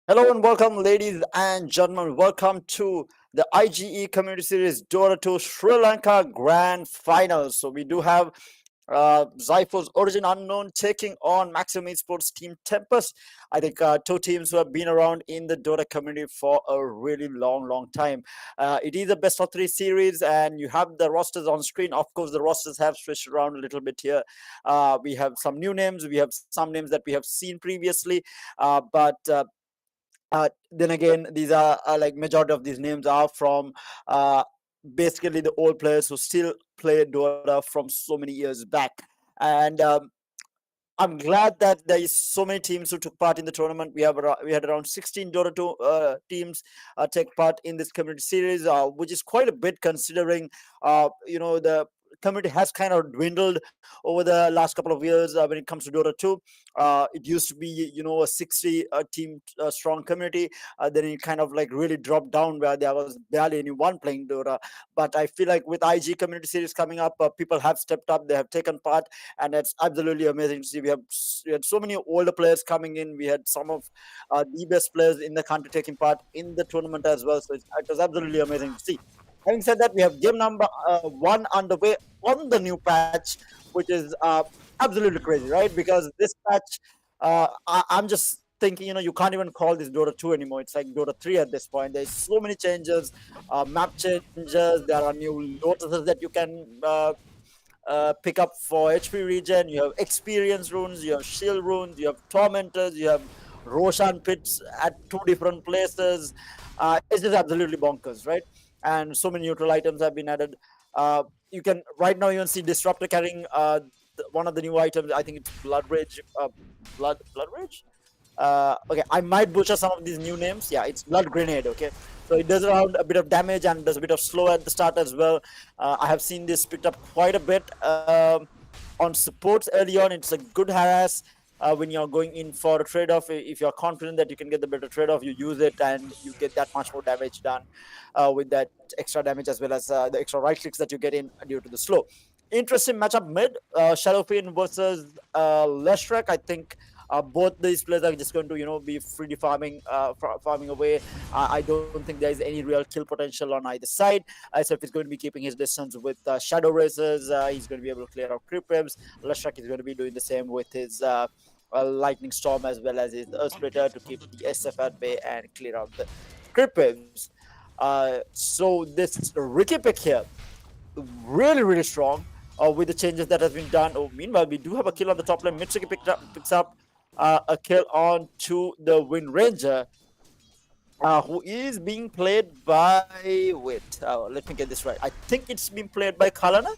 Hello and welcome, ladies and gentlemen. Welcome to the IGE Community Series Dota 2 Sri Lanka Grand Finals. So we do have Zypho's Origin Unknown taking on Maximum Esports Team Tempest. I think two teams who have been around in the Dota community for a really long time. It is a best of three series, and you have the rosters on screen. Of course, the rosters have switched around a little bit here. We have some new names. We have some names that we have seen previously, but then again, these are like majority of these names are from uh, basically the old players who still play Dota from so many years back. And I'm glad that there is so many teams who took part in the tournament. We had around 16 Dota 2 teams take part in this community series, which is quite a bit considering the community has kind of dwindled over the last couple of years when it comes to Dota 2. It used to be a 60 team strong community. Then it kind of like really dropped down where there was barely anyone playing Dota. But I feel like with IG Community Series coming up, people have stepped up. They have taken part, and it's absolutely amazing to see. We had so many older players coming in. We had some of the best players in the country taking part in the tournament as well. So it was absolutely amazing to see. Having said that, we have game number one underway on the new patch, which is absolutely crazy, right? Because this patch, I'm just thinking, you can't even call this Dota 2 anymore. It's like Dota 3 at this point. There's so many changes, map changes. There are new lotuses that you can pick up for HP region. You have experience runes, you have shield runes, you have tormentors, you have Roshan pits at two different places. It's just absolutely bonkers, right? And so many neutral items have been added. You can right now even see Disruptor carrying one of the new items. I think it's Blood Rage. Blood Rage. Okay, I might butcher some of these new names. Yeah, it's Blood Grenade. Okay, so it does around a bit of damage and does a bit of slow at the start as well. I have seen this picked up quite a bit on supports early on. It's a good harass. When you're going in for a trade-off, if you're confident that you can get the better trade-off, you use it and you get that much more damage done with that extra damage as well as the extra right clicks that you get in due to the slow. Interesting matchup mid, Shadowfiend versus Leshrac. I think both these players are just going to be freely farming away. I don't think there is any real kill potential on either side. So if he's going to be keeping his distance with Shadow Racers, he's going to be able to clear out creep waves. Leshrac is going to be doing the same with his Lightning Storm as well as his Earth Splitter to keep the SF at bay and clear out the creep waves. So this Ricky pick here, really strong with the changes that has been done. Oh, meanwhile, we do have a kill on the top lane. Mitsuki picks up a kill on to the Wind Ranger, who is being played by. Wait, let me get this right. I think it's being played by Kalana.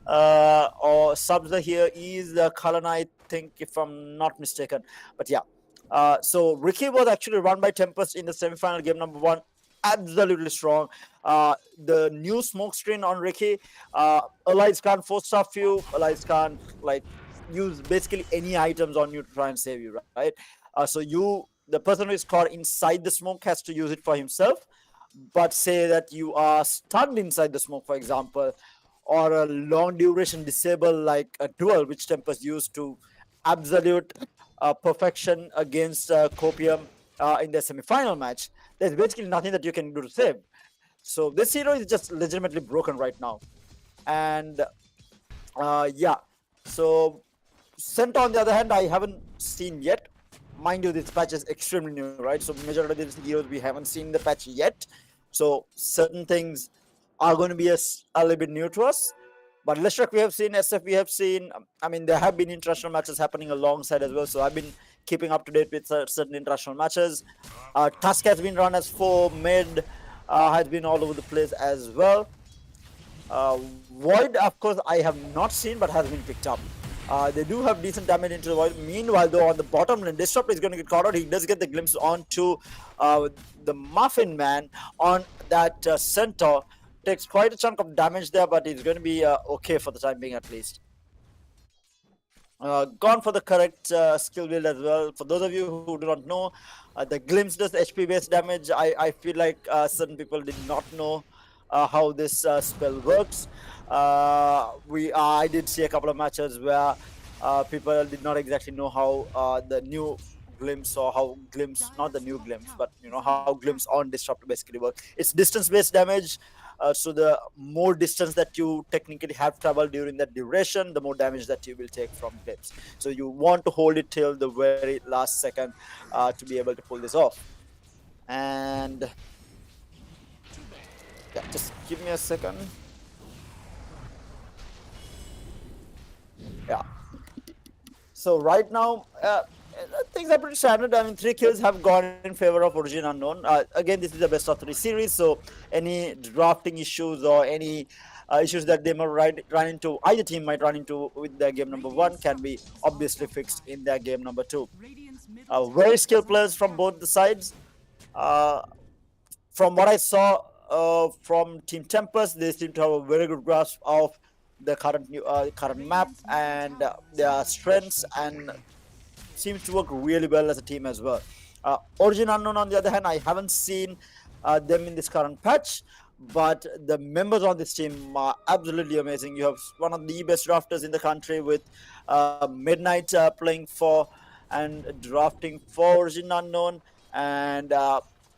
Or Subza here is Kalana, I think, if I'm not mistaken. But yeah. So Ricky was actually run by Tempest in the semi-final game number one. Absolutely strong. The new smoke screen on Ricky. Allies can't force stuff you. Allies can't like use basically any items on you to try and save you, right? The person who is caught inside the smoke has to use it for himself. But say that you are stunned inside the smoke, for example, or a long duration disable like a duel, which Tempest used to absolute perfection against Copium in the semi-final match. There's basically nothing that you can do to save. So this hero is just legitimately broken right now. And yeah, so Center on the other hand, I haven't seen yet. Mind you, this patch is extremely new, right? So majority of these heroes we haven't seen the patch yet. So certain things are going to be a little bit new to us. But Leshrac we have seen, SF we have seen. I mean, there have been international matches happening alongside as well. So I've been keeping up to date with certain international matches. Tusk has been run as 4 mid, has been all over the place as well. Void, of course, I have not seen but has been picked up. They do have decent damage into the Void. Meanwhile, though, on the bottom lane, Disrupt is going to get caught out. He does get the glimpse onto the Muffin Man on that center. Takes quite a chunk of damage there, but he's going to be okay for the time being at least. Gone for the correct skill build as well. For those of you who do not know, the glimpse does HP based damage. I feel like certain people did not know how this spell works. I did see a couple of matches where people did not exactly know how the new Glimpse, or how Glimpse, not the new Glimpse, but how Glimpse on Disruptor basically work. It's distance-based damage. So the more distance that you technically have traveled during that duration, the more damage that you will take from Glimpse. So you want to hold it till the very last second to be able to pull this off. And yeah, just give me a second. Yeah. So right now, things are pretty standard. I mean, 3 kills have gone in favor of Origin Unknown. Again, this is a best of 3 series, so any drafting issues or any issues that they might run into, either team might run into with their game number 1 can be obviously fixed in their game number 2. Very skilled players from both the sides. From what I saw from Team Tempest, they seem to have a very good grasp of the current map and their strengths, and seems to work really well as a team as well. Origin Unknown, on the other hand, I haven't seen them in this current patch, but the members on this team are absolutely amazing. You have one of the best drafters in the country with Midnight playing for and drafting for Origin Unknown, and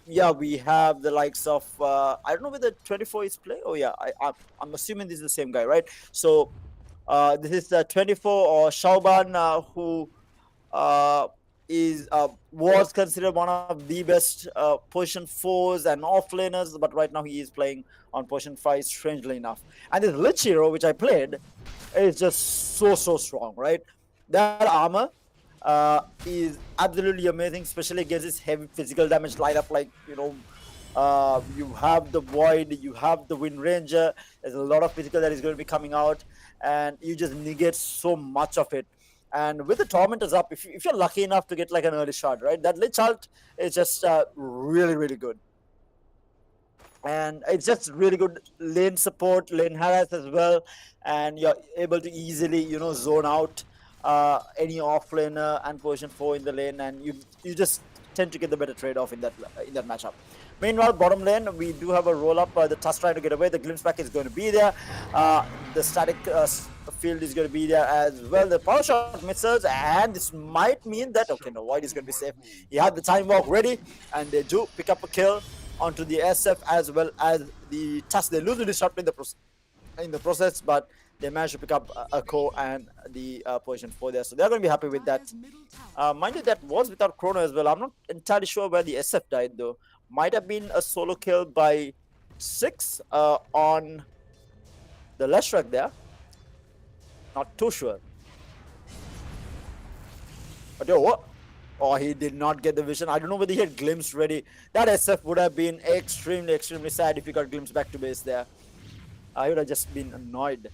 yeah, we have the likes of I don't know whether 24 is playing. Oh yeah, I'm assuming this is the same guy, right? So this is 24 or Showdown, who was considered one of the best position 4s and offlaners, but right now he is playing on position 5, strangely enough. And this Lich hero, which I played, is just so strong, right? That armor is absolutely amazing, especially against this heavy physical damage lineup. Like, you have the Void, you have the Wind Ranger. There's a lot of physical that is going to be coming out, and you just negate so much of it. And with the Tormentors up, if you're lucky enough to get like an early shot, right, that Lich ult is just really good. And it's just really good lane support, lane harass as well, and you're able to easily, zone out any offlaner and position 4 in the lane, and you just tend to get the better trade-off in that matchup. Meanwhile, bottom lane, we do have a roll-up. The Tusk trying to get away. The Glimpse back is going to be there. The static field is going to be there as well. The power shot misses, and this might mean that, okay, no, Void is going to be safe. He had the time walk ready, and they do pick up a kill onto the SF as well as the Tusk. They lose the disrupt in the process, but they managed to pick up a core and the position 4 there. So they're going to be happy with that. Mind you, that was without Chrono as well. I'm not entirely sure where the SF died, though. Might have been a solo kill by 6 on the Leshrac there. Not too sure. But yo, what? Oh, he did not get the vision. I don't know whether he had Glimpse ready. That SF would have been extremely sad if he got Glimpse back to base there. I would have just been annoyed.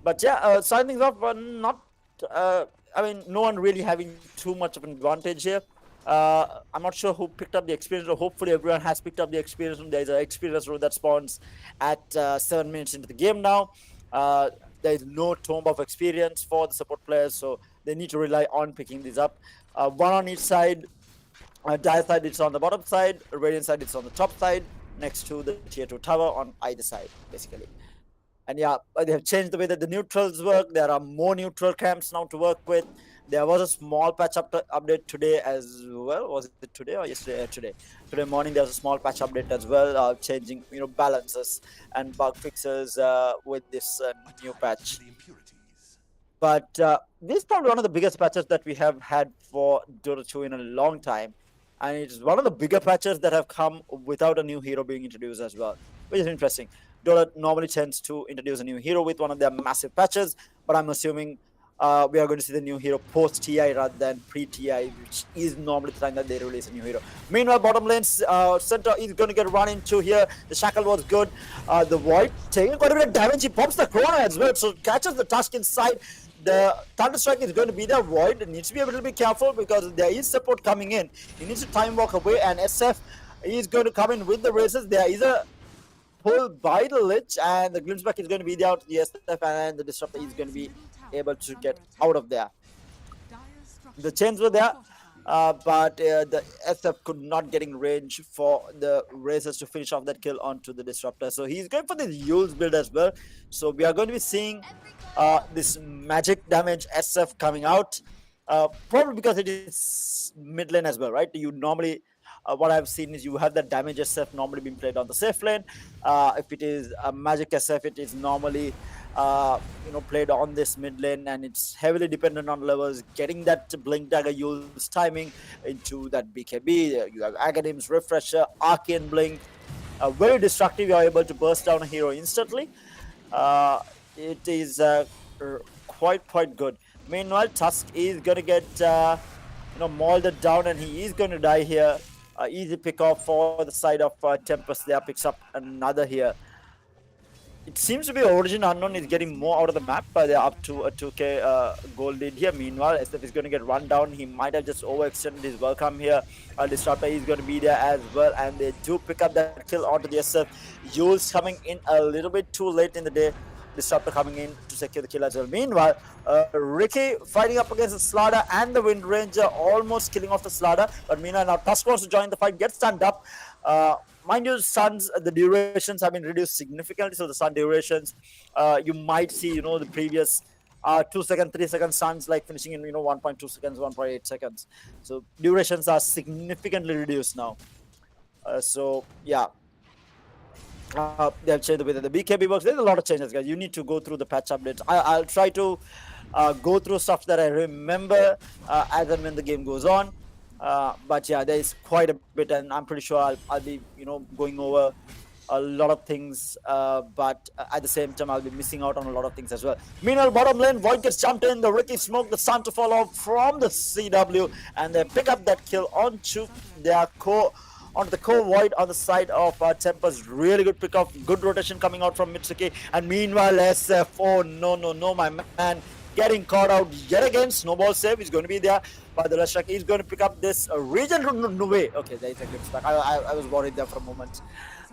But yeah, starting things off, I mean, no one really having too much of an advantage here. I'm not sure who picked up the experience, or hopefully everyone has picked up the experience. There's an experience row that spawns at 7 minutes into the game now. There is no tomb of experience for the support players, so they need to rely on picking these up. One on each side. Dire side, it's on the bottom side. Radiant side, it's on the top side, next to the tier 2 tower on either side, basically. And yeah, they have changed the way that the neutrals work. There are more neutral camps now to work with. There was a small patch update today as well. Was it today or yesterday? Today morning there was a small patch update as well, changing balances and bug fixes with this new patch. But this is probably one of the biggest patches that we have had for Dota 2 in a long time, and it's one of the bigger patches that have come without a new hero being introduced as well, which is interesting. Dota normally tends to introduce a new hero with one of their massive patches, but I'm assuming we are going to see the new hero post-TI rather than pre-TI, which is normally the time that they release a new hero. Meanwhile, bottom lane center is going to get run into here. The Shackle was good. The Void taking quite a bit of damage. He pops the Chrono as well, so catches the Tusk inside. The Thunderstrike is going to be there. Void needs to be a little bit careful because there is support coming in. He needs to time walk away, and SF is going to come in with the races. There is a pull by the Lich, and the Glimpse back is going to be there out to the SF, and the Disruptor is going to be able to get out of there. The chains were there. but the SF could not getting range for the racers to finish off that kill onto the disruptor. So he's going for the Yule's build as well. So we are going to be seeing this magic damage SF coming out. Probably because it is mid lane as well, right? You normally, what I've seen is you have that damage SF normally being played on the safe lane. If it is a magic SF, it is normally played on this mid lane, and it's heavily dependent on levels getting that blink dagger use timing into that BKB. You have Aghanims, Refresher, Arcane Blink, very destructive. You're able to burst down a hero instantly. It is quite good. Meanwhile, Tusk is gonna get molded down, and he is going to die here. Easy pick off for the side of Tempest. There picks up another here. It seems to be Origin Unknown is getting more out of the map. They're up to a 2k gold lead here. Meanwhile, SF is going to get run down. He might have just overextended his welcome here. Disruptor is going to be there as well. And they do pick up that kill onto the SF. Yule's coming in a little bit too late in the day. Disruptor coming in to secure the kill as well. Meanwhile, Ricky fighting up against the Slaughter and the Wind Ranger, almost killing off the Slaughter. But meanwhile, now Tusk wants to join the fight, gets stunned up. Mind you, stuns, the durations have been reduced significantly. So the stun durations, you might see, the previous 2 second, 3 second stuns like finishing in 1.2 seconds, 1.8 seconds. So durations are significantly reduced now. So yeah. They have changed the way that the BKB works. There's a lot of changes, guys. You need to go through the patch updates. I'll try to go through stuff that I remember as and when the game goes on. But yeah, there is quite a bit, and I'm pretty sure I'll be going over a lot of things, but at the same time I'll be missing out on a lot of things as well. Meanwhile, bottom lane, Void gets jumped in, the Ricky smoke, the stun to fall off from the CW, and they pick up that kill onto their onto the core Void on the side of Tempest. Really good pick off, good rotation coming out from Mitsuki. And meanwhile, SF, oh no, my man getting caught out yet again. Snowball save is going to be there, but the Leshak is going to pick up this region. No way. Okay, there is a glimpse back. I was worried there for a moment.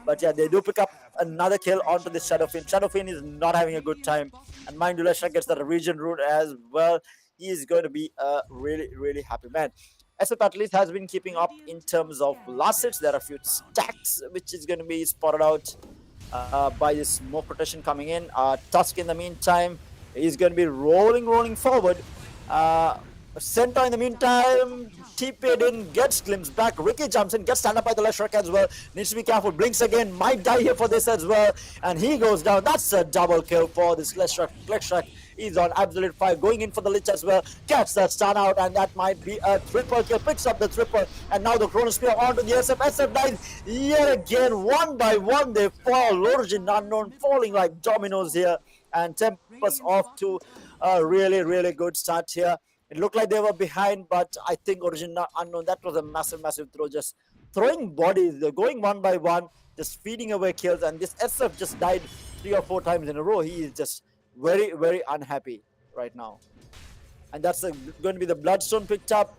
But yeah, they do pick up another kill onto this Shadowfin. Shadowfin is not having a good time. And mind you, Leshak gets the region route as well. He is going to be a really happy man. SF at least has been keeping up in terms of last hits. There are a few stacks which is going to be spotted out by this smoke protection coming in. Tusk in the meantime is going to be rolling forward. Center in the meantime, TP'd in, gets glimpsed back. Ricky jumps in, gets stand up by the Leshak as well. Needs to be careful. Blinks again, might die here for this as well. And he goes down. That's a double kill for this Leshak. Leshak is on absolute fire, going in for the Lich as well. Gets that stun out, and that might be a triple kill. Picks up the triple, and now the Chronosphere onto the SF. SF dies yet again. One by one, they fall. Origin Unknown falling like dominoes here. And Tempest off to a really good start here. It looked like they were behind, but I think Origin Unknown, that was a massive throw. Just throwing bodies, they're going one by one, just feeding away kills. And this SF just died 3 or 4 times in a row. He is just very unhappy right now. And that's going to be the Bloodstone picked up.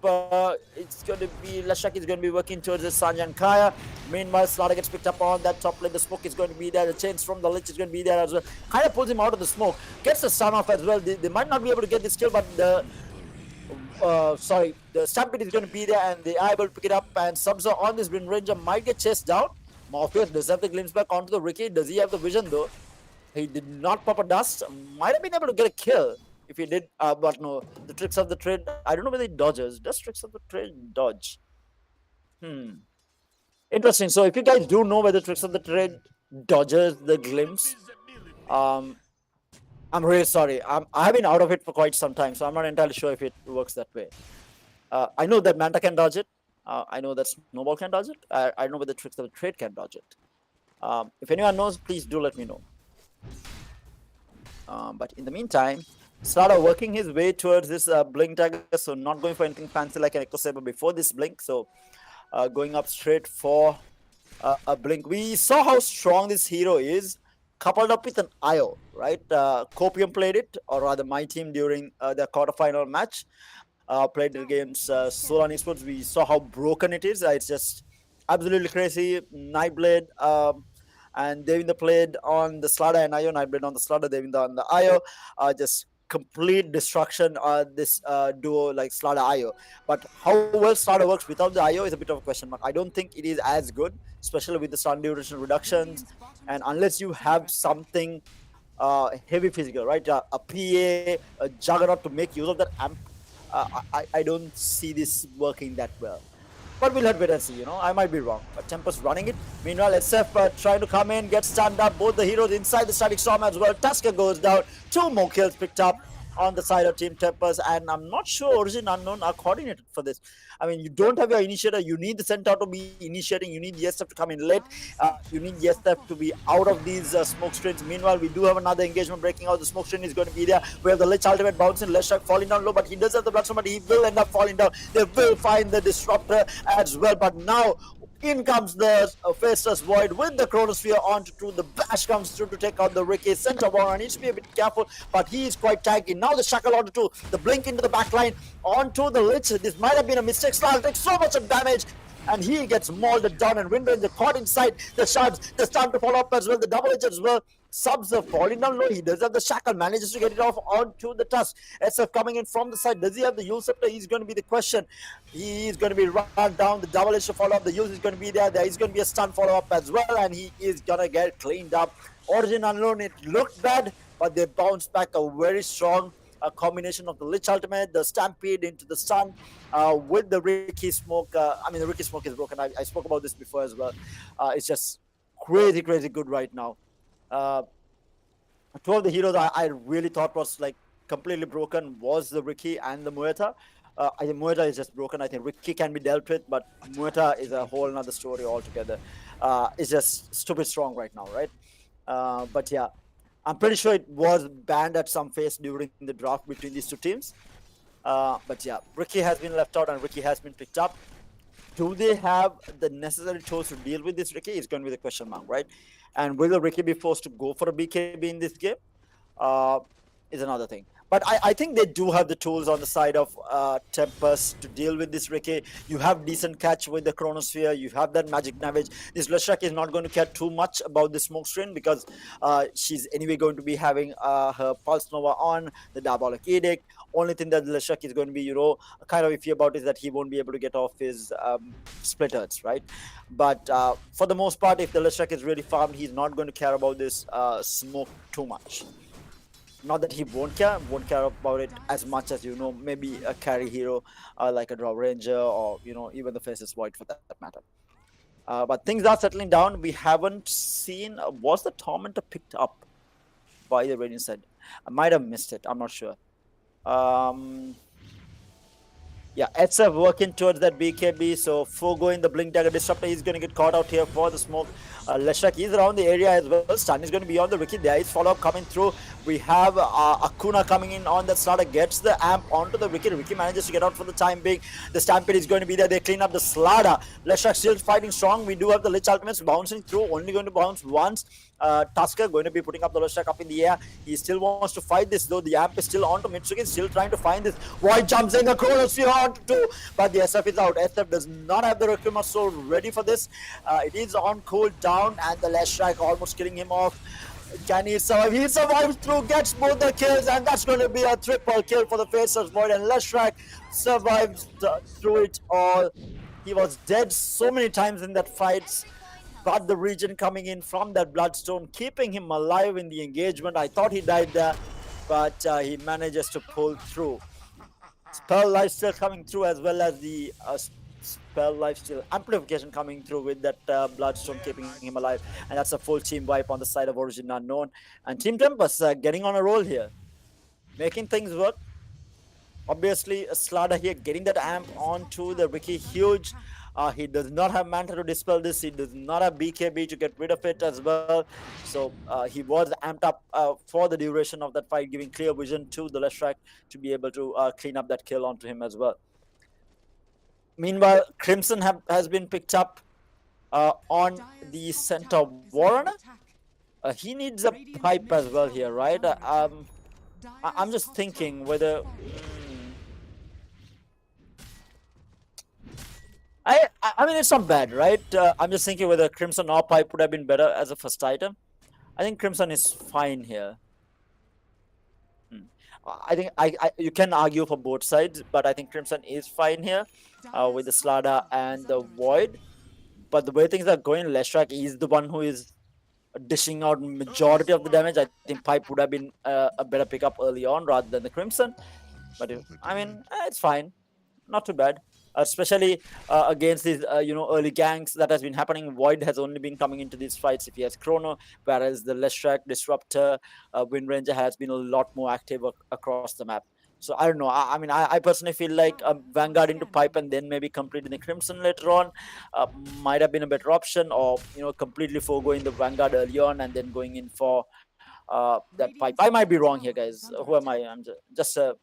It's going to be Leshak is going to be working towards the Sanjan Kaya. Meanwhile, Slaughter gets picked up on that top lane. The smoke is going to be there. The chains from the Lich is going to be there as well. Kaya pulls him out of the smoke. Gets the stun off as well. They might not be able to get this kill, but the Stampede is going to be there, and they are able to pick it up. And Subza on this Wind Ranger might get chased down. Morpheus does have the glimpse back onto the Ricky. Does he have the vision though? He did not pop a dust. Might have been able to get a kill if he did, but no. The tricks of the trade, I don't know whether he dodges. Does tricks of the trade dodge? Interesting. So if you guys do know whether tricks of the trade dodges the glimpse, I'm really sorry. I have been out of it for quite some time, so I'm not entirely sure if it works that way. I know that Manta can dodge it. I know that Snowball can dodge it. I know whether tricks of the trade can dodge it. If anyone knows, please do let me know. But in the meantime, Slaughter working his way towards this blink dagger, so not going for anything fancy like an Echo Saber before this blink, so going up straight for a blink. We saw how strong this hero is, coupled up with an IO, right? Copium played it, or rather my team during the quarterfinal match, played against Solan Esports. We saw how broken it is. It's just absolutely crazy. Nightblade, and Devinda played on the Slaughter and IO. Nightblade on the Slaughter, Devinda on the IO. Just complete destruction this duo like Slada IO. But how well Slada works without the IO is a bit of a question mark. I don't think it is as good, especially with the stun duration reductions, and unless you have something heavy physical, right? A PA, a juggernaut to make use of that amp. I don't see this working that well. But we'll have wait and see, I might be wrong. But Tempest running it. Meanwhile, SF trying to come in, get stunned up. Both the heroes inside the static storm as well. Tusker goes down. 2 more kills picked up on the side of Team Tempest. And I'm not sure Origin Unknown are coordinated for this. I mean, you don't have your initiator. You need the Centaur to be initiating. You need YesTef to come in late. You need YesTef to be out of these smoke screens. Meanwhile, we do have another engagement breaking out. The smoke screen is going to be there. We have the Lich ultimate bouncing. Leshak falling down low, but he does have the Bloodstone, but he will end up falling down. They will find the Disruptor as well. But now, in comes the Faceless Void with the Chronosphere onto 2. The Bash comes through to take out the Ricky. Centaur Warrior needs to be a bit careful, but he is quite tanky. Now the Shackle onto 2. The Blink into the backline onto the Lich. This might have been a mistake. Slar takes so much of damage, and he gets molded down, and Windrange caught inside the shards. The stun to follow up as well. The double edge as well. Subs are falling down low. He does have the Shackle, manages to get it off onto the Tusk. SF coming in from the side. Does he have the Yule Scepter? He's going to be the question. He is going to be run down. The double edge to follow up. The Yule is going to be there. There is going to be a stun follow up as well, and he is going to get cleaned up. Origin Unknown, it looked bad, but they bounced back a very strong combination of the Lich ultimate, the Stampede into the stun with the Ricky Smoke. The Ricky Smoke is broken. I spoke about this before as well. It's just crazy good right now. 2 of the heroes I really thought was like completely broken was the Ricky and the Muerta. I think Muerta is just broken. I think Ricky can be dealt with, but Muerta is a whole another story altogether. It's just stupid strong right now, right? But yeah, I'm pretty sure it was banned at some phase during the draft between these 2 teams. But yeah, Ricky has been left out and Ricky has been picked up. Do they have the necessary tools to deal with this Ricky? Is going to be the question mark, right? And will the Ricky be forced to go for a BKB in this game? Is another thing. But I think they do have the tools on the side of Tempest to deal with this Ricky. You have decent catch with the Chronosphere. You have that Magic Navage. This Leshak is not going to care too much about the smoke screen because she's anyway going to be having her Pulse Nova on, the Diabolic Edict. Only thing that Leshak is going to be, kind of iffy about is that he won't be able to get off his splitters, right? But for the most part, if the Leshak is really farmed, he's not going to care about this smoke too much. Not that he won't care about it as much as, maybe a carry hero like a Draw Ranger or, even the Faceless Void for that matter. But things are settling down. We haven't seen, was the Tormentor picked up by the Radiant side? I might have missed it, I'm not sure. Yeah, SF working towards that BKB, so foregoing the Blink Dagger Disruptor, he's going to get caught out here for the smoke. Leshak is around the area as well. Stun is going to be on the Ricky. There is follow-up coming through. We have Akuna coming in on that starter, gets the amp onto the Ricky. Ricky manages to get out for the time being. The Stampede is going to be there. They clean up the Slada. Leshak still fighting strong. We do have the Lich ultimates bouncing through, only going to bounce once. Tusker going to be putting up the Leshak up in the air. He still wants to fight this though. The amp is still on to Mitsuki, still trying to find this. Void jumps in, the Chronosphere onto 2, but the SF is out. SF does not have the Requiem of Soul ready for this. It is on cooldown, and the Leshak almost killing him off. Can he survive? He survives through, gets both the kills, and that's going to be a triple kill for the Faceless Void, and Leshak survives through it all. He was dead so many times in that fight, but the region coming in from that Bloodstone, keeping him alive in the engagement. I thought he died there, but he manages to pull through. Spell life still coming through, as well as the spell lifesteal amplification coming through with that Bloodstone keeping him alive, and that's a full team wipe on the side of Origin Unknown. And Team Tempest getting on a roll here, making things work. Obviously, Slada here getting that amp onto the Ricky, huge. He does not have Manta to dispel this. He does not have BKB to get rid of it as well. So he was amped up for the duration of that fight, giving clear vision to the Leshak to be able to clean up that kill onto him as well. Meanwhile, Crimson has been picked up on the Centaur Warren. He needs a pipe as well here, right? I'm just thinking whether... I mean, it's not bad, right? I'm just thinking whether Crimson or Pipe would have been better as a first item. I think Crimson is fine here. I think you can argue for both sides, but I think Crimson is fine here with the Slada and the Void. But the way things are going, Leshrac is the one who is dishing out majority of the damage. I think Pipe would have been a better pickup early on rather than the Crimson. But I mean, it's fine, not too bad. Especially against these, early ganks that has been happening. Void has only been coming into these fights if he has Chrono, whereas the Leshrac, Disruptor, Wind Ranger has been a lot more active across the map. So I don't know. I mean, I personally feel like Vanguard into Pipe and then maybe completing the Crimson later on might have been a better option, or completely foregoing the Vanguard early on and then going in for that Pipe. I might be wrong here, guys. Who am I? I'm just a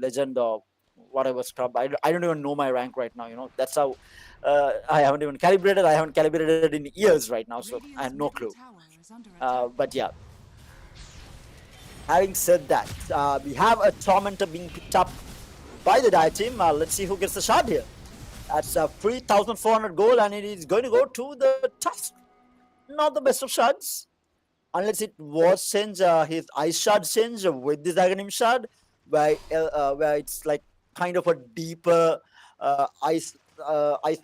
legend or whatever scrub. I don't even know my rank right now. That's how I haven't even calibrated. I haven't calibrated in years right now, so I have no clue. But yeah, having said that, we have a Tormentor being picked up by the Dire team. Let's see who gets the shot here. That's a 3,400 gold, and it is going to go to the Tusk. Not the best of shots, unless it was changed, his ice shard change with this Aghanim shard, where it's like kind of a deeper ice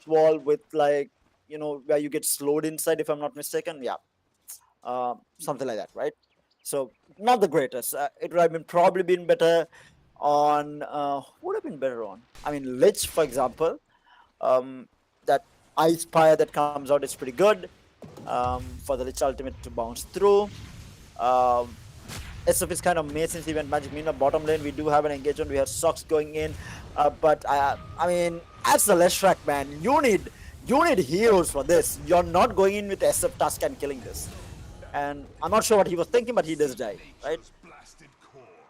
wall with, like, where you get slowed inside, if I'm not mistaken. Yeah, something like that, right? So not the greatest. It would have been probably been better on would have been better on. I mean, Lich, for example. That ice fire that comes out is pretty good for the Lich ultimate to bounce through. SF is kind of made since event magic. Meanwhile, bottom lane we do have an engagement. We have Sox going in, but I mean, as the Leshrac, man, you need heroes for this. You're not going in with SF Tusk and killing this. And I'm not sure what he was thinking, but he does die, right?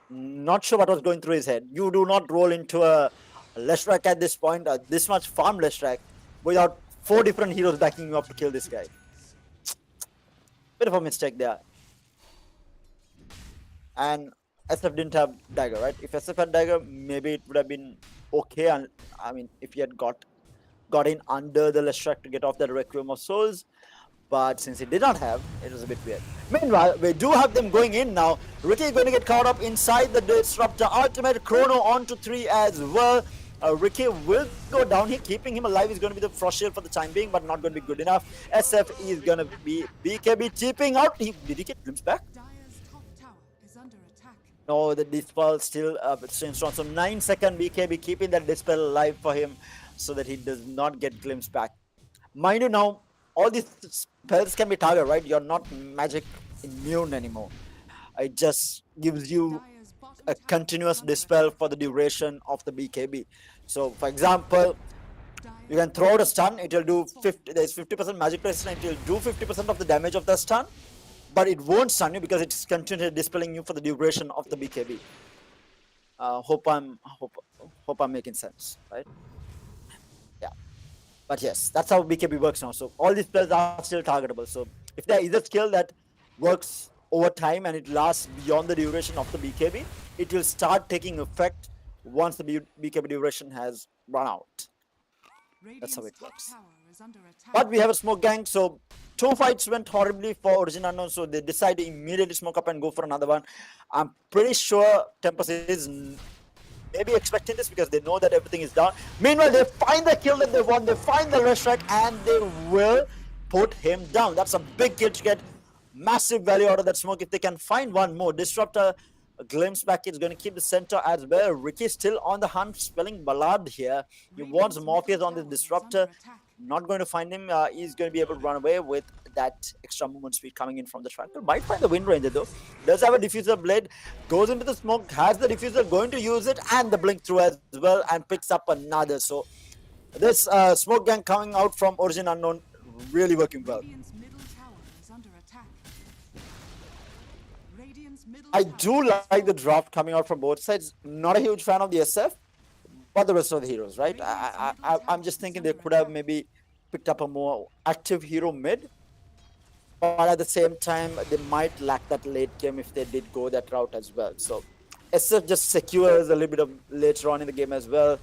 Not sure what was going through his head. You do not roll into a Leshrac at this point, this much farm Leshrac, without 4 different heroes backing you up to kill this guy. Bit of a mistake there. And SF didn't have dagger, right? If SF had dagger, maybe it would have been okay. And I mean, if he had got in under the Leshrac to get off that Requiem of Souls. But since he did not have, it was a bit weird. Meanwhile, we do have them going in now. Ricky is going to get caught up inside the Disruptor ultimate. Chrono onto 3 as well. Ricky will go down here. Keeping him alive is going to be the Frost Shield for the time being, but not going to be good enough. SF is going to be BKB chipping out. Did he get glimpse back? No, the Dispel still staying strong. So 9-second BKB keeping that Dispel alive for him so that he does not get glimpse back. Mind you, now all these spells can be targeted, right? You're not magic immune anymore. It just gives you a continuous dispel for the duration of the BKB. So, for example, you can throw out a stun. It will do 50. There's 50% magic resistance. It will do 50% of the damage of the stun, but it won't stun you because it's continuously dispelling you for the duration of the BKB. Hope I'm making sense, right? Yeah. But yes, that's how BKB works now. So all these spells are still targetable. So if there is a skill that works over time and it lasts beyond the duration of the BKB, it will start taking effect once the BKB duration has run out. That's how it works. But we have a smoke gang, so 2 fights went horribly for Origin Unknown, so they decide to immediately smoke up and go for another one. I'm pretty sure Tempest is maybe expecting this because they know that everything is down. Meanwhile, they find the kill that they want, they find the Leshrac, and they will put him down. That's a big kill to get massive value out of that smoke if they can find one more. Disruptor, a glimpse back, is going to keep the center as well. Ricky still on the hunt, spelling Ballad here. He wants Morpheus on the Disruptor. Not going to find him. He's going to be able to run away with that extra movement speed coming in from the Tranquil. Might find the Wind Ranger though. Does have a Diffuser Blade. Goes into the smoke, has the Diffuser, going to use it, and the Blink through as well, and picks up another. So this smoke gang coming out from Origin Unknown really working well. I do like the draft coming out from both sides. Not a huge fan of the SF, but the rest of the heroes, right? I'm just thinking they could have maybe picked up a more active hero mid, but at the same time, they might lack that late game if they did go that route as well. So SF just secures a little bit of later on in the game as well.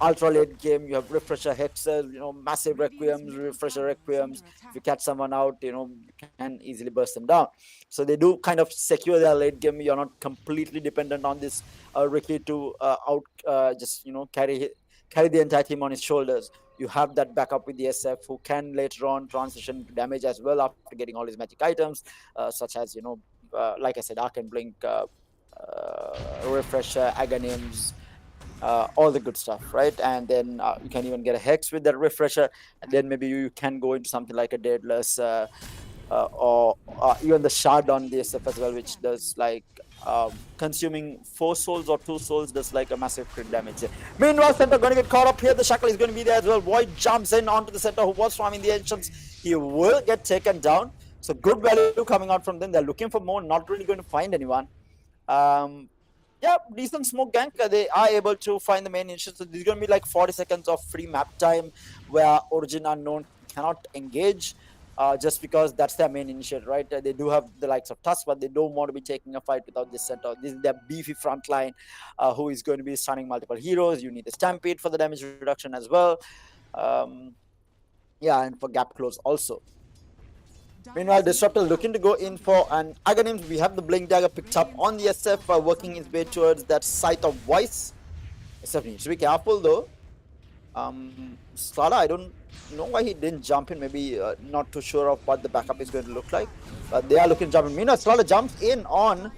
ultra late game, you have refresher hexes, massive requiems, refresher requiems. If you catch someone out, you can easily burst them down. So they do kind of secure their late game. You're not completely dependent on this Ricky to out just carry the entire team on his shoulders. You have that backup with the SF who can later on transition to damage as well after getting all his magic items, such as like I said, Arc and Blink, refresher, Aghanims, all the good stuff, right? And then you can even get a hex with that refresher, and then maybe you can go into something like a Daedalus, or even the shard on the SF as well, which does like consuming 4 souls or 2 souls, does like a massive crit damage. Meanwhile, center going to get caught up here. The shackle is going to be there as well. Void jumps in onto the center who was farming the ancients. He will get taken down. So good value coming out from them. They're looking for more, not really going to find anyone. Um, yeah, decent smoke gank. They are able to find the main initiative. So there's going to be like 40 seconds of free map time where Origin Unknown cannot engage, just because that's their main initiative, right? They do have the likes of Tusk, but they don't want to be taking a fight without this center. This is their beefy front line, who is going to be stunning multiple heroes. You need the Stampede for the damage reduction as well. Um, yeah, and for gap close also. Meanwhile, Disruptor looking to go in for an Aghanims. We have the Blink Dagger picked up on the SF, working his way towards that Sight of Vice. SF needs to be careful though. Slada, I don't know why he didn't jump in. Maybe not too sure of what the backup is going to look like. But they are looking to jump in. Meanwhile, Slada jumps in on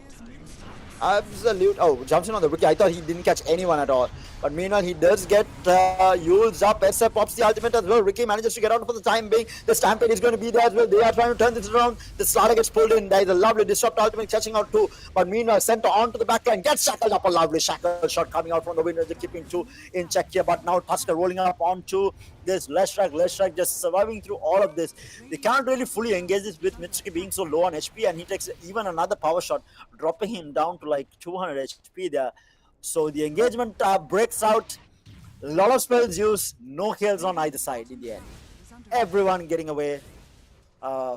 absolute. Oh, jumps in on the Rookie. I thought he didn't catch anyone at all. But meanwhile, he does get used up. SF pops the ultimate as well. Ricky manages to get out for the time being. The Stampede is going to be there as well. They are trying to turn this around. The Slaughter gets pulled in. There is a lovely disrupt ultimate catching out too. But meanwhile, Center onto the backline. Gets shackled up. A lovely shackle shot coming out from the window. They're keeping 2 in check here. But now Tusker rolling up onto this Leshrak just surviving through all of this. They can't really fully engage this with Mitsuki being so low on HP. And he takes even another power shot, dropping him down to like 200 HP there. So the engagement breaks out. A lot of spells used, no kills on either side in the end. Everyone getting away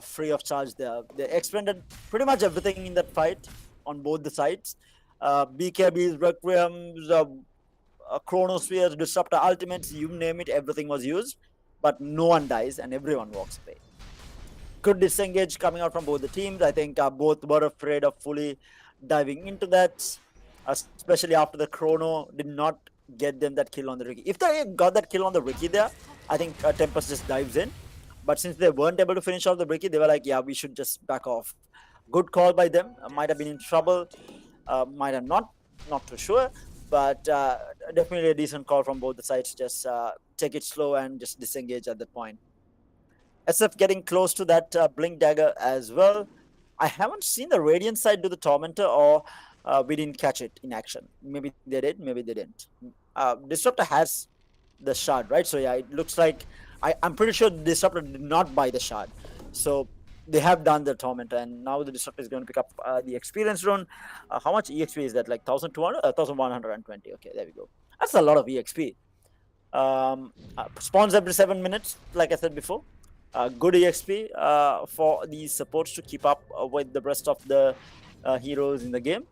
free of charge there. They expended pretty much everything in that fight on both the sides. BKBs, Requiems, Chronospheres, Disruptor Ultimates, you name it, everything was used. But no one dies and everyone walks away. Good disengage coming out from both the teams. I think both were afraid of fully diving into that, especially after the Chrono did not get them that kill on the Ricky. If they got that kill on the Ricky there, I think Tempest just dives in. But since they weren't able to finish off the Ricky, they were like, yeah, we should just back off. Good call by them. Might have been in trouble. Might have not too sure. But definitely a decent call from both the sides. Just take it slow and just disengage at that point. SF getting close to that Blink Dagger as well. I haven't seen the Radiant side do the Tormentor, or we didn't catch it in action. Maybe they did, maybe they didn't. Disruptor has the shard, right? So yeah, it looks like I'm pretty sure Disruptor did not buy the shard. So they have done the Tormentor, and now the Disruptor is going to pick up the Experience Rune. How much EXP is that? Like 1,200? 1,120. Okay, there we go. That's a lot of EXP. Spawns every 7 minutes, like I said before. Good EXP for these supports to keep up with the rest of the heroes in the game.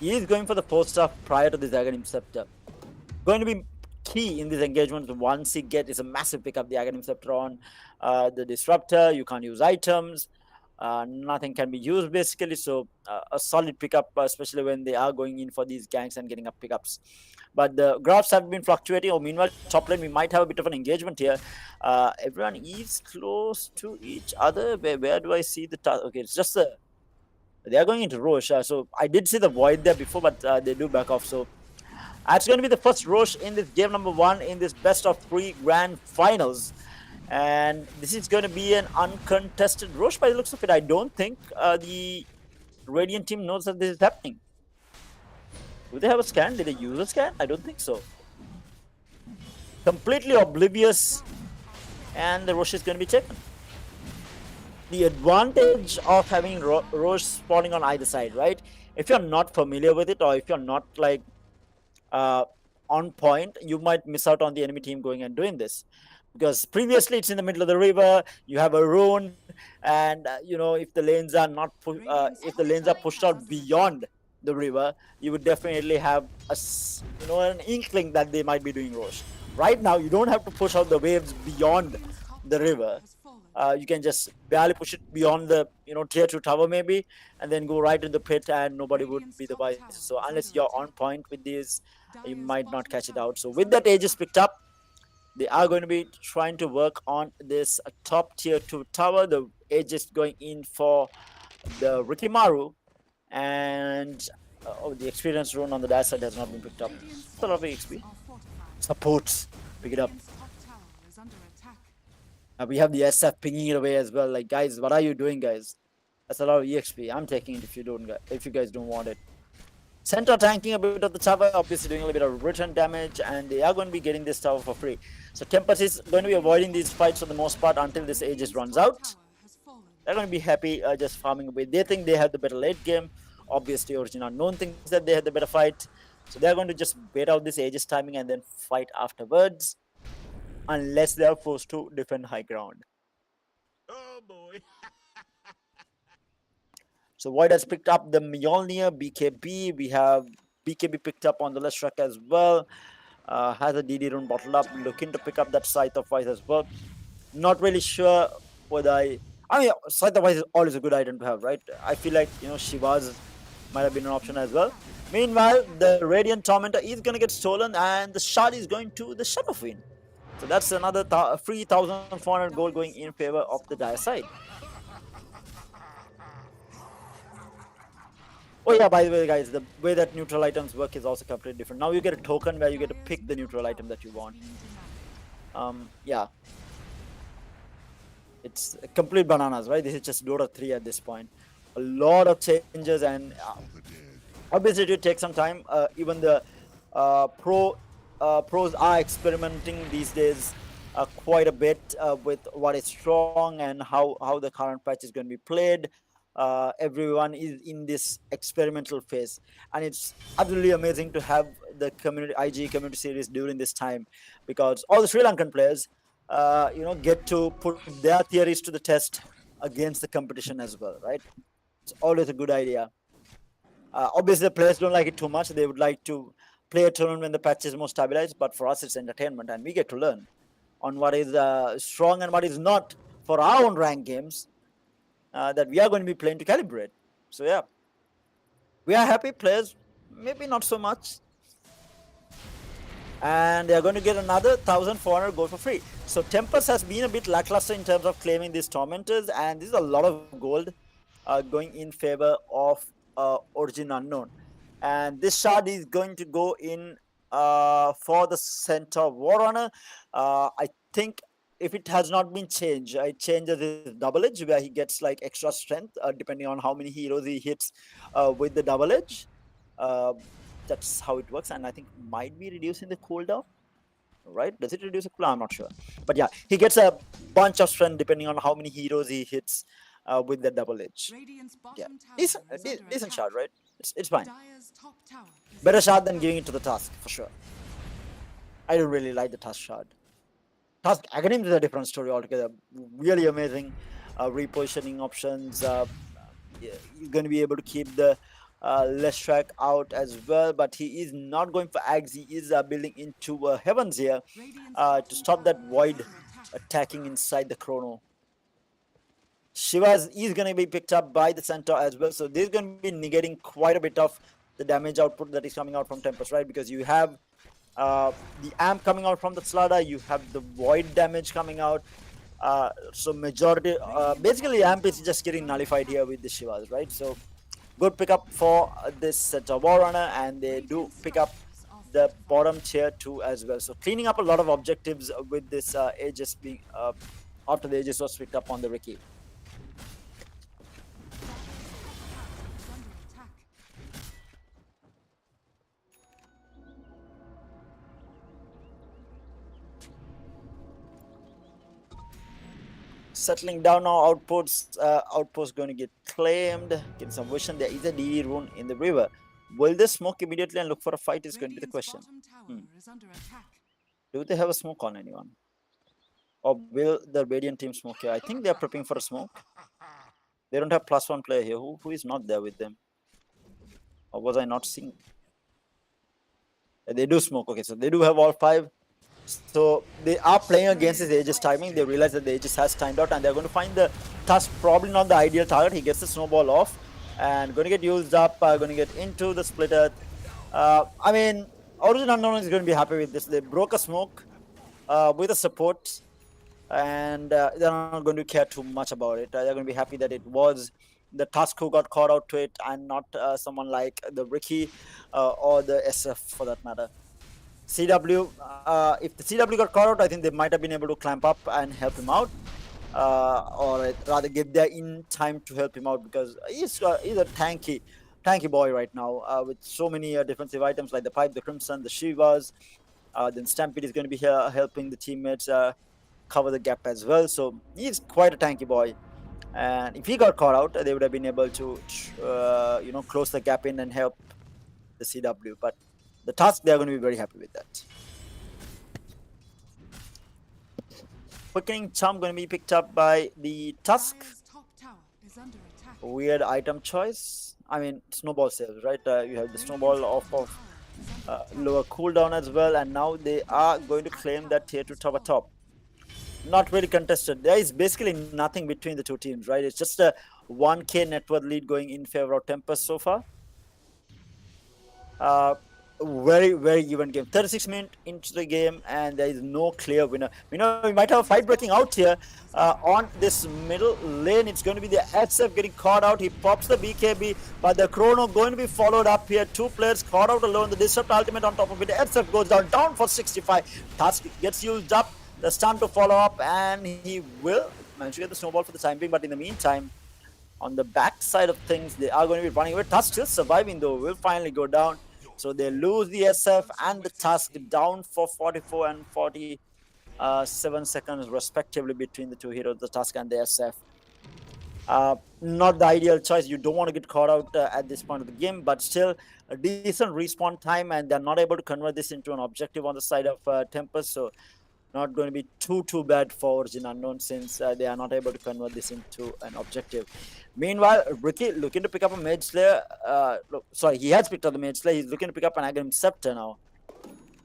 He is going for the 4-star prior to this Aghanim Scepter. Going to be key in this engagement. Once he gets, it's a massive pickup, the Aghanim Scepter on the Disruptor. You can't use items. Nothing can be used basically. So a solid pickup, especially when they are going in for these ganks and getting up pickups. But the graphs have been fluctuating. Or meanwhile, top lane, we might have a bit of an engagement here. Everyone is close to each other. Where do I see the okay, it's just they are going into Roche. So I did see the Void there before, but they do back off. So it's going to be the first Roche in this game number 1 in this best of 3 grand finals. And this is going to be an uncontested Roche by the looks of it. I don't think the Radiant team knows that this is happening. Do they have a scan? Did they use a scan? I don't think so. Completely oblivious, and the Roche is going to be taken. The advantage of having Roche spawning on either side, right? If you're not familiar with it, or if you're not like on point, you might miss out on the enemy team going and doing this. Because previously it's in the middle of the river, you have a rune, and if the lanes are not if the lanes are pushed out beyond the river, you would definitely have an inkling that they might be doing Rosh. Right now, you don't have to push out the waves beyond the river. You can just barely push it beyond the tier 2 tower maybe, and then go right in the pit, and nobody would be the wiser. So unless you're on point with these, you might not catch it out. So with that Aegis picked up, they are going to be trying to work on this top tier 2 tower. The Aegis going in for the Rikimaru, and oh, the experience rune on the dash side has not been picked up. That's a lot of XP. Support, pick it up. We have the SF pinging it away as well. Like, guys, what are you doing, guys? That's a lot of EXP. I'm taking it if you guys don't want it. Centaur tanking a bit of the tower, obviously doing a little bit of return damage, and they are going to be getting this tower for free. So Tempest is going to be avoiding these fights for the most part until this Aegis runs out. They're going to be happy just farming away. They think they have the better late game. Obviously, Origin Unknown thinks that they had the better fight. So they're going to just wait out this Aegis timing and then fight afterwards, unless they are forced to defend high ground. Oh boy. So Void has picked up the Mjolnir, BKB. We have BKB picked up on the left track as well. Has a DD rune bottled up, looking to pick up that Scythe of Vice as well. Not really sure whether I mean, Scythe of Vice is always a good item to have, right? I feel like, Shiva's might have been an option as well. Meanwhile, the Radiant Tormentor is going to get stolen, and the shard is going to the Shadow Fiend. So that's another 3,400 gold going in favor of the Dire side. Oh yeah, by the way, guys, the way that neutral items work is also completely different. Now you get a token where you get to pick the neutral item that you want. Yeah. It's complete bananas, right? This is just Dota 3 at this point. A lot of changes, and obviously it will take some time. Even the pros are experimenting these days quite a bit with what is strong and how the current patch is going to be played. Everyone is in this experimental phase, and it's absolutely amazing to have the IGE Community Series during this time, because all the Sri Lankan players get to put their theories to the test against the competition as well, right? It's always a good idea. Obviously, the players don't like it too much. They would like to play a tournament when the patch is more stabilized, but for us, it's entertainment, and we get to learn on what is strong and what is not for our own rank games that we are going to be playing to calibrate. So, yeah, we are happy. Players, maybe not so much. And they are going to get another 1,400 gold for free. So Tempest has been a bit lackluster in terms of claiming these Tormentors, and this is a lot of gold going in favor of Origin Unknown. And this shard is going to go in for the Centaur Warrunner. I think if it has not been changed, it changes his double edge, where he gets like extra strength depending on how many heroes he hits with the double edge. That's how it works, and I think might be reducing the cooldown, right? Does it reduce the cooldown? I'm not sure, but yeah, he gets a bunch of strength depending on how many heroes he hits with the double edge. Yeah, decent shot, right? It's fine. Better shot than giving it to the Task for sure. I don't really like the Task shot. Task Aghanim is a different story altogether. Really amazing repositioning options. You're going to be able to keep the less track out as well, but he is not going for Ags. He is building into Heavens here to stop that Void attacking inside the Chrono. Shiva is going to be picked up by the Centaur as well, so this is going to be negating quite a bit of the damage output that is coming out from Tempest, right? Because you have the amp coming out from the Slaughter, you have the Void damage coming out. So majority, basically amp is just getting nullified here with the Shivas, right? So good pickup for this Warrunner, and they do pick up the bottom tier 2 as well. So cleaning up a lot of objectives with this Aegis being after the Aegis was picked up on the Ricky. Settling down now, outposts going to get claimed. Getting some vision. There is a DD rune in the river. Will they smoke immediately and look for a fight is going to be the question. Do they have a smoke on anyone? Or will the Radiant team smoke here? I think they are prepping for a smoke. They don't have +1 player here. Who is not there with them? Or was I not seeing? They do smoke. Okay, so they do have all five. So they are playing against his Aegis timing. They realize that the Aegis has timed out and they're going to find the Tusk probably not the ideal target. He gets the snowball off and going to get used up, going to get into the split earth. I mean, Origin Unknown is going to be happy with this. They broke a smoke with a support and they're not going to care too much about it. They're going to be happy that it was the Tusk who got caught out to it and not someone like the Ricky or the SF for that matter. CW, if the CW got caught out, I think they might have been able to clamp up and help him out, or rather give their in time to help him out because he's a tanky boy right now with so many defensive items like the pipe, the crimson, the shivas. Then Stampede is going to be here helping the teammates cover the gap as well. So he's quite a tanky boy. And if he got caught out, they would have been able to, close the gap in and help the CW. But the Task, they are going to be very happy with that. Quickening Charm going to be picked up by the Tusk. Weird item choice. I mean, snowball saves, right? You have the snowball off of lower cooldown as well, and now they are going to claim that tier 2 tower top. Not really contested. There is basically nothing between the two teams, right? It's just a 1k net worth lead going in favor of Tempest so far. Very, very even game. 36 minutes into the game, and there is no clear winner. We might have a fight breaking out here on this middle lane. It's going to be the SF getting caught out. He pops the BKB, but the Chrono going to be followed up here. Two players caught out alone. The Disrupt ultimate on top of it. SF goes down for 65. Tusk gets used up. The stun to follow up, and he will manage to get the snowball for the time being. But in the meantime, on the back side of things, they are going to be running away. Tusk still surviving though. Will finally go down. So they lose the SF and the Tusk down for 44 and 47 seconds respectively between the two heroes, the Tusk and the SF. Not the ideal choice. You don't want to get caught out at this point of the game, but still a decent respawn time, and they're not able to convert this into an objective on the side of Tempest. So not going to be too bad for Origin Unknown since they are not able to convert this into an objective. Meanwhile, Ricky looking to pick up a Mage Slayer. He has picked up the Mage Slayer. He's looking to pick up an Aghanim Scepter now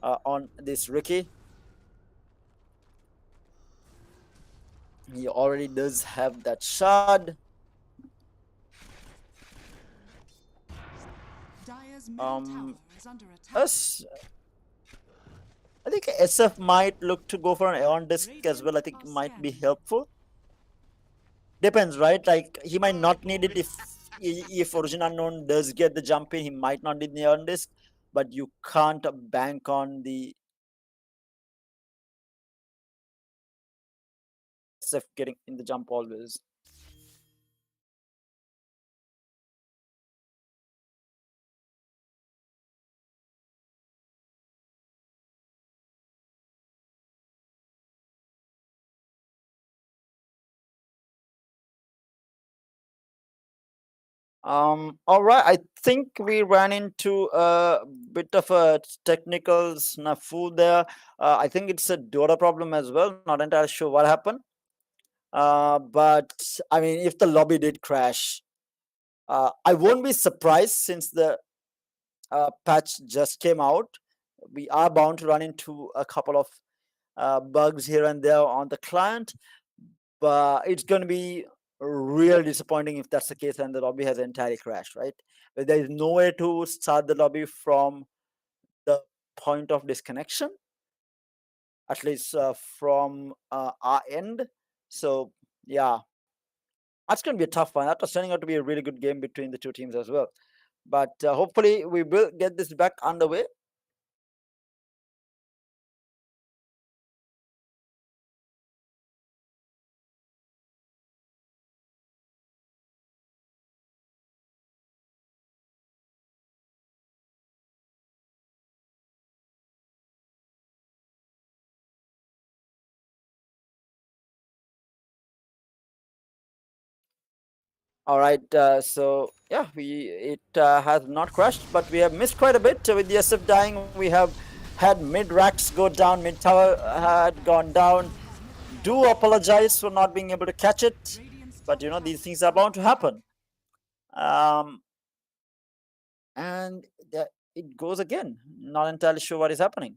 on this Ricky. He already does have that shard. I think SF might look to go for an Aeon Disc as well. I think it might be helpful. Depends, right? Like, he might not need it if Origin Unknown does get the jump in. He might not need the Aeon Disc, but you can't bank on the SF getting in the jump always. All right. I think we ran into a bit of a technical snafu there. I think it's a Dota problem as well. Not entirely sure what happened. But I mean, if the lobby did crash, I won't be surprised since the patch just came out. We are bound to run into a couple of bugs here and there on the client, but it's going to be real disappointing if that's the case and the lobby has entirely crashed, right? But there is no way to start the lobby from the point of disconnection, at least from our end. So yeah, that's going to be a tough one. That was turning out to be a really good game between the two teams as well. But hopefully we will get this back underway. All right, so yeah, it has not crashed, but we have missed quite a bit with the SF dying. We have had mid racks go down, mid tower had gone down. Do apologize for not being able to catch it, but these things are bound to happen. and it goes again. Not entirely sure what is happening.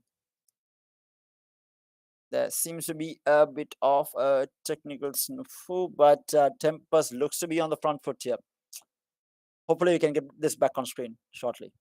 There seems to be a bit of a technical snafu, but Tempest looks to be on the front foot here. Hopefully, we can get this back on screen shortly.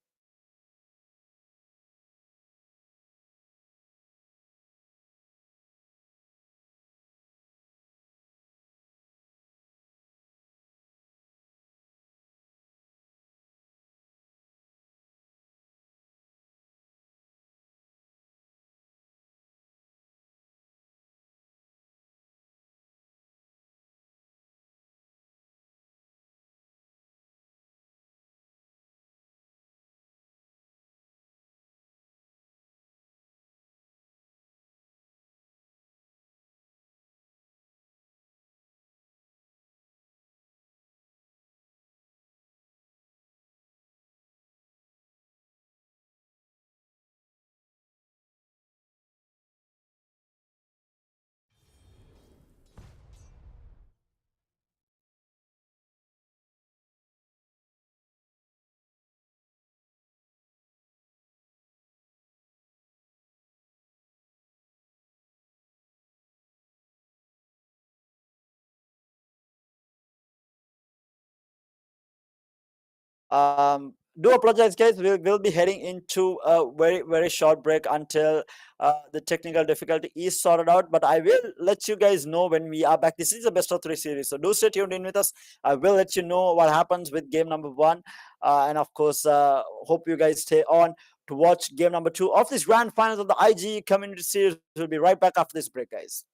Do apologize, guys. We'll be heading into a very short break until the technical difficulty is sorted out. But I will let you guys know when we are back. This is a best of three series, so do stay tuned in with us. I will let you know what happens with game number one, and of course, hope you guys stay on to watch game number two of this grand finals of the IGE Community Series. We'll be right back after this break, guys.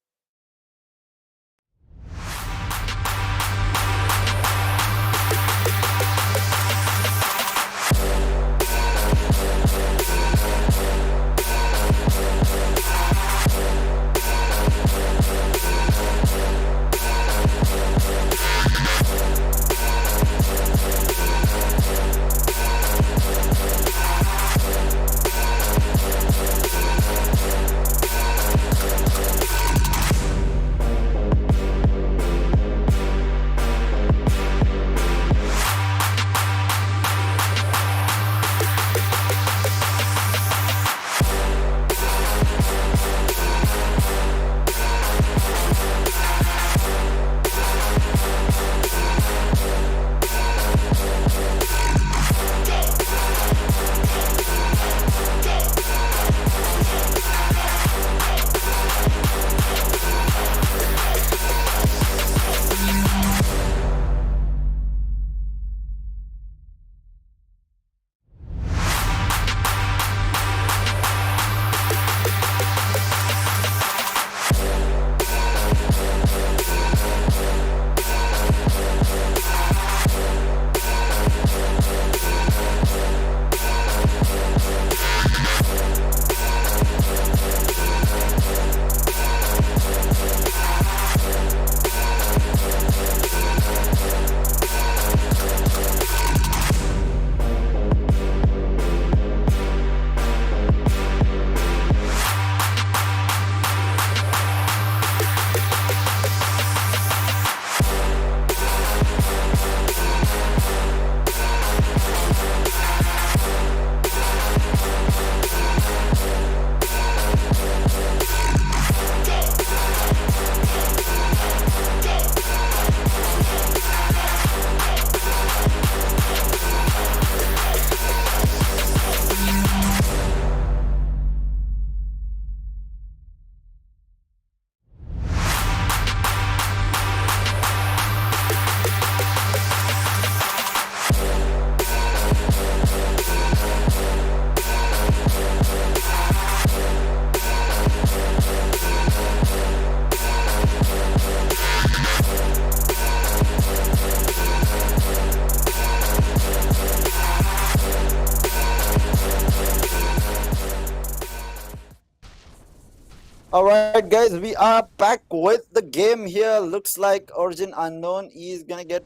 All right, guys, we are back with the game here. Looks like Origin Unknown is gonna get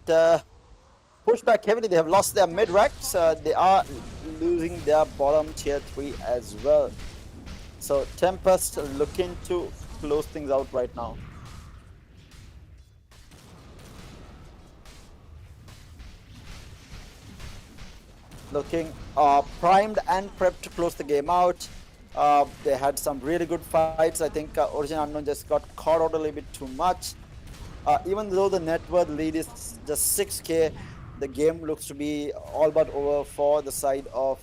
pushed back heavily. They have lost their mid racks. They are losing their bottom tier 3 as well. So Tempest looking to close things out right now. looking primed and prepped to close the game out. They had some really good fights. I think Origin Unknown just got caught out a little bit too much. Even though the net worth lead is just 6K, the game looks to be all but over for the side of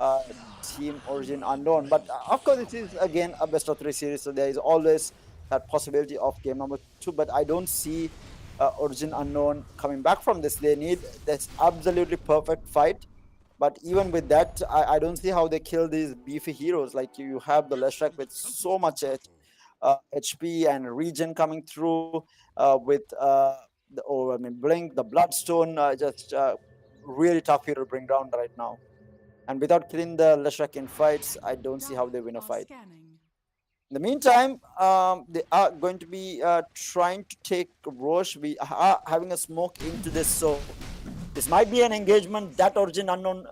uh, Team Origin Unknown. But of course, it is again a best of three series, so there is always that possibility of game number two. But I don't see Origin Unknown coming back from this. They need this absolutely perfect fight. But even with that, I don't see how they kill these beefy heroes. Like you have the Leshrac with so much HP and regen coming through with I mean Blink, the Bloodstone, just really tough hero to bring down right now. And without killing the Leshrac in fights, I don't see how they win a fight. In the meantime, they are going to be trying to take Roche. We are having a smoke into this, so this might be an engagement that Origin Unknown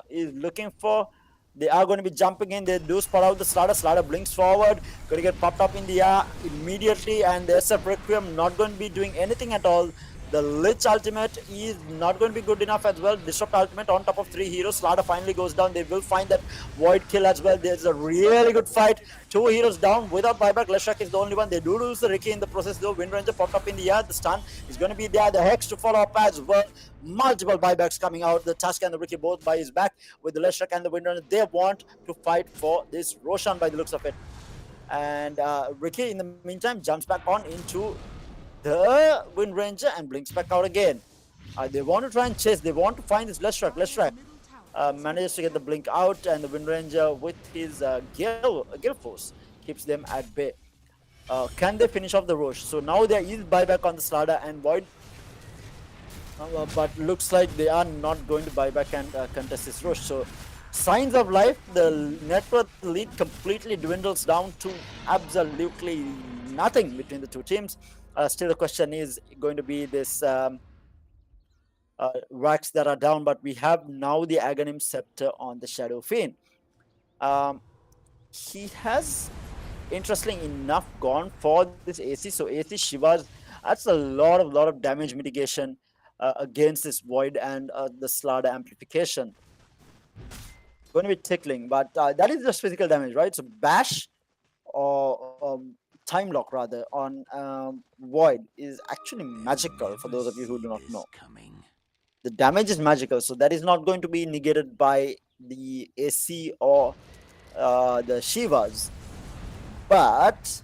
is looking for. They are going to be jumping in. They do spot out the Slider. Slider blinks forward. Going to get popped up in the air immediately. And the SF Requiem not going to be doing anything at all. The Lich ultimate is not going to be good enough as well. Disrupt ultimate on top of 3 heroes. Slider finally goes down. They will find that Void kill as well. There's a really good fight. 2 heroes down without buyback. Leshrac is the only one. They do lose the Ricky in the process though. Wind Ranger popped up in the air. The stun is going to be there. The Hex to follow up as well. Multiple buybacks coming out. The Tusk and the Ricky both by his back with the Leshrac and the Wind Ranger. They want to fight for this Roshan by the looks of it. And Ricky in the meantime jumps back on into the Wind Ranger and blinks back out again. They want to try and chase. They want to find this Leshrac. Leshrac manages to get the blink out, and the Wind Ranger with his Gale Force keeps them at bay. Can they finish off the Roche? So now there is buyback on the Slider and Void, but looks like they are not going to buy back and contest this Roche. So signs of life, the network lead completely dwindles down to absolutely nothing between the two teams. Still the question is going to be this racks that are down, but we have now the Aghanim Scepter on the Shadow Fiend. He has, interestingly enough, gone for this AC. So AC Shivas, that's a lot of damage mitigation against this Void and the Slider amplification. Going to be tickling, but that is just physical damage, right? So Bash or Time Lock rather on Void is actually magical for those of you who do not know. The damage is magical, so that is not going to be negated by the AC or the Shivas, but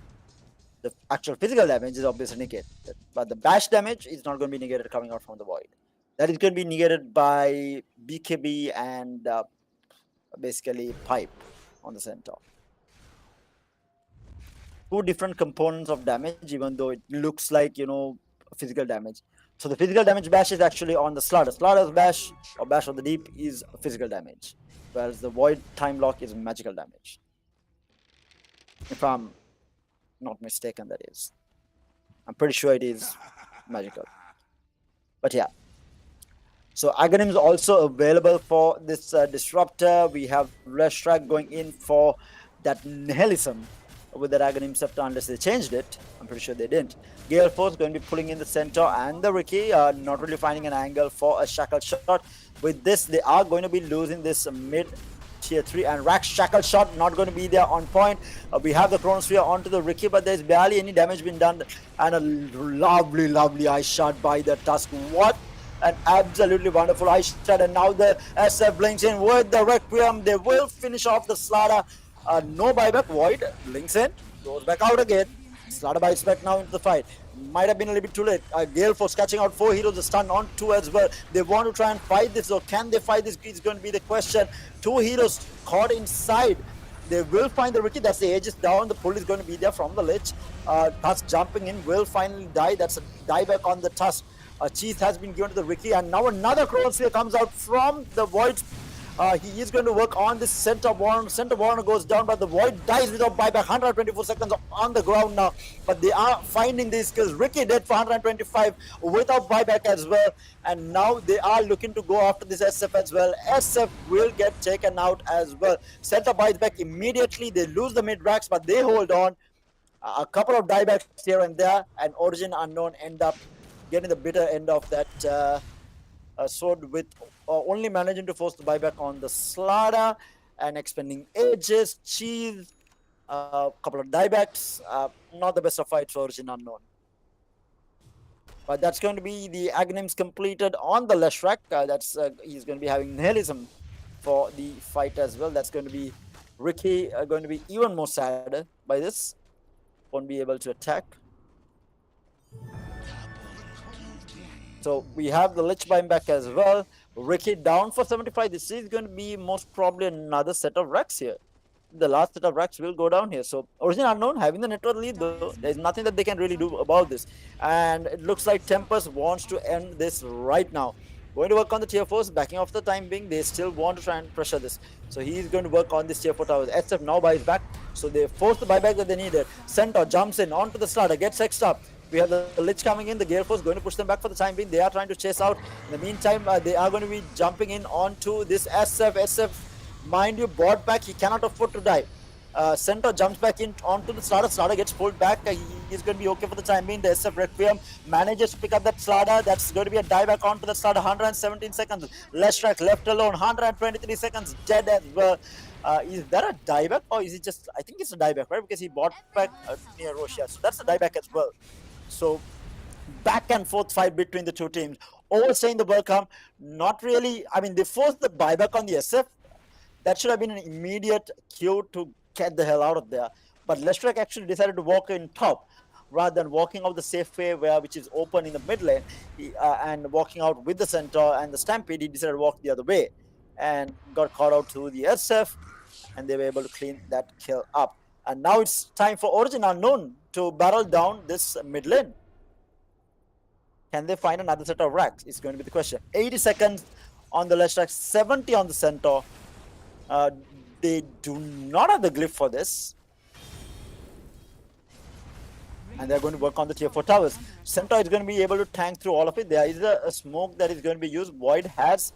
the actual physical damage is obviously negated. But the bash damage is not going to be negated coming out from the Void. That is going to be negated by BKB and basically Pipe on the center. 2 different components of damage, even though it looks like, you know, physical damage. So the physical damage bash is actually on the Slider. Slider's bash or bash of the deep is physical damage, whereas the Void time lock is magical damage. If I'm not mistaken, that is. I'm pretty sure it is magical. But yeah. So Aghanim is also available for this disruptor. We have Leshrac going in for that nihilism with the Aghanim Scepter, unless they changed it. I'm pretty sure they didn't. Gale Force going to be pulling in the center, and the Ricky not really finding an angle for a shackle shot. With this, they are going to be losing this mid tier 3, and Rack's shackle shot not going to be there on point. We have the Chronosphere onto the Ricky, but there's barely any damage being done, and a lovely ice shot by the Tusk. What an absolutely wonderful ice shot, and now the SF blinks in with the Requiem. They will finish off the Slider. No buyback. Void blinks in, goes back out again. Slider bites back now into the fight. Might have been a little bit too late. Gale Force catching out 4 heroes, the stun on 2 as well. They want to try and fight this, or can they fight this? Is going to be the question. 2 heroes caught inside. They will find the Ricky. That's the Aegis down. The pull is going to be there from the Lich. Tusk jumping in will finally die. That's a dieback on the Tusk. Cheese has been given to the Ricky, and now another Chronosphere comes out from the Void. He is going to work on this center Warren. Center Warren goes down, but the Void dies without buyback. 124 seconds on the ground now, but they are finding these kills. Ricky dead for 125 without buyback as well, and now they are looking to go after this SF as well. SF will get taken out as well. Center buys back immediately. They lose the mid racks, but they hold on. A couple of diebacks here and there, and Origin Unknown end up getting the bitter end of that sword with only managing to force the buyback on the Slada and expending ages, cheese, a couple of diebacks. Not the best of fights for Origin Unknown. But that's going to be the Aghanims completed on the Leshrak. That's he's going to be having nihilism for the fight as well. That's going to be Ricky going to be even more sad by this. Won't be able to attack. So we have the Lich buying back as well. Ricky down for 75. This is going to be most probably another set of racks here. The last set of racks will go down here. So Origin Unknown having the network lead though, there's nothing that they can really do about this. And it looks like Tempest wants to end this right now. Going to work on the tier 4s, backing off the time being. They still want to try and pressure this. So he's going to work on this tier 4 towers. SF now buys back. So they force the buyback that they needed. Centaur jumps in onto the starter, gets X'd up. We have the Lich coming in, the Gale Force going to push them back for the time being. They are trying to chase out. In the meantime, they are going to be jumping in onto this SF. SF, mind you, bought back. He cannot afford to die. Centaur jumps back in onto the Slada. Slada gets pulled back. He's going to be okay for the time being. The SF Requiem manages to pick up that Slada. That's going to be a dieback onto the Slada. 117 seconds. Leshrak left alone. 123 seconds. Dead as well. Is that a dieback or is it just? I think it's a dieback, right? Because he bought back near Russia. So that's a dieback as well. So back and forth fight between the two teams. Overstaying the welcome. Not really. I mean, they forced the buyback on the SF. That should have been an immediate cue to get the hell out of there. But Leshrak actually decided to walk in top rather than walking out the safe way which is open in the mid lane and walking out with the Centaur and the Stampede. He decided to walk the other way and got caught out to the SF and they were able to clean that kill up. And now it's time for Origin Unknown to barrel down this mid lane. Can they find another set of racks? It's going to be the question. 80 seconds on the Leshrak, 70 on the Centaur. They do not have the glyph for this. And they're going to work on the tier 4 towers. Centaur is going to be able to tank through all of it. There is a smoke that is going to be used. Void has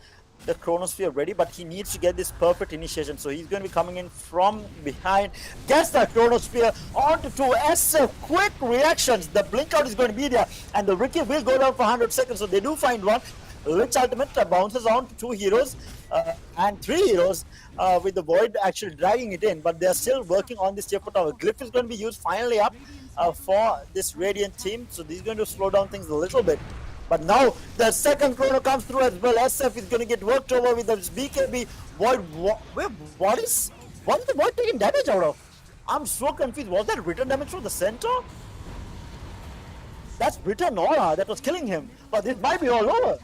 the Chronosphere ready, but he needs to get this perfect initiation. So he's going to be coming in from behind. Gets the Chronosphere onto 2 SF. Quick reactions. The blink out is going to be there. And the Ricky will go down for 100 seconds. So they do find one. Lich Ultimate bounces on to 2 heroes and 3 heroes with the Void actually dragging it in, but they're still working on this tier 4 tower. Glyph is going to be used finally up for this Radiant team, so this is going to slow down things a little bit. But now the second chrono comes through as well. SF is going to get worked over with the BKB. Void, what is the Void taking damage out of? I'm so confused. Was that return damage from the Centaur? That's return aura that was killing him, but this might be all over.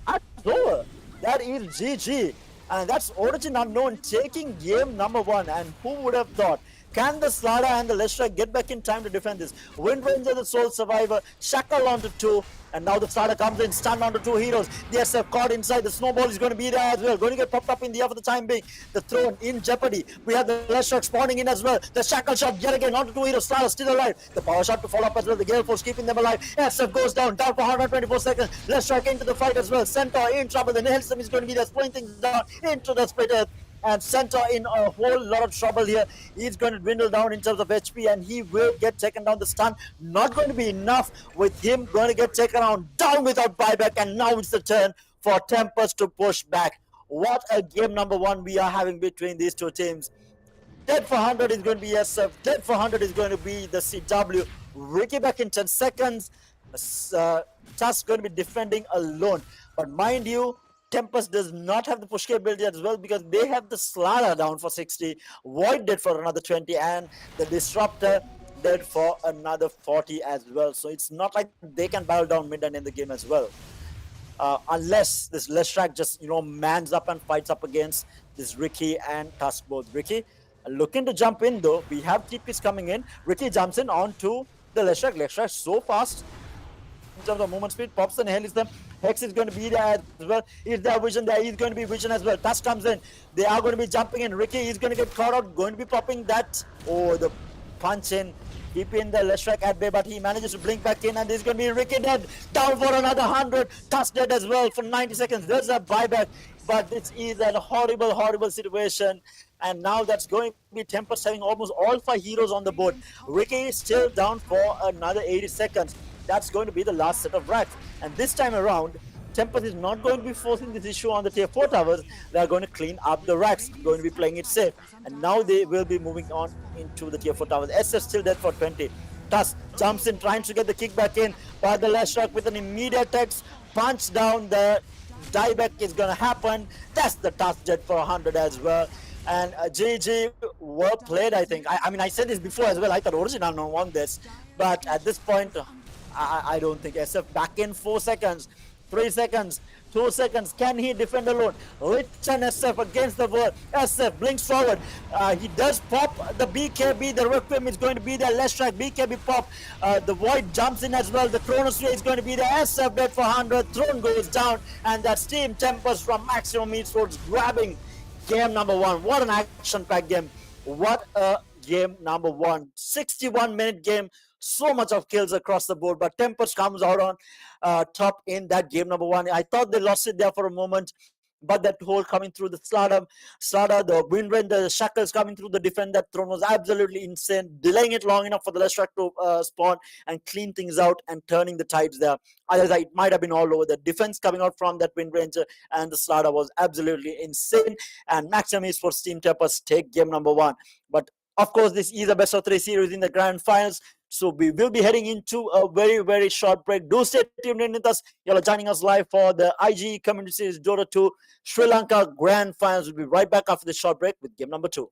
That's over. That is GG. And that's Origin Unknown taking game number 1. And who would have thought? Can the Slada and the Leshrak get back in time to defend this? Wind Ranger, the sole survivor, shackle onto 2. And now the Slada comes in, stunned onto 2 heroes. The SF caught inside. The snowball is going to be there as well. Going to get popped up in the air for the time being. The throne in jeopardy. We have the Leshrak spawning in as well. The shackle shot yet again onto 2 heroes. Slada still alive. The power shot to follow up as well. The Gale Force keeping them alive. SF goes down for 124 seconds. Leshrak into the fight as well. Centaur in trouble. The Nihilism is going to be there, splitting things down into the splitter. And Centaur in a whole lot of trouble here. He's going to dwindle down in terms of HP and he will get taken down. The stun not going to be enough with him going to get taken down without buyback. And now it's the turn for Tempest to push back. What a game number 1 we are having between these two teams. Dead for 100 is going to be SF. Dead for 100 is going to be the CW. Ricky back in 10 seconds. Just going to be defending alone. But mind you, Tempest does not have the push capability as well because they have the Slada down for 60, Void dead for another 20, and the Disruptor dead for another 40 as well. So it's not like they can battle down mid and end the game as well. Unless this Leshrak just, mans up and fights up against this Ricky and Tusk both. Ricky looking to jump in though. We have TPs coming in. Ricky jumps in onto the Leshrak. Leshrak so fast in terms of movement speed, pops the Nihilism. Hex is going to be there as well. Is there vision there? He's going to be vision as well. Tusk comes in. They are going to be jumping in. Ricky is going to get caught out. Going to be popping that. Oh, the punch in. Keeping the Leshrak at bay, but he manages to blink back in. And there's going to be Ricky dead. Down for another 100. Tusk dead as well for 90 seconds. There's a buyback. But this is a horrible, horrible situation. And now that's going to be Tempest having almost all 5 heroes on the board. Ricky is still down for another 80 seconds. That's going to be the last set of racks. And this time around, Tempest is not going to be forcing this issue on the tier 4 towers. They are going to clean up the racks, going to be playing it safe. And now they will be moving on into the tier 4 towers. SF still dead for 20. Tusk jumps in, trying to get the kickback in, but the last rock with an immediate text punch down. The dieback is going to happen. That's the Tusk jet for 100 as well. And GG, well played, I think. I mean, I said this before as well. I thought Original no won this. But at this point, I don't think SF back in 4 seconds, 3 seconds, 2 seconds. Can he defend alone? Rich and SF against the world. SF blinks forward. He does pop the BKB. The Requiem is going to be there. Let's try BKB pop. The Void jumps in as well. The Chronosphere is going to be there. SF dead for 100. Throne goes down. And that's Team Tempest from Maximum Esports grabbing game number 1. What an action-packed game. What a game number 1. 61-minute game. So much of kills across the board, but Tempest comes out on top in that game number 1. I thought they lost it there for a moment, but that hole coming through the Slaughter, the wind rain, the shackles coming through the defend, that throne was absolutely insane, delaying it long enough for the last track to spawn and clean things out and turning the tides there. Otherwise, it might have been all over. The defense coming out from that wind ranger and the Slaughter was absolutely insane, and Maximum Esports Team Tempest take game number 1. But of course, this is a best of 3 series in the grand finals. So we will be heading into a very, very short break. Do stay tuned in with us. You're joining us live for the IGE Community Series Dota 2 Sri Lanka Grand Finals. We'll be right back after the short break with game number 2.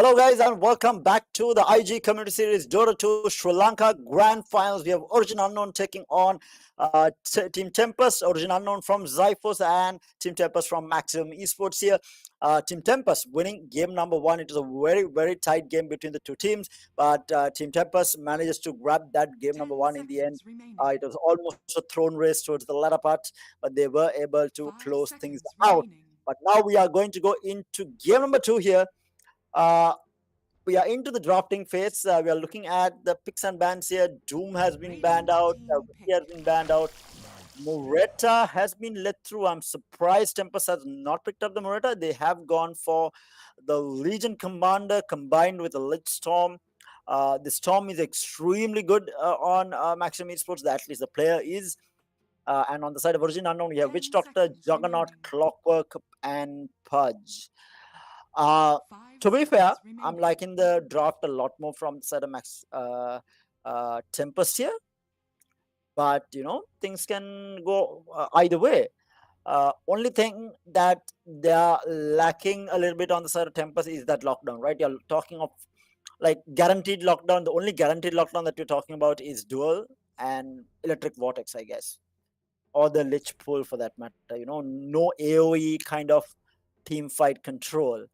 Hello, guys, and welcome back to the IG Community Series Dota 2 Sri Lanka Grand Finals. We have Origin Unknown taking on Team Tempest, Origin Unknown from Zyphos, and Team Tempest from Maximum Esports here. Team Tempest winning game number one. It was a very, very tight game between the two teams, but Team Tempest manages to grab that game number 10 one in the end. seconds remaining. It was almost a throne race towards the latter part, but they were able to 5 close things seconds out. remaining. But now we are going to go into game number two here. Uh, we are into the drafting phase. We are looking at the picks and bans here. Doom has been banned Radiant out. team Wiki has pick. been banned out. Moreta has been let through. I'm surprised Tempest has not picked up the Moreta. They have gone for the Legion Commander combined with the Lich Storm. The Storm is extremely good on Maximum Esports. At least the player is. And on the side of Origin Unknown, we have Witch 10 Doctor, seconds Juggernaut, remaining. Clockwork, and Pudge. Uh, 5 to be fair, seconds I'm remaining. liking the draft a lot more from the side of Tempest here. But things can go either way. Only thing that they are lacking a little bit on the side of Tempest is that lockdown, right? You're talking of like guaranteed lockdown. The only guaranteed lockdown that you're talking about is dual and electric vortex, I guess, or the lich pool for that matter. No AOE kind of team fight control.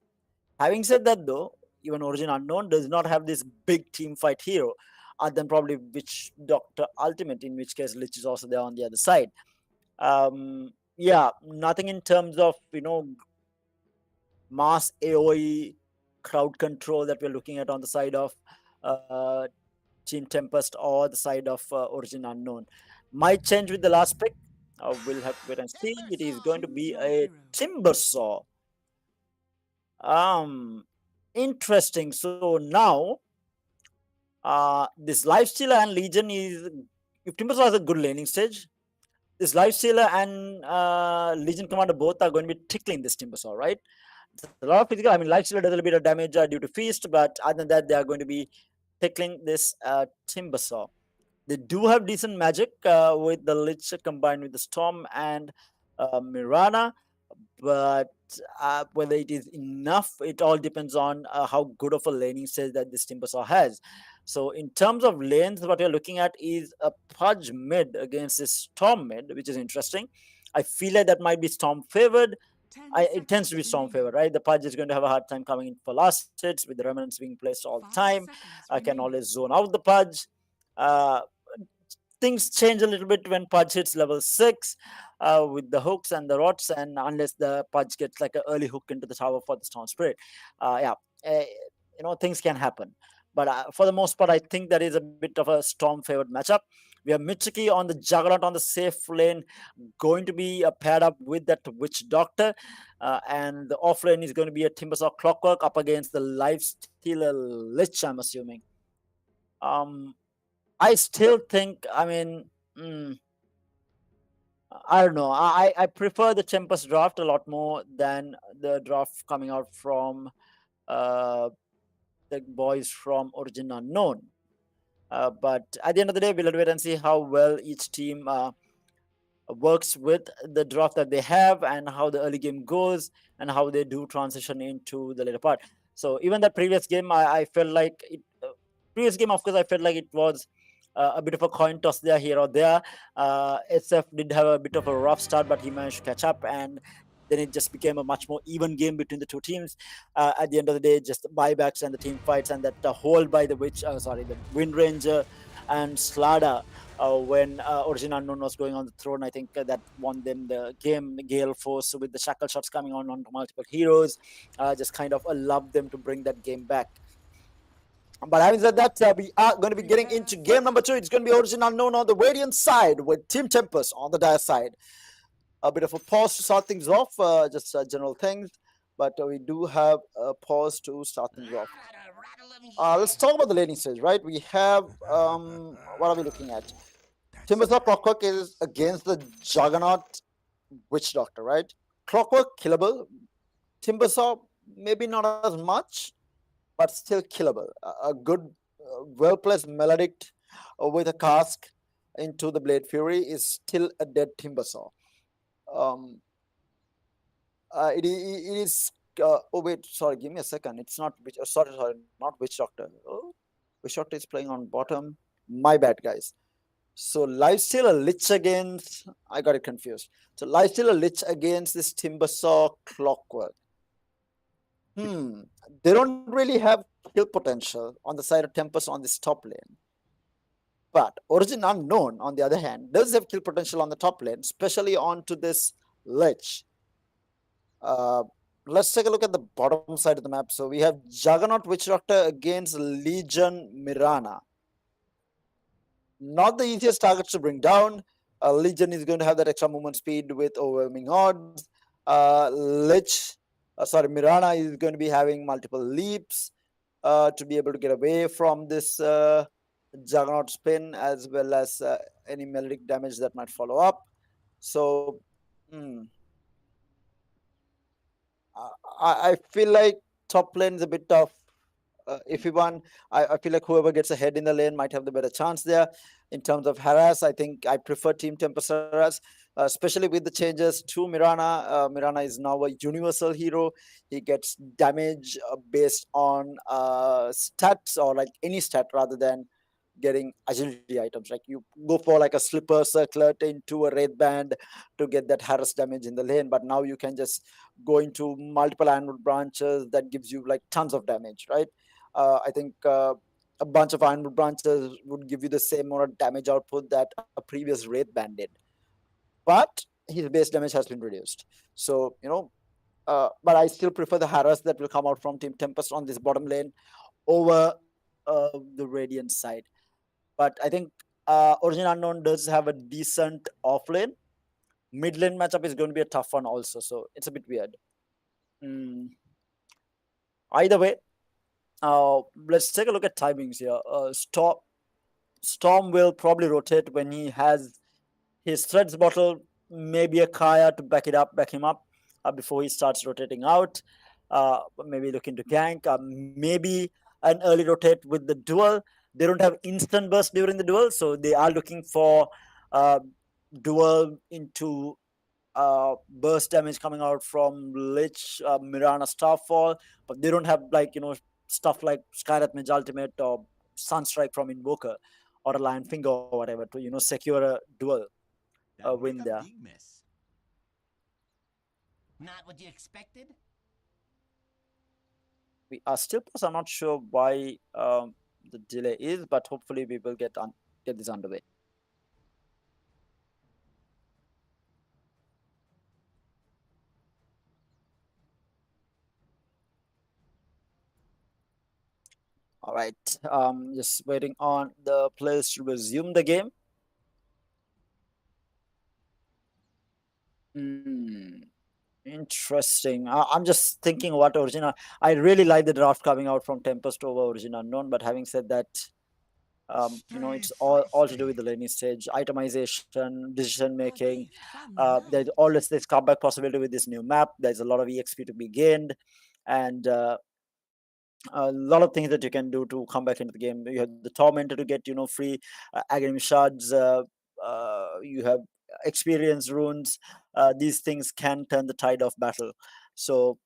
Having said that, though, even Origin Unknown does not have this big team fight hero, other than probably Witch Doctor Ultimate, in which case Lich is also there on the other side. Yeah, nothing in terms of mass AOE crowd control that we're looking at on the side of uh, Team Tempest or the side of Origin Unknown. Might change with the last pick. We'll have to wait and see. It is going to Choose be your a hero. Timbersaw. Um, Interesting. So now, this Lifestealer and Legion is, if Timbersaw has a good laning stage, this Lifestealer and Legion Commander both are going to be tickling this Timbersaw, right? It's a lot of physical. I mean, Lifestealer does a little bit of damage due to Feast, but other than that, they are going to be tickling this Timbersaw. They do have decent magic with the Lich combined with the Storm and Mirana, but whether it is enough, it all depends on how good of a laning stage that this Timbersaw has. So, in terms of lanes, what you're looking at is a Pudge mid against this Storm mid, which is interesting. I feel like that might be Storm favored. 10 It tends to be seconds Storm favored, remaining. right? The Pudge is going to have a hard time coming in for last hits with the remnants being placed all the 5 time. seconds I can remaining. always zone out the Pudge. Uh, Things change a little bit when Pudge hits level 6 with the hooks and the rods, and unless the Pudge gets like an early hook into the tower for the Storm Spirit. Yeah, uh, things can happen. But for the most part, I think that is a bit of a Storm favored matchup. We have Mitsuki on the Juggernaut on the safe lane, going to be paired up with that Witch Doctor. And the off lane is going to be a Timbersaw Clockwork up against the Lifestealer Lich, I'm assuming. Um, I still think, I mean, I don't know. I prefer the Tempest draft a lot more than the draft coming out from uh, the boys from Origin Unknown. But at the end of the day, we'll wait and see how well each team works with the draft that they have and how the early game goes and how they do transition into the later part. So even that previous game, I felt like it. Previous game, of course, I felt like it was a bit of a coin toss there, here or there. SF did have a bit of a rough start, but he managed to catch up, and then it just became a much more even game between the two teams. At the end of the day, just the buybacks and the team fights, and that hold by the the Wind Ranger and Slada when Origin Unknown was going on the throne. I think that won them the game. Gale Force with the shackle shots coming on to multiple heroes just kind of allowed them to bring that game back. But having said that, we are going to be getting Prepare into for game number two. It's going to be battle. Origin Unknown on the Radiant side with Team Tempest on the Dire side. A bit of a pause to start things off, just general things. But we do have a pause to start things off. Rattle 'em, Let's yeah. talk about the laning stage, right? We have, what are we looking at? That's Timbersaw right. Clockwork is against the Juggernaut Witch Doctor, right? Clockwork, killable. Timbersaw, maybe not as much, but still killable. A good, well placed melodic with a cask into the Blade Fury is still a dead Timbersaw. Um, it is oh wait, sorry, give me a second. It's not witch. Sorry, not witch doctor. Oh, witch doctor is playing on bottom. My bad, guys. So lifesteal a lich against. I got it confused. So lifesteal a lich against this Timbersaw clockwork. Hmm. They don't really have kill potential on the side of Tempest on this top lane. But Origin Unknown, on the other hand, does have kill potential on the top lane, especially onto this lich. Uh, let's take a look at the bottom side of the map. So we have Juggernaut Witch Doctor against Legion Mirana. Not the easiest targets to bring down. Legion is going to have that extra movement speed with overwhelming odds. Mirana is going to be having multiple leaps to be able to get away from this Juggernaut spin, as well as any melodic damage that might follow up. So, hmm, I feel like top lane is a bit tough. If you want, I feel like whoever gets ahead in the lane might have the better chance there. In terms of harass, I think I prefer Team Tempest harass, especially with the changes to Mirana. Mirana is now a universal hero. He gets damage based on stats, or like any stat rather than getting agility items. Like you go for like a slipper circlet into a wraith band to get that harass damage in the lane, but now you can just go into multiple ironwood branches that gives you like tons of damage, right? I think a bunch of ironwood branches would give you the same amount of damage output that a previous wraith band did, but his base damage has been reduced. So but I still prefer the harass that will come out from Team Tempest on this bottom lane over the Radiant side. But I think Origin Unknown does have a decent off lane. Mid lane matchup is going to be a tough one also, so it's a bit weird. Mm, Either way, let's take a look at timings here. Storm will probably rotate when he has his threads bottle, maybe a Kaya to back him up before he starts rotating out. Maybe look into gank. Maybe an early rotate with the duel. They don't have instant burst during the duel, so they are looking for uh, duel into burst damage coming out from Lich, Mirana Starfall, but they don't have like stuff like Skyrath Mage Ultimate or Sunstrike from Invoker or a Lion Finger or whatever to secure a duel That make win a there. big mess. Not what you expected? We are still, plus I'm not sure why the delay is, but hopefully we will get this underway. All right, just waiting on the players to resume the game. Hmm. Interesting. I'm just thinking what Origin. I really like the draft coming out from Tempest over Origin Unknown, but having said that, Stay it's all to do with frosty. the laning stage, itemization, decision making. Pati, family There's night. always this comeback possibility with this new map. There's a lot of EXP to be gained, and a lot of things that you can do to come back into the game. You have the tormentor to get free agony shards. You have experience runes. These things can turn the tide of battle. So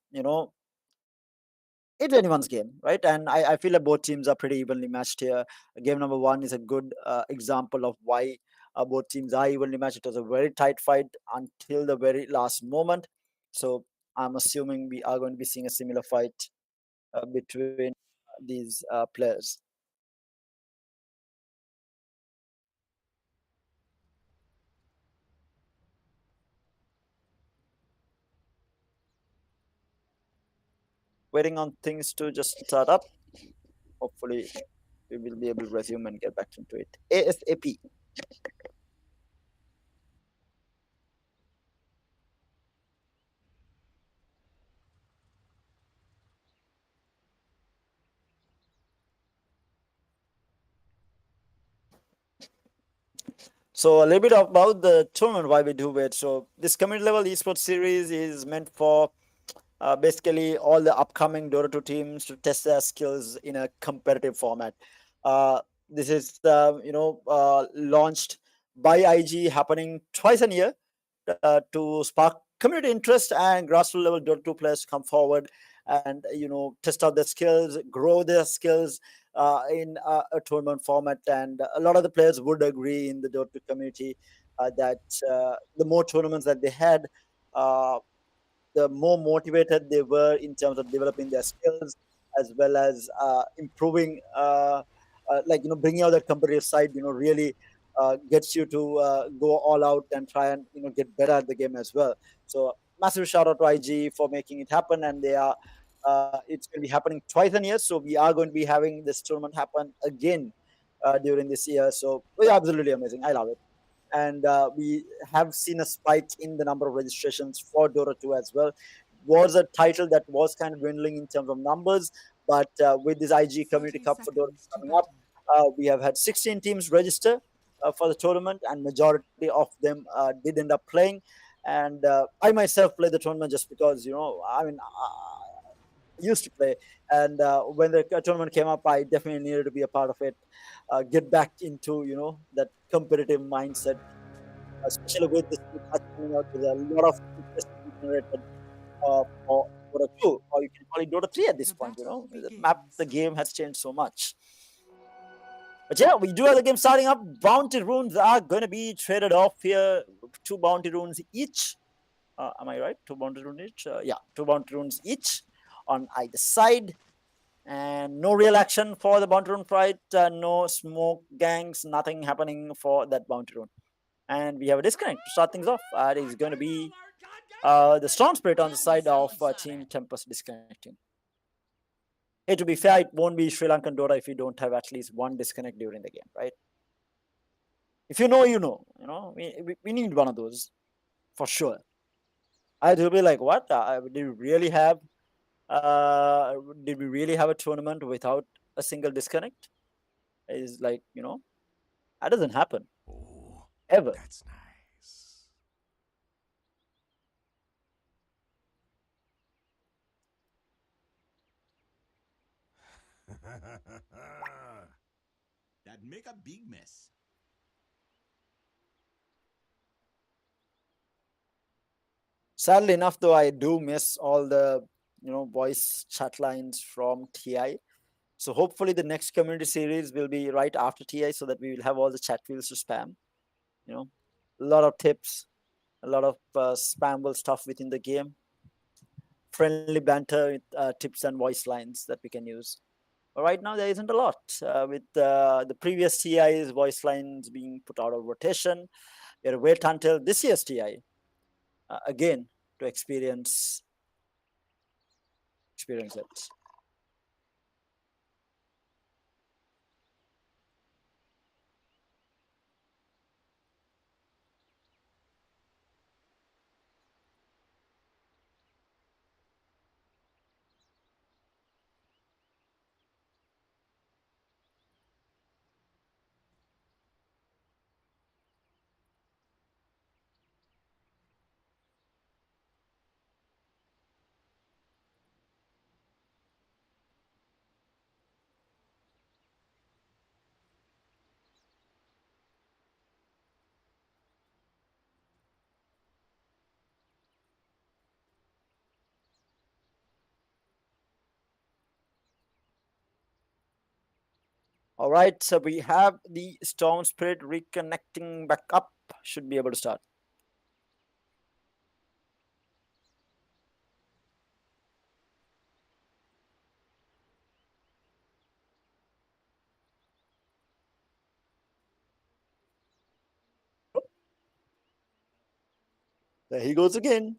it's anyone's game, right? And I feel like both teams are pretty evenly matched here. Game number one is a good example of why both teams are evenly matched. It was a very tight fight until the very last moment. So I'm assuming we are going to be seeing a similar fight between these players. Waiting on things to just start up. Hopefully, we will be able to resume and get back into it ASAP. So a little bit about the tournament, why we do it. So this community level esports series is meant for basically all the upcoming Dota 2 teams to test their skills in a competitive format. This is launched by IG, happening twice a year to spark community interest and grassroots level Dota 2 players come forward and test out their skills, grow their skills in a tournament format. And a lot of the players would agree in the Dota 2 community that the more tournaments that they had, uh, the more motivated they were in terms of developing their skills as well as improving, like bringing out that competitive side. Really gets you to go all out and try and get better at the game as well. So massive shout out to IG for making it happen, and they are. It's going to be happening twice a year, so we are going to be having this tournament happen again during this year. So yeah, absolutely amazing. I love it. And we have seen a spike in the number of registrations for Dota 2 as well. Was a title that was kind of dwindling in terms of numbers, but with this IG Community 30 Cup for Dota seconds to coming up, battle. we have had 16 teams register for the tournament, and majority of them did end up playing. And I myself played the tournament just because I mean. Used to play, and when the tournament came up, I definitely needed to be a part of it, get back into that competitive mindset, especially with this new patch coming out. There's a lot of interest being generated for Dota 2, or you can call it Dota 3 at this The point. battle The map, the begins. game has changed so much. But yeah, we do have the game starting up. Bounty runes are going to be traded off here. Two bounty runes each. Am I right? Two bounty runes each? Yeah, two bounty runes each on either side. And no real action for the bounty rune fight. No smoke gangs, nothing happening for that bounty rune. And we have a disconnect to start things off. It is going to be the Storm Spirit on the side of Team Tempest disconnecting. Hey, to be fair, it won't be Sri Lankan Dota if you don't have at least one disconnect during the game, right? If you know, you know. We need one of those for sure. I will be like, what? Uh, did we really have a tournament without a single disconnect? Is like, that doesn't happen Oh, ever. that's nice. That make a big mess. Sadly enough, though, I do miss all the voice chat lines from TI. So hopefully the next community series will be right after TI, so that we will have all the chat fields to spam. You know, a lot of tips, a lot of spammable stuff within the game, friendly banter with tips and voice lines that we can use. But right now there isn't a lot. With the previous TI's voice lines being put out of rotation, we have to wait until this year's TI again to experience it. All right, so we have the Storm Spirit reconnecting back up. Should be able to start. There he goes again.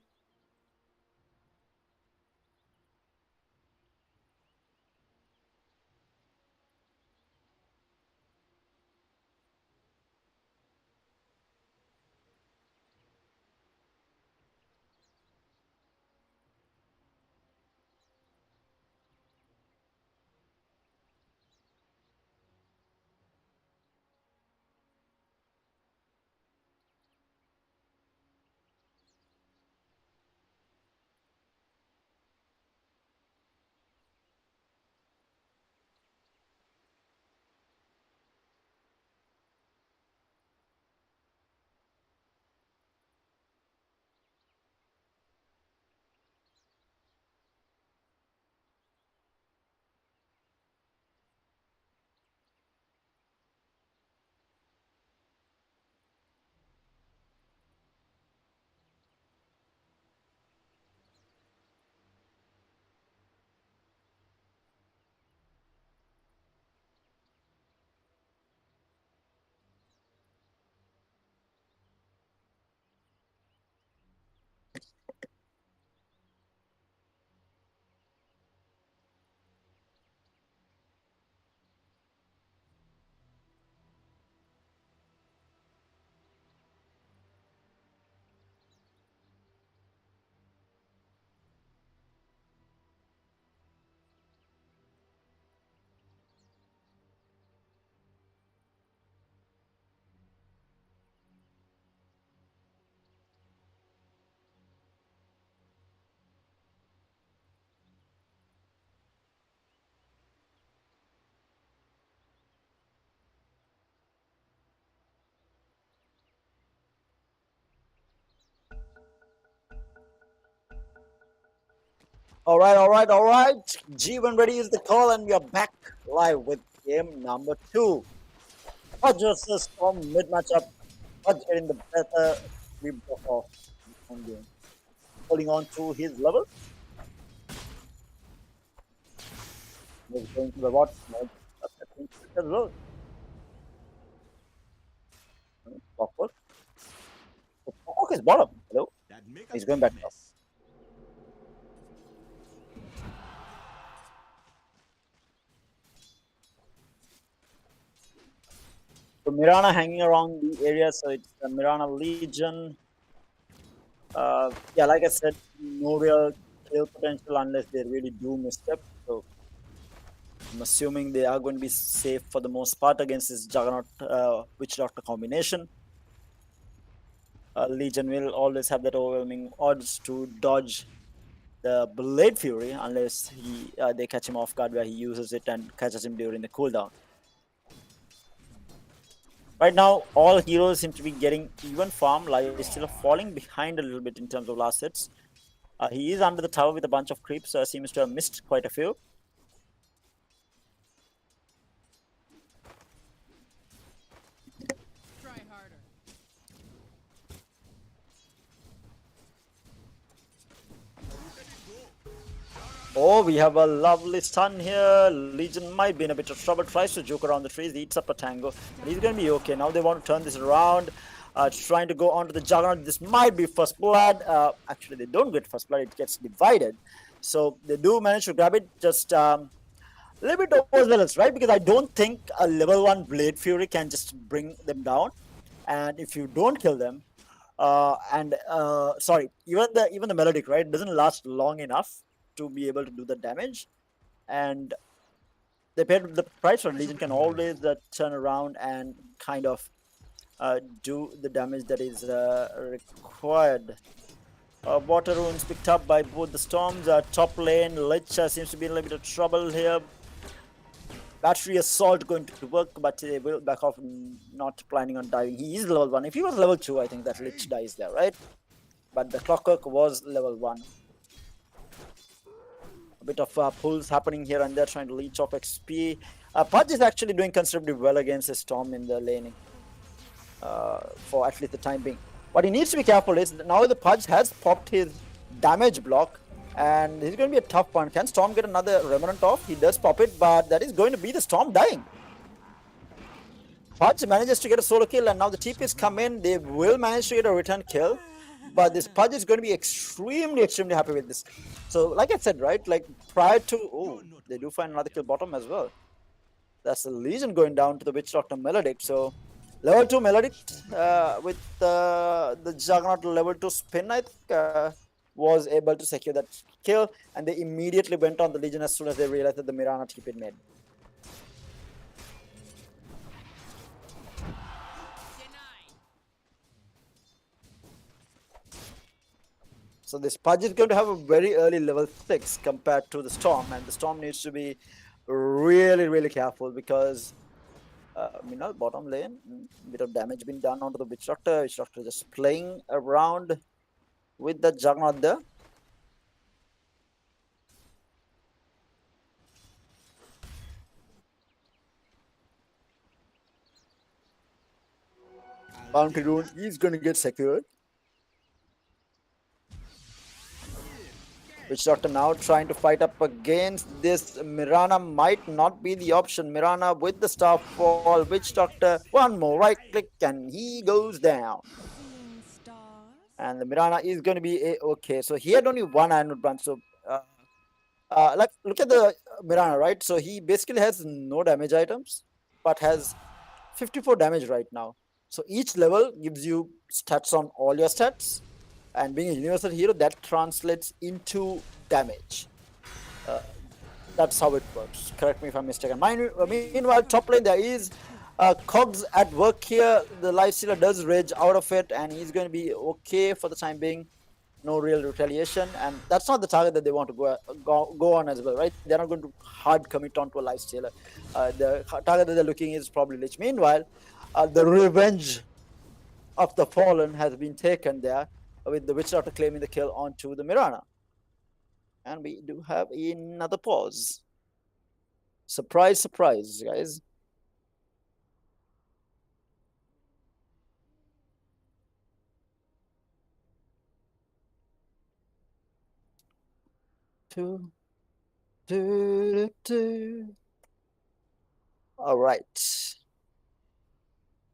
All right. G, when ready is the call, and we are back live with game number two. Pudge versus Storm mid matchup. Pudge getting the better sweep of the home game. Holding on to his level. He's going to the what? As well. Clockwork. Clockwork is bottom. Hello. That make a He's going big back top. mess. So Mirana hanging around the area. So it's the Mirana Legion. Yeah, like I said, no real kill potential unless they really do misstep. So I'm assuming they are going to be safe for the most part against this Juggernaut Witch Doctor combination. Legion will always have that overwhelming odds to dodge the Blade Fury unless they catch him off guard where he uses it and catches him during the cooldown. Right now, all heroes seem to be getting even farm. Like is still falling behind a little bit in terms of last hits. He is under the tower with a bunch of creeps, so seems to have missed quite a few. Try harder. Oh, we have a lovely stun here. Legion might be in a bit of trouble. Tries to juke around the trees, eats up a tango. But he's going to be okay. Now they want to turn this around. Trying to go onto the Juggernaut. This might be first blood. Actually, they don't get first blood. It gets divided. So they do manage to grab it. Just a little bit overzealous, right? Because I don't think a level 1 Blade Fury can just bring them down. And if you don't kill them, sorry, even the Melodic, right, doesn't last long enough to be able to do the damage, and they paid the price for Legion can always turn around and kind of do the damage that is required. Water runes picked up by both the Storms. Top lane, Lich seems to be in a little bit of trouble here. Battery Assault going to work, but they will back off, not planning on diving. He is level 1. If he was level 2, I think that Lich dies there, right? But the Clockwork was level 1. A bit of pulls happening here and there, trying to leech off XP. Pudge is actually doing considerably well against the Storm in the laning, for at least the time being. What he needs to be careful is that now the Pudge has popped his damage block, and this is going to be a tough one. Can Storm get another Remnant off? He does pop it, but that is going to be the Storm dying. Pudge manages to get a solo kill, and now the TPs come in. They will manage to get a return kill, but this Pudge is going to be extremely happy with this. So, like I said, right, like prior to... Oh, they do find another kill bottom as well. That's the Legion going down to the Witch Doctor Melodic. So, level 2 Melodic with the Juggernaut level 2 spin, I think, was able to secure that kill, and they immediately went on the Legion as soon as they realized that the Mirana TP made. So this Pudge is going to have a very early level 6 compared to the Storm, and the Storm needs to be really careful because bottom lane, bit of damage been done onto the Witch Doctor. Witch Doctor just playing around with the Juggernaut there. Bounty rune is going to get secured. Witch Doctor now trying to fight up against this. Mirana might not be the option. Mirana with the Starfall. Witch Doctor, one more right click and he goes down. And the Mirana is going to be okay. So he had only one Iron Brand. So look at the Mirana, right? So he basically has no damage items, but has 54 damage right now. So each level gives you stats on all your stats. And being a universal hero, that translates into damage. That's how it works. Correct me if I'm mistaken. Meanwhile, top lane, there is Cogs at work here. The Lifestealer does rage out of it, and he's going to be okay for the time being. No real retaliation, and that's not the target that they want to go on as well, right? They're not going to hard commit onto a Lifestealer. The target that they're looking is probably Lich. Meanwhile, the revenge of the Fallen has been taken there, with the Witch Doctor claiming the kill onto the Mirana. And we do have another pause. Surprise, surprise, guys. Two, two. All right.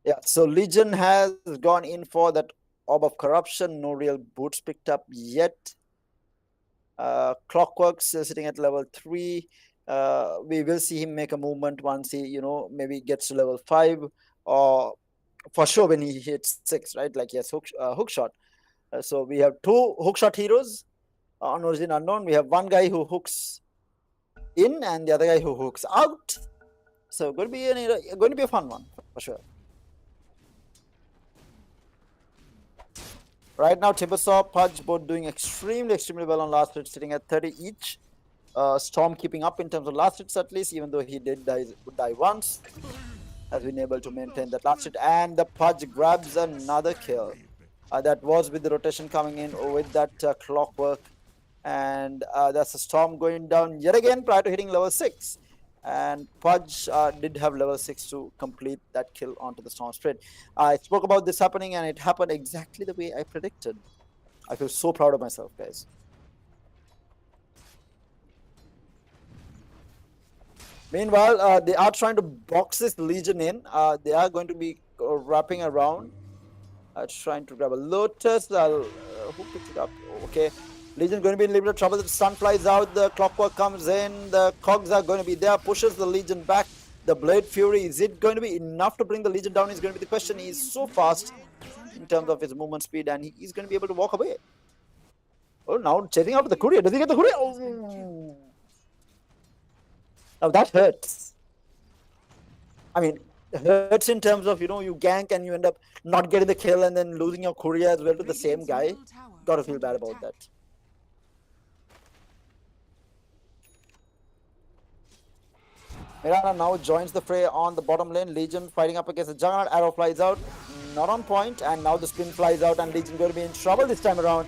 Yeah, so Legion has gone in for that orb of corruption. No real boots picked up yet. Clockwork's sitting at level 3. We will see him make a movement once he, maybe gets to level 5, or for sure when he hits 6, right? Like he has hook shot. So we have two hook shot heroes on Origin Unknown. We have one guy who hooks in and the other guy who hooks out. So going to be a fun one for sure. Right now, Timbersaw, Pudge both doing extremely well on last hit, sitting at 30 each. Storm keeping up in terms of last hits at least, even though he did die once. Has been able to maintain that last hit. And the Pudge grabs another kill. That was with the rotation coming in with that clockwork. And that's a Storm going down yet again prior to hitting level 6. And Pudge did have level 6 to complete that kill onto the Storm Spirit. I spoke about this happening and it happened exactly the way I predicted. I feel so proud of myself, guys. Meanwhile, they are trying to box this Legion in. They are going to be wrapping around, trying to grab a Lotus. Who picked it up? Okay. Legion going to be in a little bit of trouble. The stun flies out. The clockwork comes in. The cogs are going to be there. Pushes the Legion back. The Blade Fury, is it going to be enough to bring the Legion down? Is going to be the question. He's so fast in terms of his movement speed, and he's going to be able to walk away. Oh, now chasing after the courier. Does he get the courier? Oh. Now that hurts. I mean, it hurts in terms of, you gank and you end up not getting the kill and then losing your courier as well to the same guy. Gotta feel bad about that. Mirana now joins the fray on the bottom lane. Legion fighting up against the Juggernaut. Arrow flies out. Not on point. And now the spin flies out and Legion going to be in trouble this time around.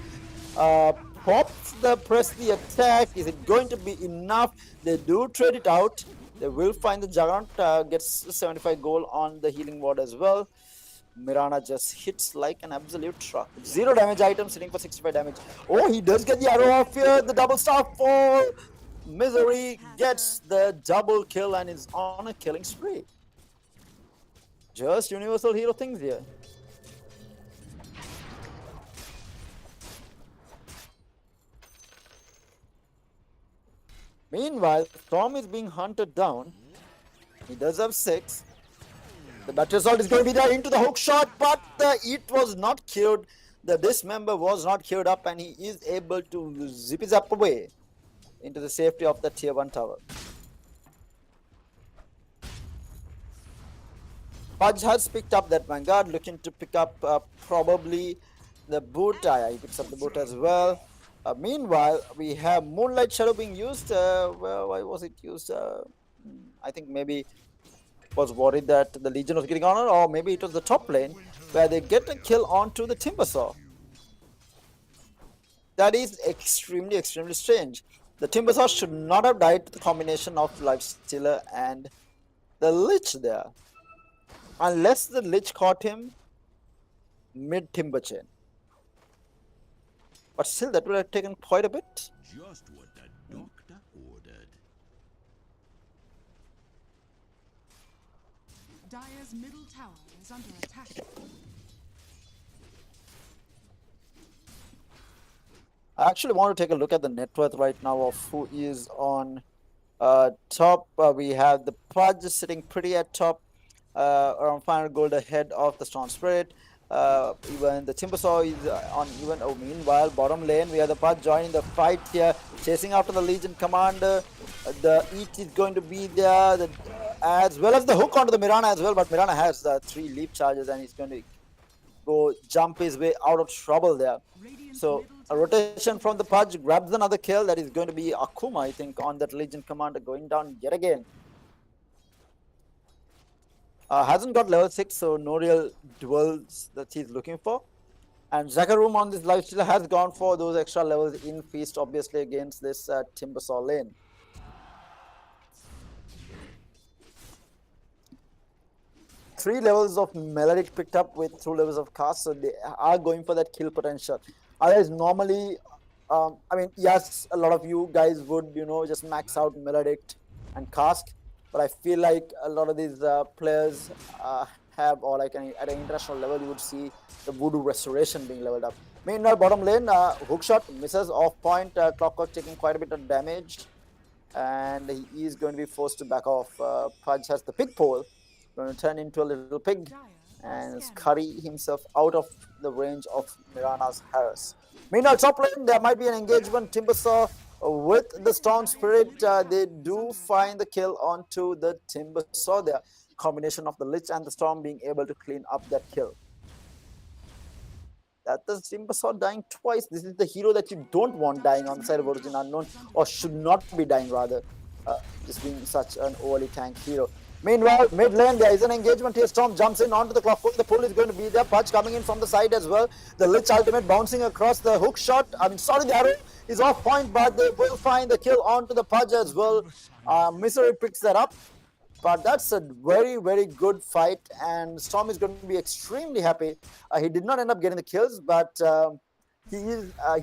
Pops press the attack. Is it going to be enough? They do trade it out. They will find the Juggernaut. Gets 75 gold on the healing ward as well. Mirana just hits like an absolute truck. 0 damage item sitting for 65 damage. Oh, he does get the arrow off here. The double star fall. Misery gets the double kill and is on a killing spree. Just universal hero things here. Meanwhile, Storm is being hunted down. He does have 6. The battery assault is going to be there into the hook shot, but it was not cured. The dismember was not cured up, and he is able to zip his up away into the safety of the tier 1 tower. Pudge has picked up that Vanguard, looking to pick up probably the boot. He picks up the boot as well. Meanwhile, we have Moonlight Shadow being used. Well, why was it used? I think maybe was worried that the Legion was getting on, or maybe it was the top lane where they get a kill onto the Timbersaw. That is extremely strange. The Timbersaw should not have died to the combination of Lifestealer and the Lich there. Unless the Lich caught him mid-Timber chain. But still, that would have taken quite a bit. Just what the doctor ordered. Dire's middle tower is under attack. I actually want to take a look at the net worth right now of who is on top. We have the Pudge sitting pretty at top, around 500 gold ahead of the Storm Spirit. Even the Timbersaw is on even. Oh, meanwhile, bottom lane we have the Pudge joining the fight here, chasing after the Legion Commander. The Eat is going to be there, as well as the hook onto the Mirana as well. But Mirana has 3 leap charges and he's going to go jump his way out of trouble there. So a rotation from the Pudge grabs another kill. That is going to be Akuma, I think, on that Legion Commander, going down yet again. Hasn't got level 6, so no real duels that he's looking for. And Zakaroom on this lifesteal has gone for those extra levels in Feast, obviously, against this Timbersaw lane. Three levels of Melodic picked up with 2 levels of Cast, so they are going for that kill potential. Otherwise, normally, I mean, yes, a lot of you guys would, just max out Melodic and Cask, but I feel like a lot of these players have, or like at an international level, you would see the Voodoo Restoration being leveled up. Meanwhile, bottom lane, hookshot misses off point, Clockwork taking quite a bit of damage, and he is going to be forced to back off. Pudge has the pig pole, going to turn into a little pig and scurry himself out of the range of Mirana's harass. Meanwhile, top lane, there might be an engagement. Timbersaw with the Storm Spirit, they do find the kill onto the Timbersaw there. Combination of the Lich and the Storm being able to clean up that kill. That the Timbersaw dying twice. This is the hero that you don't want dying on the side of Origin Unknown, or should not be dying rather, just being such an overly tank hero. Meanwhile, mid lane, there is an engagement here. Storm jumps in onto the Clockwork. The pull is going to be there. Pudge coming in from the side as well. The Lich ultimate bouncing across the hook shot. The arrow is off point, but they will find the kill onto the Pudge as well. Misery picks that up. But that's a very, very good fight, and Storm is going to be extremely happy. He did not end up getting the kills, but he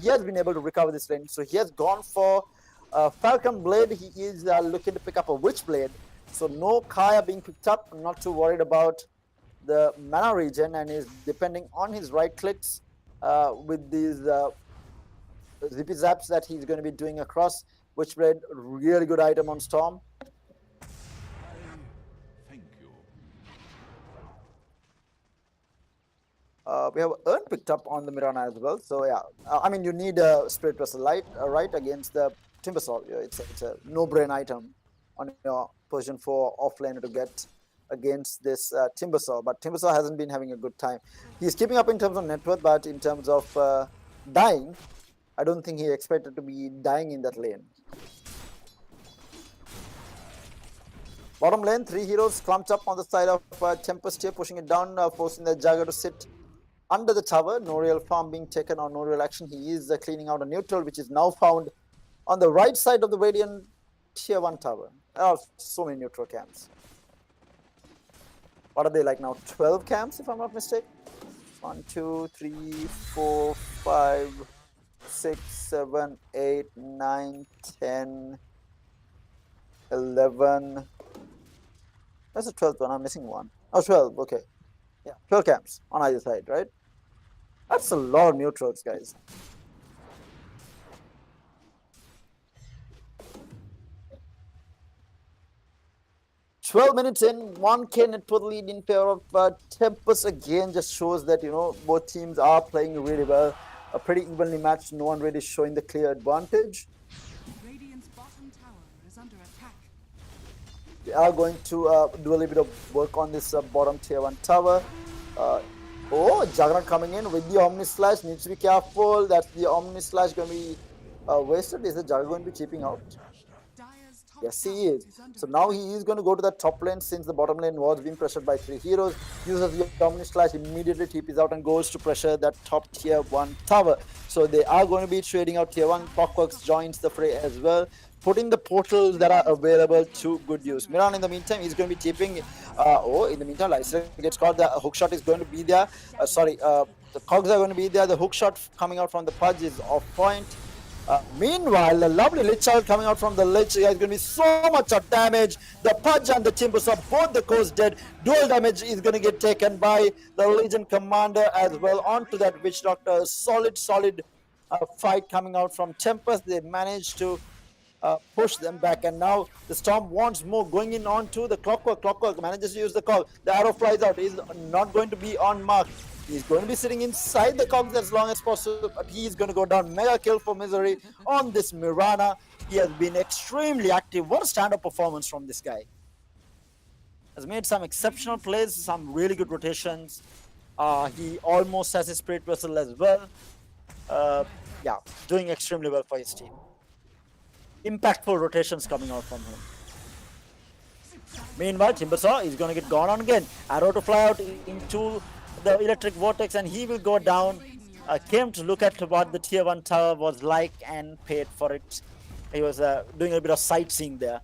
has been able to recover this lane. So he has gone for Falcon Blade. He is looking to pick up a Witch Blade. So no Kaya being picked up. I'm not too worried about the mana regen, and is depending on his right clicks with these zippy zaps that he's going to be doing across. Witch Blade, really good item on Storm. We have Urn picked up on the Mirana as well. So yeah, I mean, you need a Spirit Vessel Light, right, against the Timbersaw. It's a no-brain item on your position 4 offlane to get against this Timbersaw. But Timbersaw hasn't been having a good time. He's keeping up in terms of net worth, but in terms of dying, I don't think he expected to be dying in that lane. Bottom lane, 3 heroes clumped up on the side of Tempest here, pushing it down, forcing the Jagger to sit under the tower. No real farm being taken or no real action. He is cleaning out a neutral, which is now found on the right side of the Radiant Tier 1 tower. There are so many neutral camps. What are they like now? 12 camps, if I'm not mistaken. 1, 2, 3, 4, 5, 6, 7, 8, 9, 10, 11. That's the 12th one. I'm missing one. Oh, 12. Okay. Yeah, 12 camps on either side, right? That's a lot of neutrals, guys. "12 minutes in, 1K net worth lead in favor of Tempest." Again, just shows that, both teams are playing really well. A pretty evenly matched. No one really showing the clear advantage. Radiant's bottom tower is under attack. We are going to do a little bit of work on this bottom tier 1 tower. Juggernaut coming in with the Omni Slash. Needs to be careful. That's the Omni Slash going to be wasted. Is the Juggernaut going to be cheaping out? Dire's top Yes, he tower is. under So now he is going to go to the top lane, since the bottom lane was being pressured by 3 heroes. Uses the Omni Slash, immediately TPs out and goes to pressure that top tier 1 tower. So they are going to be trading out tier 1. Clockworks joins the fray as well, putting the portals that are available to good use. Miran, in the meantime, he's going to be keeping. In the meantime, Lysra gets caught. The hookshot is going to be there. The cogs are going to be there. The hookshot coming out from the Pudge is off point. Meanwhile, the lovely Lich Child coming out from the Lich is going to be so much of damage. The Pudge and the Timbersaw, both the coast dead. Dual damage is going to get taken by the Legion Commander as well onto that Witch Doctor. Solid fight coming out from Tempest. They managed to push them back, and now the Storm wants more, going in onto the Clockwork. Clockwork manages to use the cog. The arrow flies out. He's not going to be on mark. He's going to be sitting inside the cogs as long as possible, but he's going to go down. Mega kill for Misery on this Mirana. He has been extremely active. What a stand-up performance from this guy. Has made some exceptional plays, some really good rotations. He almost has his Spirit Vessel as well. Doing extremely well for his team. Impactful rotations coming out from him. Meanwhile, Timbersaw is going to get gone on again. Arrow to fly out into the electric vortex, and he will go down. came to look at what the tier 1 tower was like and paid for it. He was doing a bit of sightseeing there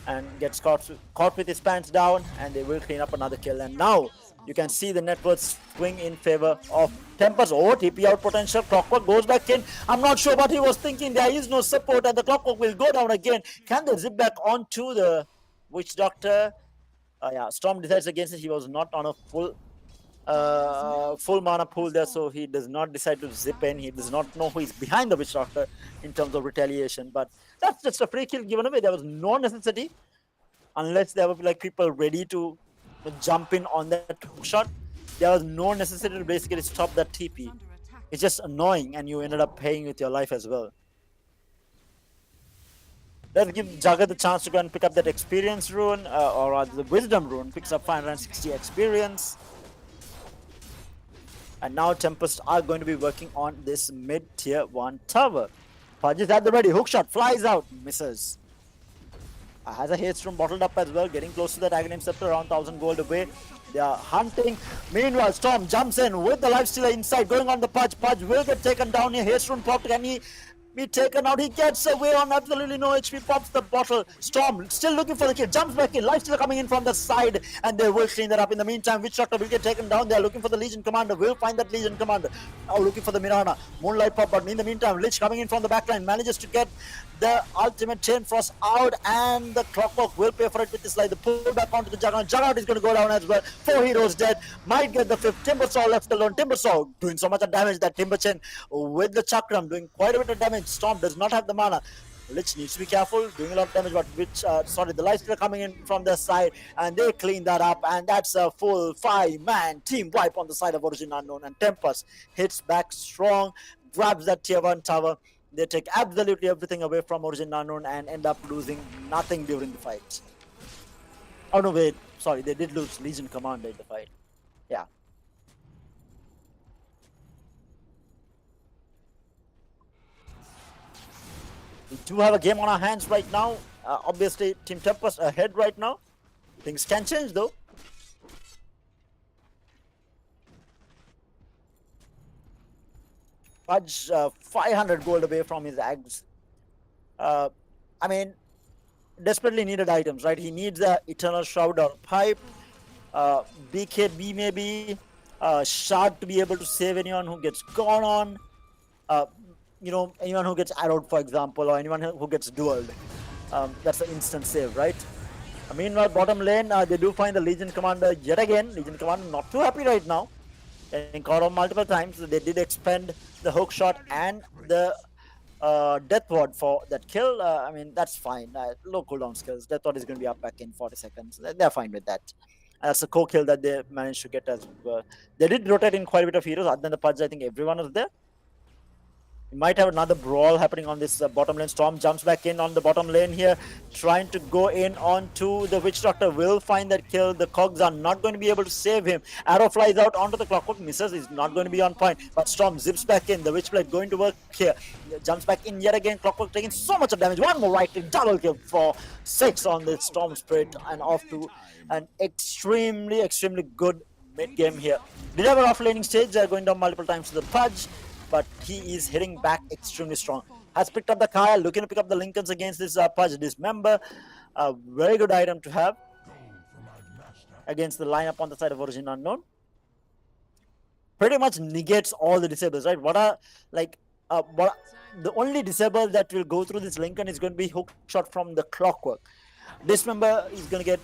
and gets caught with his pants down, and they will clean up another kill. And now you can see the net worth swing in favor of Tempest. Oh, TP out potential. Clockwork goes back in. I'm not sure what he was thinking. There is no support, and the Clockwork will go down again. Can they zip back onto the Witch Doctor? Yeah, Storm decides against it. He was not on a full mana pool there, so he does not decide to zip in. He does not know who is behind the Witch Doctor in terms of retaliation, but that's just a free kill given away. There was no necessity, unless there were like people ready to jump in on that hook shot. There was no necessity to basically stop that TP. Under attack. It's just annoying, and you ended up paying with your life as well. Let's give Jagat the chance to go and pick up that experience rune, or rather the wisdom rune. Picks up 560 experience. And now Tempest are going to be working on this mid-tier 1 tower. Pudge is at the ready. Hookshot flies out. Misses. Has a haste room bottled up as well. Getting close to that Aghanim Scepter, around 1000 gold away. They are hunting. Meanwhile, Storm jumps in with the lifestealer inside. Going on the Pudge. Pudge will get taken down here. Haste room popped. Can he be taken out? He gets away on absolutely no HP. Pops the bottle. Storm still looking for the kill. Jumps back in. Lifestealer coming in from the side. And they will clean that up. In the meantime, Witch Doctor will get taken down. They are looking for the Legion Commander. Will find that Legion Commander. Now looking for the Mirana. Moonlight pop. But in the meantime, Lich coming in from the backline. Manages to get the ultimate Chain Frost out, and the Clockwork will pay for it with this light. The pull back onto the Juggernaut. Juggernaut is going to go down as well. 4 heroes dead. Might get the 5th. Timbersaw left alone. Timbersaw doing so much of damage. That Timberchain with the Chakram doing quite a bit of damage. Storm does not have the mana. Lich needs to be careful, doing a lot of damage, but the Lifestealer coming in from their side, and they clean that up, and that's a full 5-man team wipe on the side of Origin Unknown, and Tempest hits back strong, grabs that tier 1 tower. They take absolutely everything away from Origin Unknown and end up losing nothing during the fight. Oh no, wait, sorry, they did lose Legion Commander in the fight. Yeah. We do have a game on our hands right now. Obviously, Team Tempest ahead right now. Things can change though. Fudge 500 gold away from his Ags. I mean, desperately needed items, right? He needs a Eternal Shroud or Pipe, BKB maybe, Shard to be able to save anyone who gets gone on. Anyone who gets arrowed, for example, or anyone who gets dueled. That's an instant save, right? Meanwhile, bottom lane, they do find the Legion Commander yet again. Legion Commander not too happy right now. Getting caught on multiple times. They did expend the hook shot and the Death Ward for that kill. I mean, that's fine. Low cooldown skills. Death Ward is going to be up back in 40 seconds. They're fine with that. That's a co-kill that they managed to get as well. They did rotate in quite a bit of heroes. Other than the Pudge, I think everyone was there. We might have another brawl happening on this bottom lane. Storm jumps back in on the bottom lane here, trying to go in onto the Witch Doctor. Will find that kill. The Cogs are not going to be able to save him. Arrow flies out onto the Clockwork. Misses. Is not going to be on point. But Storm zips back in. The Witchblade going to work here. Jumps back in yet again. Clockwork taking so much of damage. One more right click. Double kill for 6 on the Storm Spirit. And off to an extremely, extremely good mid game here. Did have an offlaning stage. They're going down multiple times to the Pudge, but he is hitting back extremely strong. Has picked up the Kaya, looking to pick up the Lincolns against this Pudge. Dismember, a very good item to have against the lineup on the side of Origin Unknown. Pretty much negates all the disables, right? The only disable that will go through this Lincoln is going to be hook shot from the Clockwork. Dismember is going to get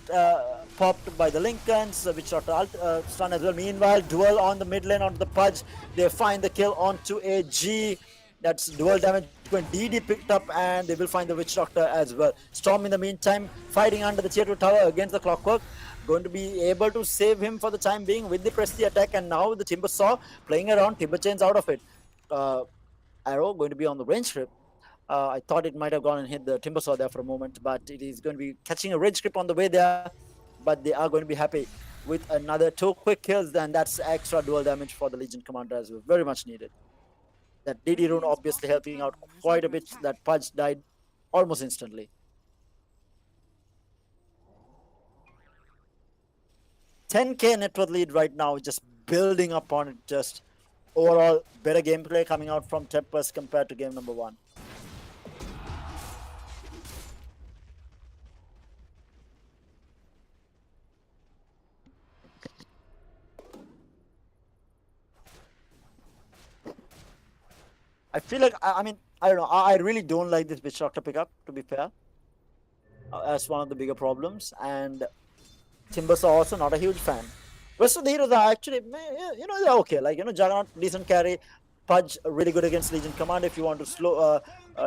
popped by the Lincolns, which sort of stun as well. Meanwhile, duel on the mid lane onto the Pudge. They find the kill onto a G. That's dual damage when DD picked up, and they will find the Witch Doctor as well. Storm in the meantime fighting under the tier 2 tower against the Clockwork. Going to be able to save him for the time being with the Prestige attack, and now the Timbersaw playing around. Timberchain's out of it. Arrow going to be on the range grip. I thought it might have gone and hit the Timbersaw there for a moment, but it is going to be catching a range grip on the way there. But they are going to be happy with another 2 quick kills, and that's extra dual damage for the Legion Commander as well. Very much needed. That DD rune obviously helping out quite a bit. That Pudge died almost instantly. 10k net worth lead right now, just building up on it, just overall better gameplay coming out from Tempest compared to game number 1. I feel like I mean I don't know. I really don't like this Witch Doctor pickup, to be fair. That's one of the bigger problems, and Timbers are also not a huge fan. Rest of the heroes are actually, they're okay. Like, Juggernaut, decent carry. Pudge, really good against Legion Command if you want to slow,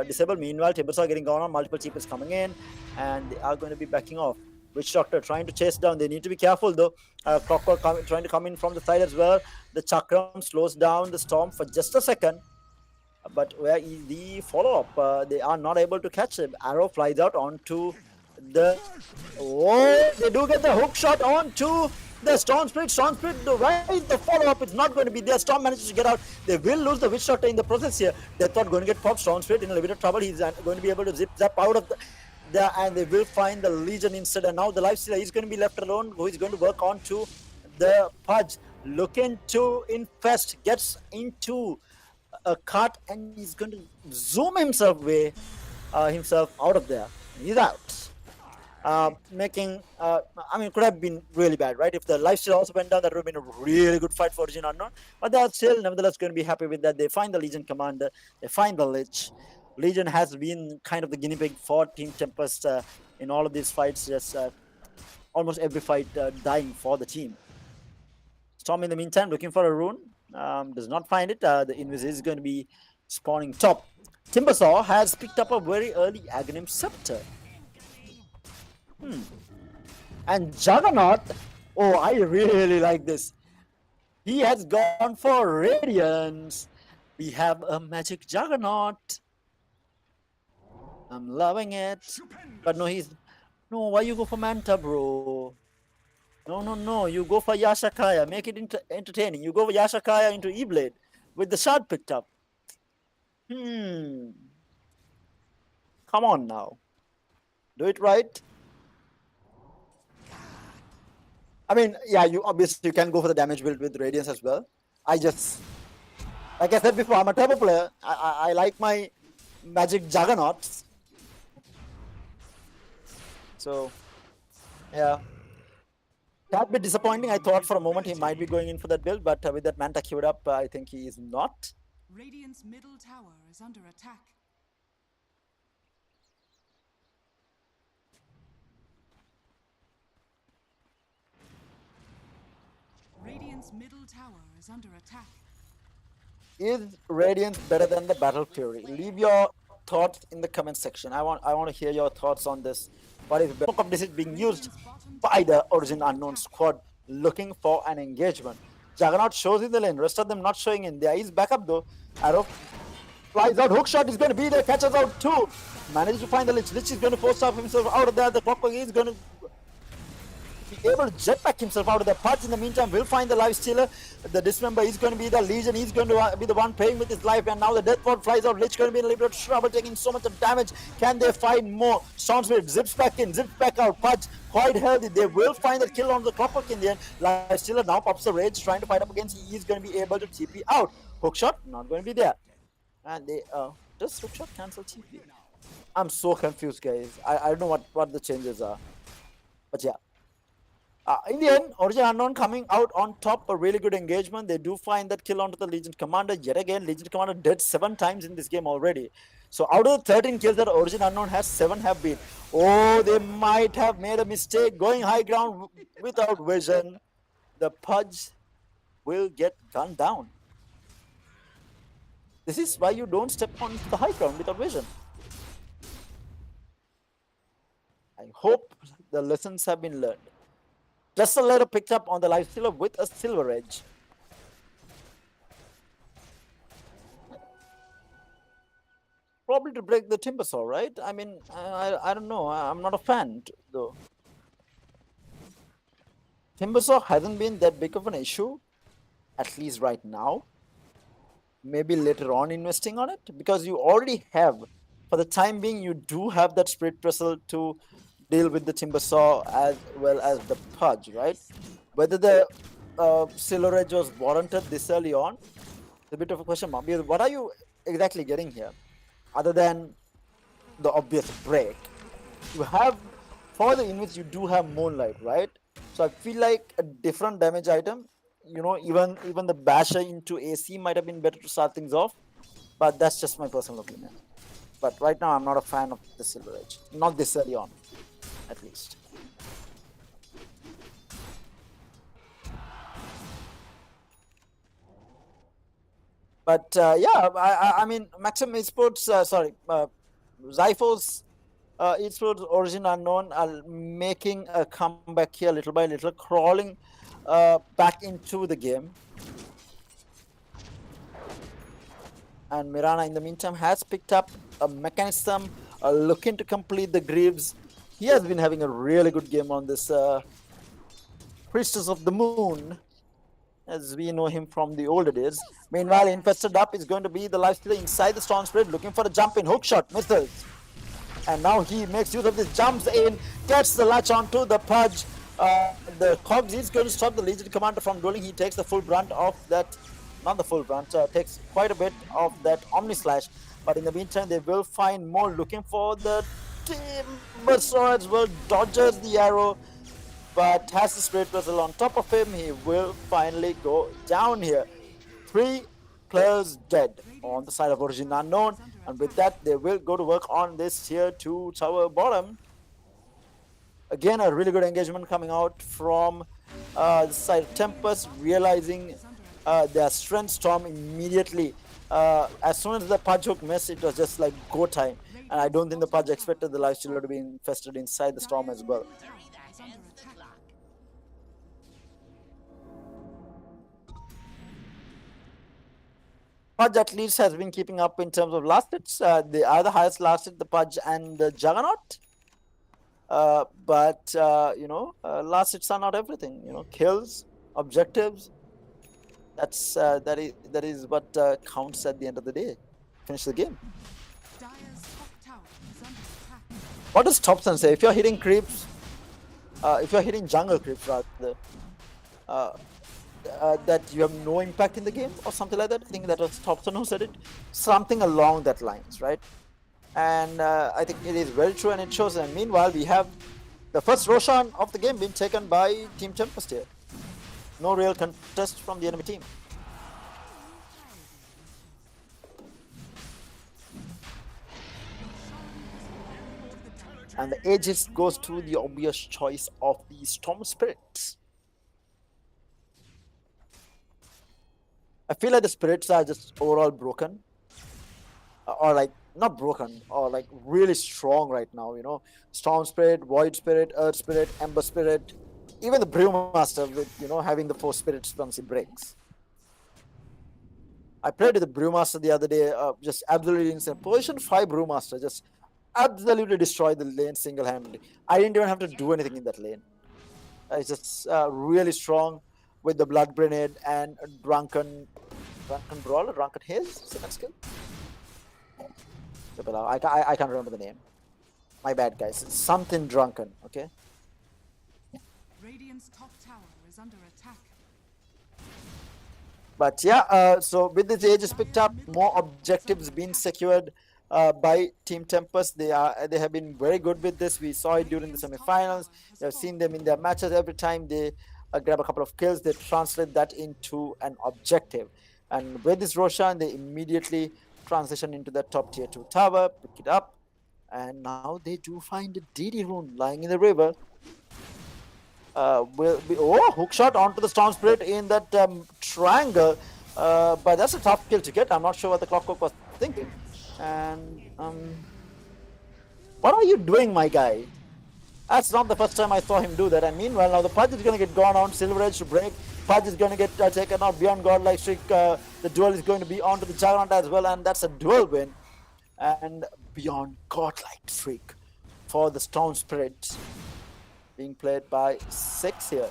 disable. Meanwhile, Timbers are getting gone on, multiple cheapers coming in, and they are going to be backing off. Witch Doctor trying to chase down. They need to be careful though. Clockwork trying to come in from the side as well. The Chakram slows down the Storm for just a second. But where is the follow-up? They are not able to catch him. Arrow flies out onto the... Oh, they do get the hook shot onto the Storm Spirit. Storm Spirit, right, the follow-up is not going to be there. Storm manages to get out. They will lose the Witch Doctor in the process here. Death Ward going to get popped. Storm Spirit in a little bit of trouble. He's going to be able to zap out of the... and they will find the Legion instead. And now the Lifestealer is going to be left alone. Who is going to work on to the Pudge. Looking to infest. Gets into a cut and he's going to zoom himself out of there. He's out. Making could have been really bad, right? If the lifesteal also went down, that would have been a really good fight for Origin Unknown. But they're still nevertheless going to be happy with that. They find the Legion commander, they find the Lich. Legion has been kind of the guinea pig for Team Tempest in all of these fights, just almost every fight dying for the team. Storm in the meantime looking for a rune. Does not find it. The Invis is going to be spawning top. Timbersaw has picked up a very early Aghanim Scepter. And Juggernaut, oh, I really like this. He has gone for Radiance. We have a magic Juggernaut. I'm loving it. But no, why you go for Manta, bro? No, you go for Yashakaya, make it entertaining. You go for Yashakaya into E-Blade with the shard picked up. Come on now. Do it right. I mean, yeah, you obviously can go for the damage build with Radiance as well. Like I said before, I'm a turbo player. I like my magic Juggernauts. So, yeah. That bit disappointing. I thought for a moment he might be going in for that build, but with that Manta queued up, I think he is not. Radiant's middle tower is under attack. Radiant's middle tower is under attack. Is Radiance better than the Battle Fury? Leave your thoughts in the comment section. I want to hear your thoughts on this. What is better? Of this is being used by the Origin Unknown squad looking for an engagement. Juggernaut shows in the lane, rest of them not showing in. There is backup though. Arrow flies out, hook shot is going to be there, catches out too. Manages to find the Lich. Lich is going to force himself out of there. The Clockwork is going to be able to jetpack himself out of the Pudge in the meantime will find the Lifestealer. The Dismember is going to be the Legion. He's going to be the one paying with his life, and now the Death Ward flies out. Lich going to be in a little bit of trouble, taking so much of damage. Can they find more? Stormspirit zips back in, zips back out. Pudge quite healthy. They will find the kill on the Clockwork in the end. Lifestealer now pops the Rage, trying to fight up against. He is going to be able to TP out. Hookshot not going to be there, and they does Hookshot cancel TP? I'm so confused, guys. I don't know what the changes are, but yeah. In the end, Origin Unknown coming out on top, a really good engagement. They do find that kill onto the Legion Commander. Yet again, Legion Commander dead 7 times in this game already. So out of the 13 kills that Origin Unknown has, 7 have been. Oh, they might have made a mistake going high ground without vision. The Pudge will get gunned down. This is why you don't step on the high ground without vision. I hope the lessons have been learned. Just a little picked up on the Lifestealer with a Silver Edge. Probably to break the Timbersaw, right? I mean, I don't know. I'm not a fan, though. Timbersaw hasn't been that big of an issue, at least right now. Maybe later on investing on it, because you already have, for the time being, you do have that Spirit Vessel to deal with the Timbersaw as well as the Pudge, right? Whether the Silver Edge was warranted this early on, a bit of a question mark. Because what are you exactly getting here? Other than the obvious break, you have, for the invis, you do have Moonlight, right? So I feel like a different damage item. Even the basher into AC might have been better to start things off, but that's just my personal opinion. But right now, I'm not a fan of the Silver Age, not this early on, at least. But yeah, I mean, Maxim Esports, Zyphos Esports Origin Unknown are making a comeback here little by little, crawling back into the game. And Mirana, in the meantime, has picked up a mechanism looking to complete the Greaves. He has been having a really good game on this Priestess of the Moon, as we know him from the older days. Meanwhile, Infested Up is going to be the lifestealer inside the Storm Spirit, looking for a jump in. Hook shot, misses. And now he makes use of this, jumps in, gets the latch onto the Pudge. The Cogs is going to stop the Legion Commander from dueling. He takes the full brunt of that, not the full brunt, takes quite a bit of that Omni Slash. But in the meantime, they will find more, looking for the Timber Swords, will dodges the arrow, but has the Spirit Vessel on top of him. He will finally go down here. 3 players dead on the side of Origin Unknown, and with that they will go to work on this tier 2 tower bottom. Again, a really good engagement coming out from the side of Tempest, realizing their strength. Storm immediately, as soon as the Pudge hook missed, it was just like go time, and I don't think the Pudge expected the lifestealer to be infested inside the Storm as well. Pudge at least has been keeping up in terms of last hits. They are the highest last hit, the Pudge and the Juggernaut. But last hits are not everything. Kills, objectives. That is what counts at the end of the day. Finish the game. What does Thompson say? If you're hitting creeps, if you're hitting jungle creeps rather, that you have no impact in the game or something like that. I think that was Thompson who said it. Something along that lines, right? And I think it is very true, and it shows. And meanwhile, we have the first Roshan of the game being taken by Team Tempest here. No real contest from the enemy team. And the Aegis goes to the obvious choice of the Storm Spirits. I feel like the spirits are just overall broken, or like not broken, or like really strong right now. Storm Spirit, Void Spirit, Earth Spirit, Ember Spirit, even the Brewmaster with having the 4 spirits once he breaks. I played with the Brewmaster the other day, just absolutely insane. Position 5 Brewmaster just absolutely destroyed the lane single-handedly. I didn't even have to do anything in that lane. It's just really strong with the Blood Grenade and Drunken Brawler, Drunken Haze, is the next skill? I can't remember the name. My bad, guys. It's something Drunken, okay? Radiant's top tower is under attack. But yeah, so with this Aegis picked up, more objectives being secured by Team Tempest. They have been very good with this. We saw it during the semi-finals. We have seen them in their matches. Every time they grab a couple of kills, they translate that into an objective. And with this Roshan, they immediately transition into the top tier 2 tower, pick it up, and now they do find a DD rune lying in the river. Hook shot onto the Storm Spirit in that triangle, but that's a tough kill to get. I'm not sure what the Clockwork was thinking. And what are you doing, my guy? That's not the first time I saw him do that. And meanwhile, now the Pudge is going to get gone on, Silver Edge to break. Pudge is going to get taken out beyond Godlike Streak. The duel is going to be onto the Juggernaut as well, and that's a duel win. And beyond Godlike Streak for the Storm Spirits, being played by 6 here.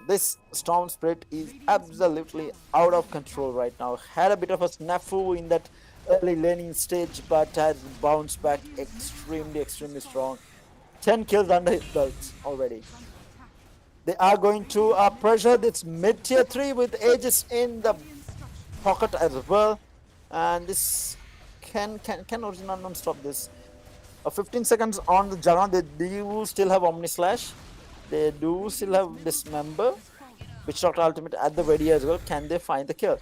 This Storm Spirit is absolutely out of control right now. Had a bit of a snafu in that early laning stage, but has bounced back extremely strong. 10 kills under his belt already. They are going to pressure this mid tier 3 with Aegis in the pocket as well. And this can Origin Unknown stop this? 15 seconds on the Juggernaut. They do still have Omni Slash. They do still have Dismember. Witch Doctor Ultimate at the ready as well. Can they find the kill?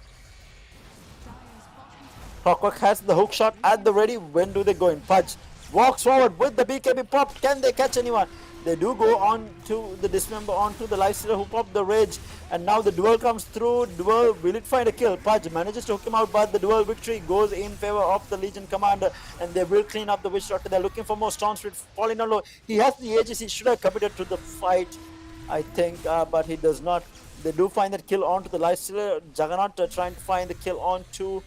Clockwork has the hook shot at the ready. When do they go in? Pudge walks forward with the BKB popped. Can they catch anyone? They do go on to the Dismember, onto the Lifestealer who popped the Rage. And now the duel comes through. Duel, will it find a kill? Pudge manages to hook him out, but the duel victory goes in favor of the Legion Commander. And they will clean up the Witch Doctor. They're looking for more Storm Spirit falling down low. He has the Aegis. He should have committed to the fight, I think, but he does not. They do find that kill onto the Lifestealer. Juggernaut trying to find the kill onto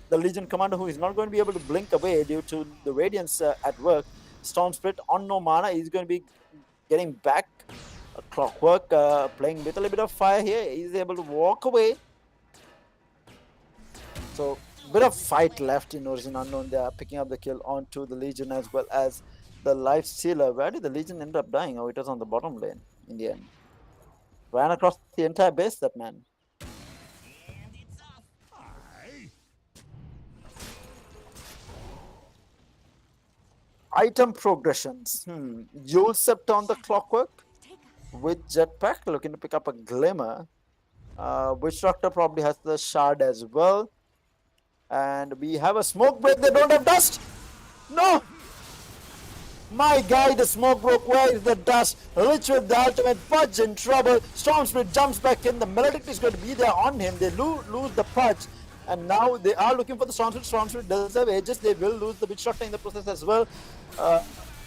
the Legion Commander, who is not going to be able to blink away due to the Radiance at work. Storm Spirit on no mana. He's going to be getting back. Clockwork playing with a little bit of fire here. He's able to walk away. So, bit of fight left in Origin Unknown. They are picking up the kill onto the Legion as well as the Lifestealer. Where did the Legion end up dying? Oh, it was on the bottom lane in the end. Ran across the entire base, that man. Item progressions. Jewel Scepter on the Clockwork with Jetpack, looking to pick up a Glimmer. Witch Doctor probably has the Shard as well. And we have a Smoke Break. They don't have Dust. No! My guy, the Smoke Broke. Where is the Dust? Rich with the ultimate. Pudge in trouble. Storm Spirit jumps back in. The Melodic is going to be there on him. They lose the Pudge. And now they are looking for the Storm Spirit. Storm Spirit does have Aegis. They will lose the Witch Doctor in the process as well.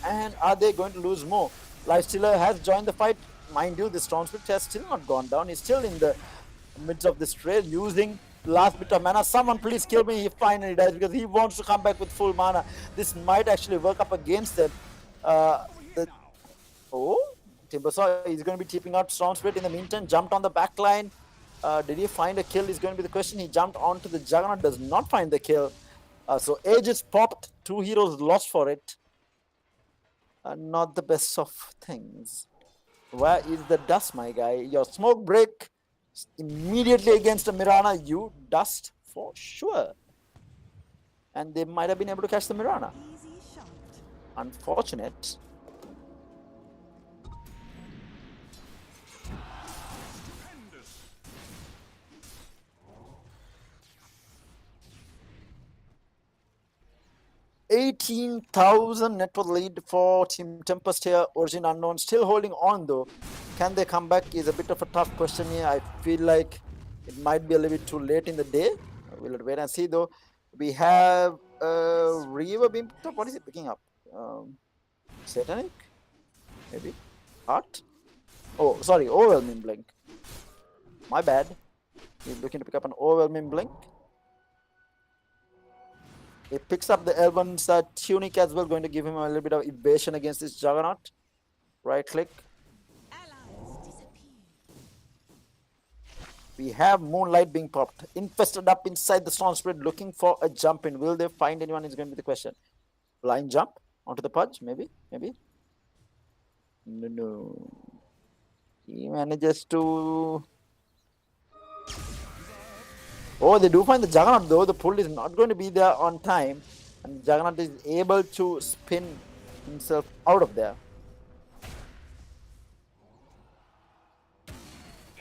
And are they going to lose more? Lifestealer has joined the fight. Mind you, the Storm Spirit has still not gone down. He's still in the midst of this trail using last bit of mana. Someone please kill me. He finally dies because he wants to come back with full mana. This might actually work up against them. Timbersaw is going to be tipping out Storm Spirit in the meantime. Jumped on the back line. Did he find a kill is going to be the question. He jumped onto the Juggernaut. Does not find the kill. So Aegis popped. 2 heroes lost for it. Not the best of things. Where is the Dust, my guy? Your Smoke Break immediately against a Mirana. You Dust for sure. And they might have been able to catch the Mirana. Unfortunate. $18,000 net worth lead for Team Tempest here. Origin Unknown still holding on though. Can they come back is a bit of a tough question here. I feel like it might be a little bit too late in the day. We'll wait and see though. We have Reaver being picked up. What is it picking up? Satanic? Maybe? Heart? Oh, sorry. Overwhelming Blink. My bad. He's looking to pick up an Overwhelming Blink. He picks up the Elven's Tunic as well, going to give him a little bit of evasion against this Juggernaut. Right click. We have Moonlight being popped. Infested up inside the Storm Spirit, looking for a jump in. Will they find anyone is going to be the question. Blind jump onto the Pudge, maybe? No. He manages to... Oh, they do find the Juggernaut though. The pull is not going to be there on time. And Juggernaut is able to spin himself out of there.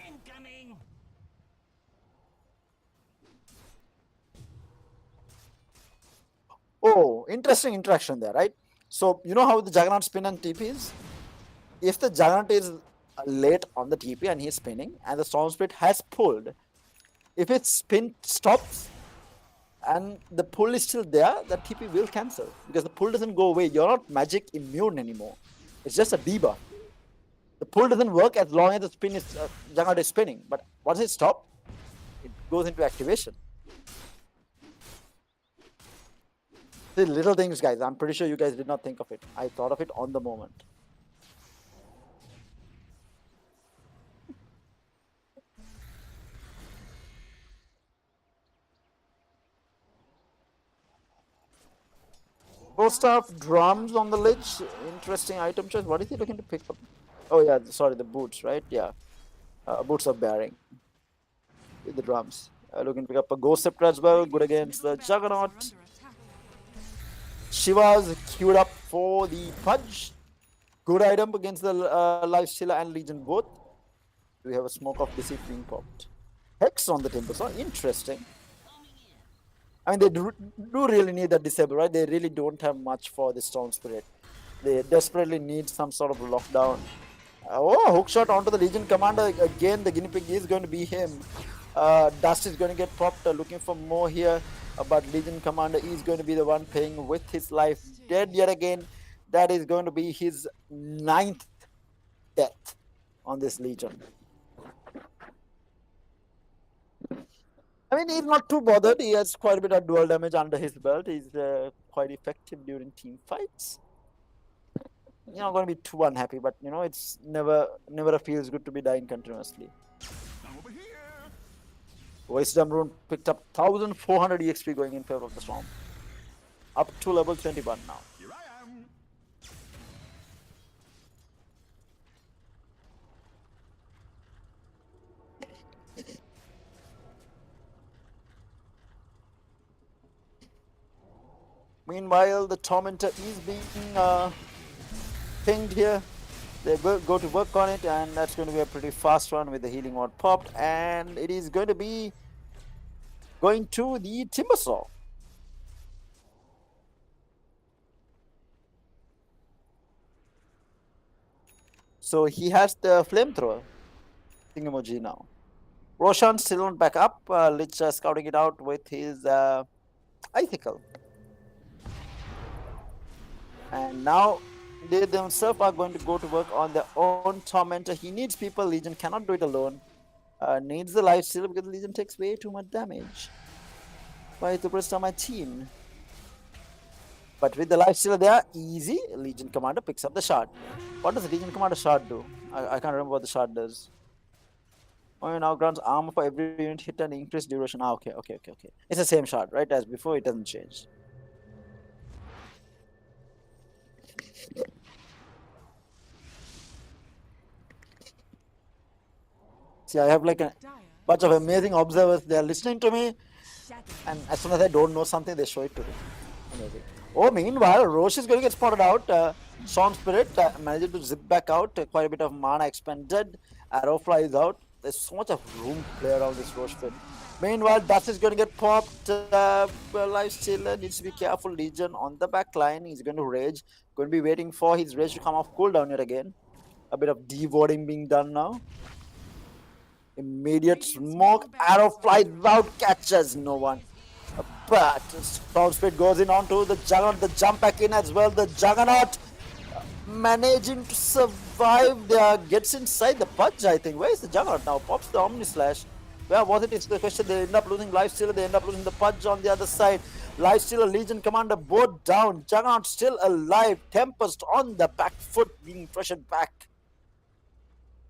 Incoming. Oh, interesting interaction there, right? So, you know how the Juggernaut spin and TP is? If the Juggernaut is late on the TP and he's spinning and the Storm Spirit has pulled, if its spin stops and the pull is still there, the TP will cancel because the pull doesn't go away. You're not magic immune anymore. It's just a debuff. The pull doesn't work as long as the spin is Juggernaut is spinning. But once it stops, it goes into activation. The little things, guys. I'm pretty sure you guys did not think of it. I thought of it on the moment. Post of drums on the lich. Interesting item choice. What is he looking to pick up? Oh yeah, sorry, the boots, right? Yeah, boots of bearing with the drums. Looking to pick up a ghost scepter as well. Good Radiant's against middle the barracks are juggernaut. under attack. Shiva's queued up for the punch. Good item against the Lifestealer and Legion both. We have a smoke of deceit being popped. Hex on the temple, so interesting. I mean, they do really need the disable, right? They really don't have much for the Storm Spirit. They desperately need some sort of lockdown. Oh, hook shot onto the Legion Commander. Again, the guinea pig is going to be him. Dust is going to get popped, looking for more here. But Legion Commander is going to be the one paying with his life. Dead yet again. That is going to be his 9th death on this Legion. I mean, he's not too bothered. He has quite a bit of dual damage under his belt. He's quite effective during team fights. You're not going to be too unhappy, but it's never feels good to be dying continuously. Wisdom Rune picked up 1400 EXP going in favor of the Storm. Up to level 21 now. Here I am. Meanwhile, the Tormentor is being pinged here. They will go to work on it, and that's going to be a pretty fast one with the healing ward popped, and it is going to be going to the Timbersaw. So he has the flamethrower thingamoji now. Roshan still not back up. Lich scouting it out with his icicle. And now they themselves are going to go to work on their own Tormentor. He needs people. Legion cannot do it alone. Needs the life steal because Legion takes way too much damage by the rest of my team. But with the life stealer there, easy. Legion Commander picks up the shard. What does the Legion Commander shard do? I can't remember what the shard does. Oh, now grants armor for every unit hit and increased duration. Okay. It's the same shard, right? As before, it doesn't change. See, I have like a bunch of amazing observers. They are listening to me, and as soon as I don't know something, they show it to me. Amazing. Oh, meanwhile, Roche is going to get spotted out. Storm Spirit managed to zip back out. Quite a bit of mana expended. Arrow flies out. There's so much of room to play around this Roche pit. Meanwhile, Dust is going to get popped. Lifestealer needs to be careful. Legion on the back line. He's going to rage. Going to be waiting for his rage to come off cooldown yet again. A bit of devouring being done now. Immediate smoke. Arrow flies out. Catches no one. But Storm Spirit goes in onto the Juggernaut. The jump back in as well. The Juggernaut managing to survive there. Gets inside the Pudge, I think. Where is the Juggernaut now? Pops the Omni Slash. Where was it? It's the question. They end up losing Lifestealer. They end up losing the Pudge on the other side. Lifestealer, Legion Commander both down. Juggernaut still alive. Tempest on the back foot being pressured back.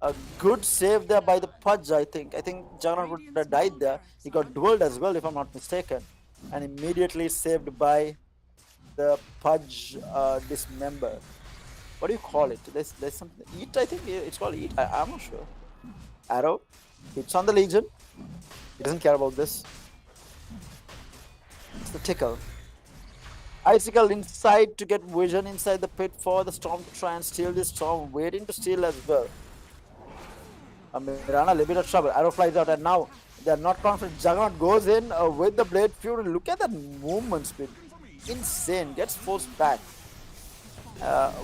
A good save there by the Pudge, I think. I think Juggernaut would have died there. He got duelled as well, if I'm not mistaken. And immediately saved by the Pudge Dismember. What do you call it? There's something. Eat, I think it's called Eat. I'm not sure. Arrow hits on the Legion. He doesn't care about this. It's the Tickle. Icicle inside to get vision inside the pit for the Storm to try and steal this Storm. Waiting to steal as well. Mirana, a little bit of trouble. Arrow flies out, and now they are not confident. Juggernaut goes in with the Blade Fury. Look at that movement speed. Insane. Gets forced back.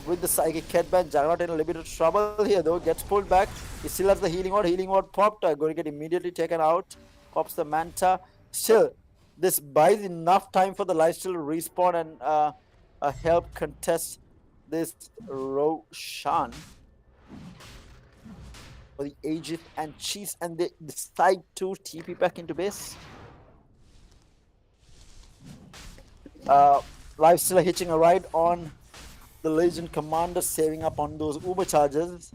With the Psychic Headband, Juggernaut in a little bit of trouble here though. Gets pulled back. He still has the healing ward. Healing ward popped. Going to get immediately taken out. Pops the Manta. Still, this buys enough time for the lifesteal to respawn and help contest this Roshan. For the Aegis and Chiefs, and they decide to TP back into base. Lifestealer hitching a ride on the Legion Commander, saving up on those Uber charges.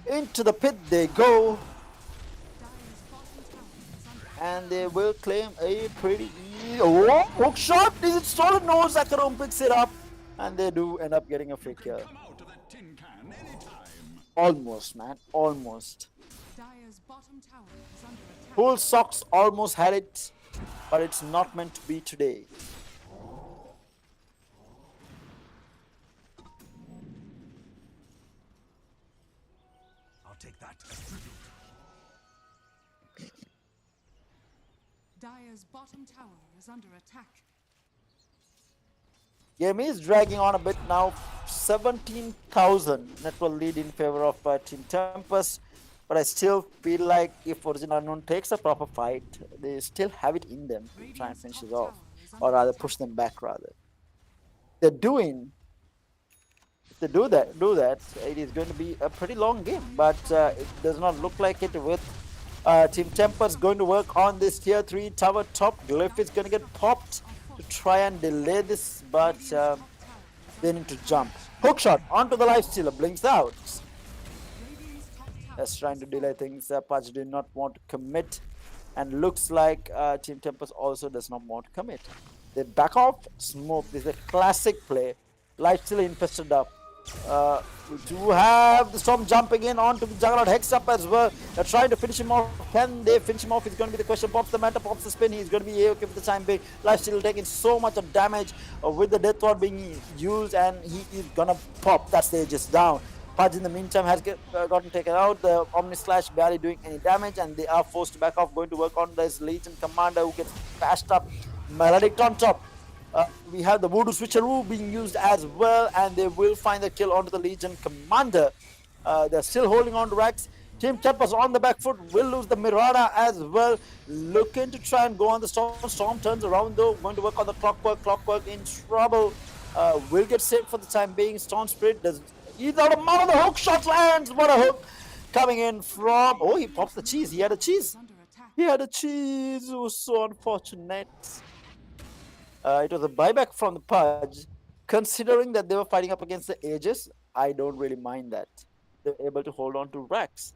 Into the pit they go. And they will claim a pretty Oh, hook shot! Is it stolen? No, Sakarum picks it up. And they do end up getting a free kill. Come out of that tin can anytime. Almost, man. Almost. Dire's bottom tower is under attack. Full Socks almost had it, but it's not meant to be today. I'll take that as tribute. Dire's bottom tower is under attack. Game is dragging on a bit now. 17,000 network lead in favor of Team Tempest. But I still feel like if Origin Unknown takes a proper fight, they still have it in them to try and finish it off. Or rather push them back rather. They're doing, if they do that, it is going to be a pretty long game. But it does not look like it with Team Tempest going to work on this tier 3 tower top. Glyph is going to get popped to try and delay this, but they need to jump. Hookshot onto the lifestealer, blinks out. That's trying to delay things. Pudge did not want to commit, and looks like Team Tempest also does not want to commit. They back off, smoke. This is a classic play. Lifestealer infested up. We do have the Storm jumping in onto the Juggernaut, Hex up as well. They're trying to finish him off. Can they finish him off? It's going to be the question. Pops the meta, pops the spin. He's going to be okay for the time being. Lifesteal taking so much of damage with the Death Ward being used, and he is going to pop. That stage is down. Pudge in the meantime has gotten taken out. The Omni Slash barely doing any damage, and they are forced to back off, going to work on this Legion Commander who gets bashed up. Melodic on top. We have the Voodoo Switcheroo being used as well, and they will find the kill onto the Legion Commander. They're still holding on to Rex. Team Tempest on the back foot, will lose the Mirana as well. Looking to try and go on the Storm. Storm turns around though, going to work on the Clockwork. Clockwork in trouble. Will get saved for the time being. Storm Spirit does. He's out of mouth. The hook shot lands. What a hook coming in from. Oh, he pops the cheese. He had a cheese. He had a cheese. It was so unfortunate. It was a buyback from the Pudge. Considering that they were fighting up against the Aegis, I don't really mind that. They're able to hold on to Rax.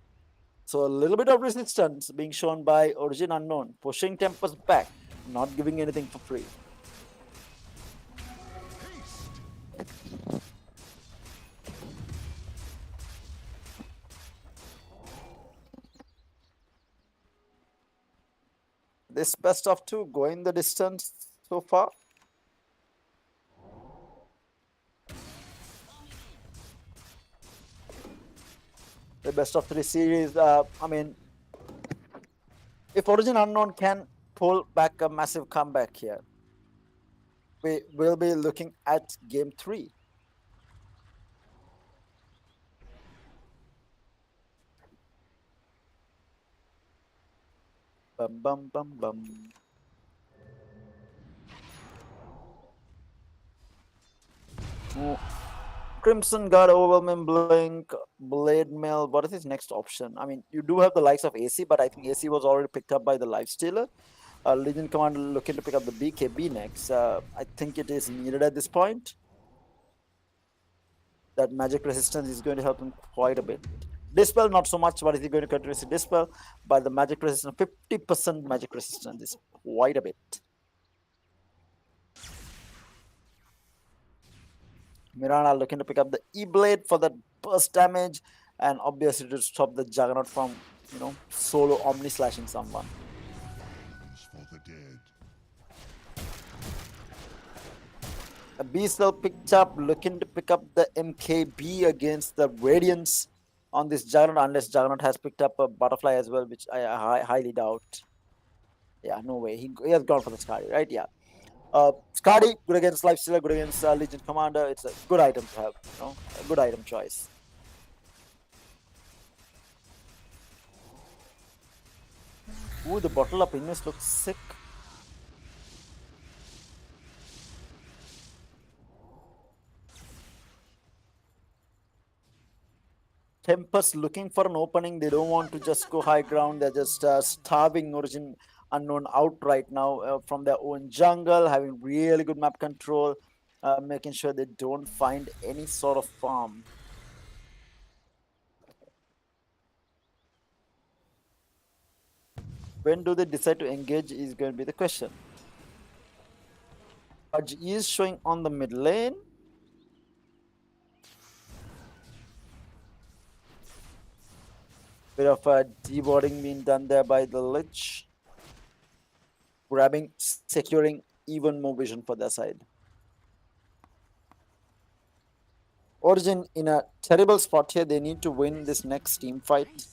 So a little bit of resistance being shown by Origin Unknown, pushing Tempest back, not giving anything for free. This best of 2 going the distance so far. The best of 3 series, I mean, if Origin Unknown can pull back a massive comeback here, we will be looking at game 3. Bum bum bum bum. Oh. Crimson Guard, Overwhelming Blink, Blade Mail. What is his next option? I mean, you do have the likes of AC, but I think AC was already picked up by the Lifestealer. Legion Commander looking to pick up the BKB next. I think it is needed at this point. That magic resistance is going to help him quite a bit. Dispel, not so much, but is he going to continuously dispel? But the magic resistance, 50% magic resistance is quite a bit. Mirana looking to pick up the E-Blade for that burst damage, and obviously to stop the Juggernaut from, solo Omni slashing someone. For the dead. A B-Cell picked up, looking to pick up the MKB against the Radiance on this Juggernaut, unless Juggernaut has picked up a Butterfly as well, which I highly doubt. Yeah, no way. He has gone for the Skadi, right? Yeah. Skadi, good against Lifestealer, good against Legion Commander. It's a good item to have, a good item choice. Ooh, the bottle up Invis looks sick. Tempest looking for an opening. They don't want to just go high ground. They're just starving Origin Unknown out right now from their own jungle, having really good map control, making sure they don't find any sort of farm. When do they decide to engage is going to be the question. Pudge is showing on the mid lane. Bit of a deboarding being done there by the Lich. Grabbing, securing even more vision for their side. Origin in a terrible spot here. They need to win this next team fight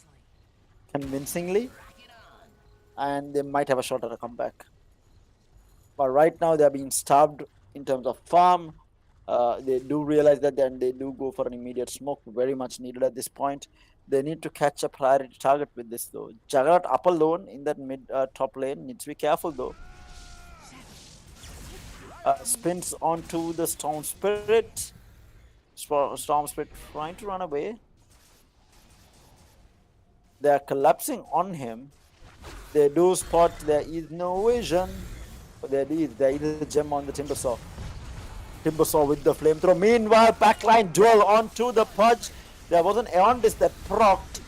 convincingly, and they might have a shot at a comeback. But right now they're being starved in terms of farm. They do realize that, then they do go for an immediate smoke, very much needed at this point. They need to catch a priority target with this though. Juggernaut up alone in that mid top lane, needs to be careful though. Spins onto the Storm Spirit. Storm Spirit trying to run away. They are collapsing on him. They do spot there is no vision. But there is a gem on the Timbersaw. Timbersaw with the flamethrower. Meanwhile, backline duel onto the Pudge. There was an Aeon Disc that procced,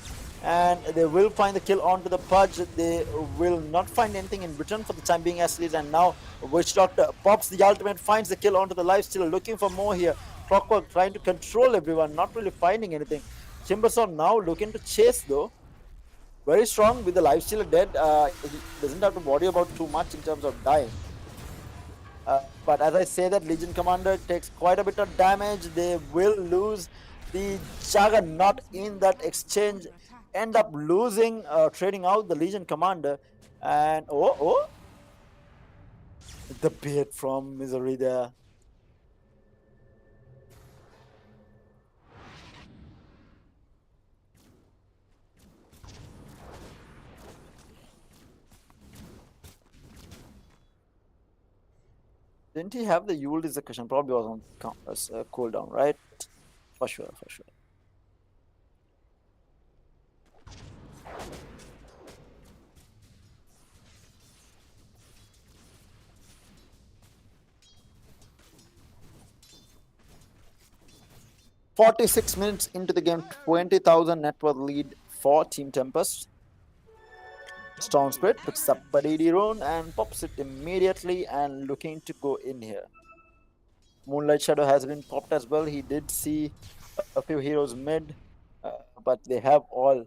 and they will find the kill onto the Pudge. They will not find anything in return for the time being as it is, and now Witch Doctor pops the ultimate, finds the kill onto the lifesteal, looking for more here. Clockwork trying to control everyone, not really finding anything. Timbersaw now looking to chase though. Very strong with the lifesteal dead. He doesn't have to worry about too much in terms of dying. But as I say that, Legion Commander takes quite a bit of damage. They will lose the Juggernaut in that exchange. End up losing, trading out the Legion Commander. And the bait from Misery there. Didn't he have the Yule is the question? Probably was on cooldown, right? For sure, for sure. "46 minutes into the game, 20,000 net worth lead for Team Tempest. Storm Spirit picks up Badidi Rune and pops it immediately and looking to go in here. Moonlight Shadow has been popped as well. He did see a few heroes mid, but they have all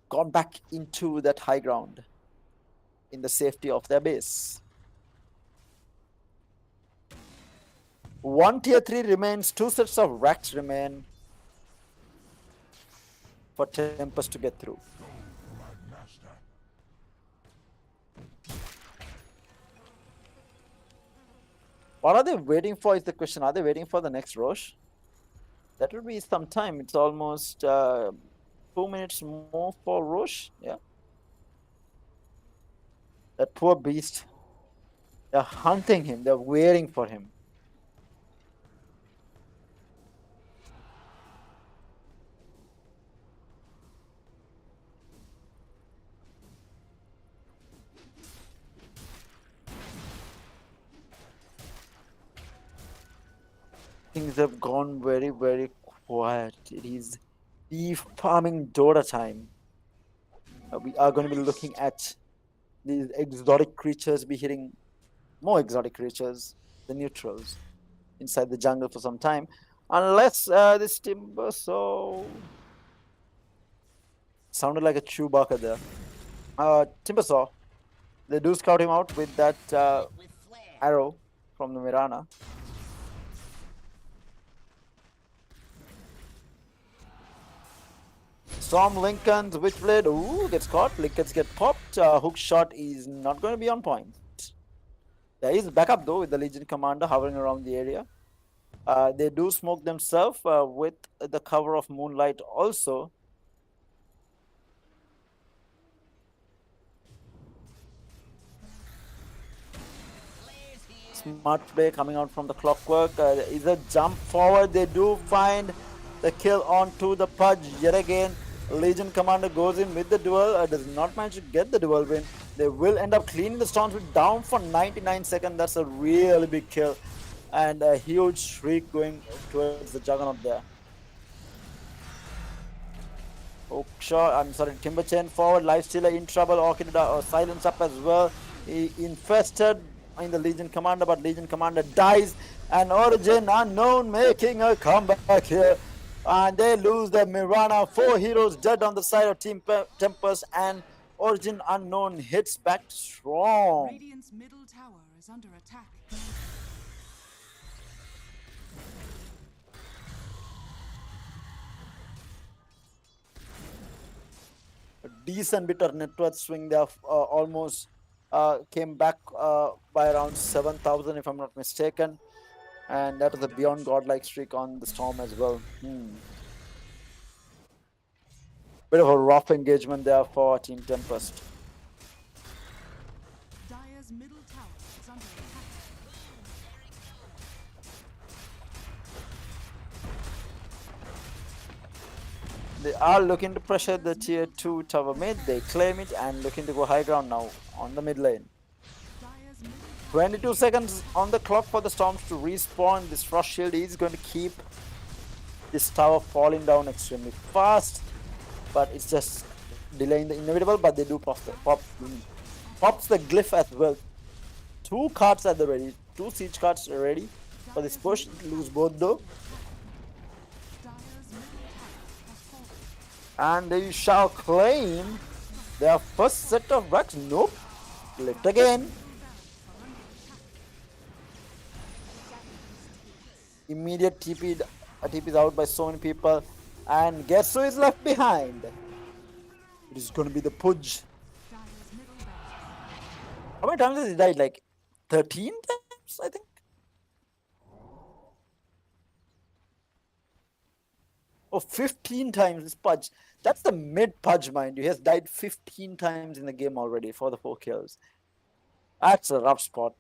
gone back into that high ground in the safety of their base. One tier 3 remains, 2 sets of racks remain for Tempest to get through. What are they waiting for is the question. Are they waiting for the next Roche? That will be some time. It's almost 2 minutes more for Roche. Yeah. That poor beast. They're hunting him. They're waiting for him. Things have gone very, very quiet. It is the farming Dota time. We are going to be looking at these exotic creatures be hitting more exotic creatures, the neutrals, inside the jungle for some time. Unless this Timbersaw sounded like a Chewbacca there. Timbersaw, they do scout him out with that arrow from the Mirana. Storm Lincoln's Witchblade, gets caught. Lincolns get popped. Hook shot is not going to be on point. There is backup though with the Legion Commander hovering around the area. They do smoke themselves with the cover of Moonlight also. Smart play coming out from the Clockwork. Is a jump forward. They do find the kill onto the Pudge yet again. Legion Commander goes in with the duel, does not manage to get the duel win. They will end up cleaning the Storm Spirit down for 99 seconds. That's a really big kill. And a huge shriek going towards the Juggernaut there. Timber Chain forward, Lifestealer in trouble, Orchid silence up as well. He infested in the Legion Commander, but Legion Commander dies, and Origin Unknown making a comeback here. And they lose the Mirana. 4 heroes dead on the side of Team Tempest, and Origin Unknown hits back strong. Radiant's middle tower is under attack. A decent bit of net worth swing there, almost came back by around 7,000 if I'm not mistaken. And that was a beyond godlike streak on the Storm as well. Bit of a rough engagement there for Team Tempest. Dire's middle tower is under attack. They are looking to pressure the tier 2 tower mid. They claim it and looking to go high ground now on the mid lane. Dire's middle 22 seconds on the clock for the Storms to respawn. This Frost Shield is going to keep this tower falling down extremely fast, but it's just delaying the inevitable. But they do pops the glyph as well. 2 cards at the ready, 2 siege cards are ready for this push. Lose both though, Dire's middle tower has fallen. and they shall claim their first set of racks. Nope, left again. Immediate TP is out by so many people, and guess who is left behind? It is going to be the Pudge. Dire's middle barracks. How many times has he died? Like 13 times, I think. Oh, 15 times this Pudge. That's the mid Pudge, mind you. He has died 15 times in the game already for the 4 kills. That's a rough spot.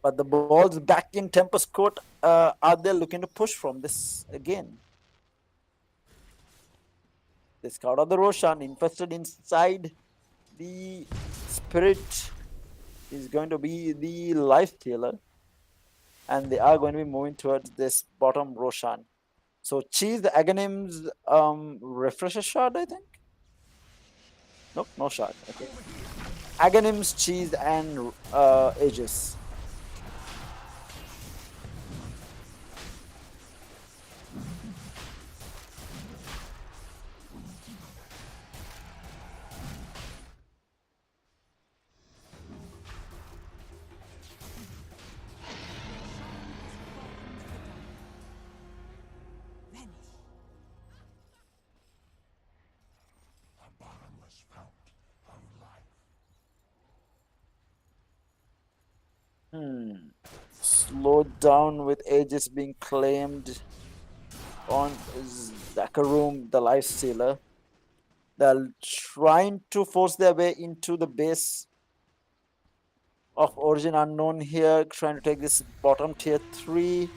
But the ball's back in Tempest court. Are they looking to push from this again? The scout of the Roshan infested inside the Spirit is going to be the life stealer, and they are going to be moving towards this bottom Roshan. So Cheese the Aghanim's refresher shard, I think. Nope, no shard. Okay. Aghanim's Cheese and Aegis. A bottomless fount of life. Slowed down with Aegis being claimed on Zakarum, the life stealer. They're trying to force their way into the base of Origin Unknown here, trying to take this bottom tier 3.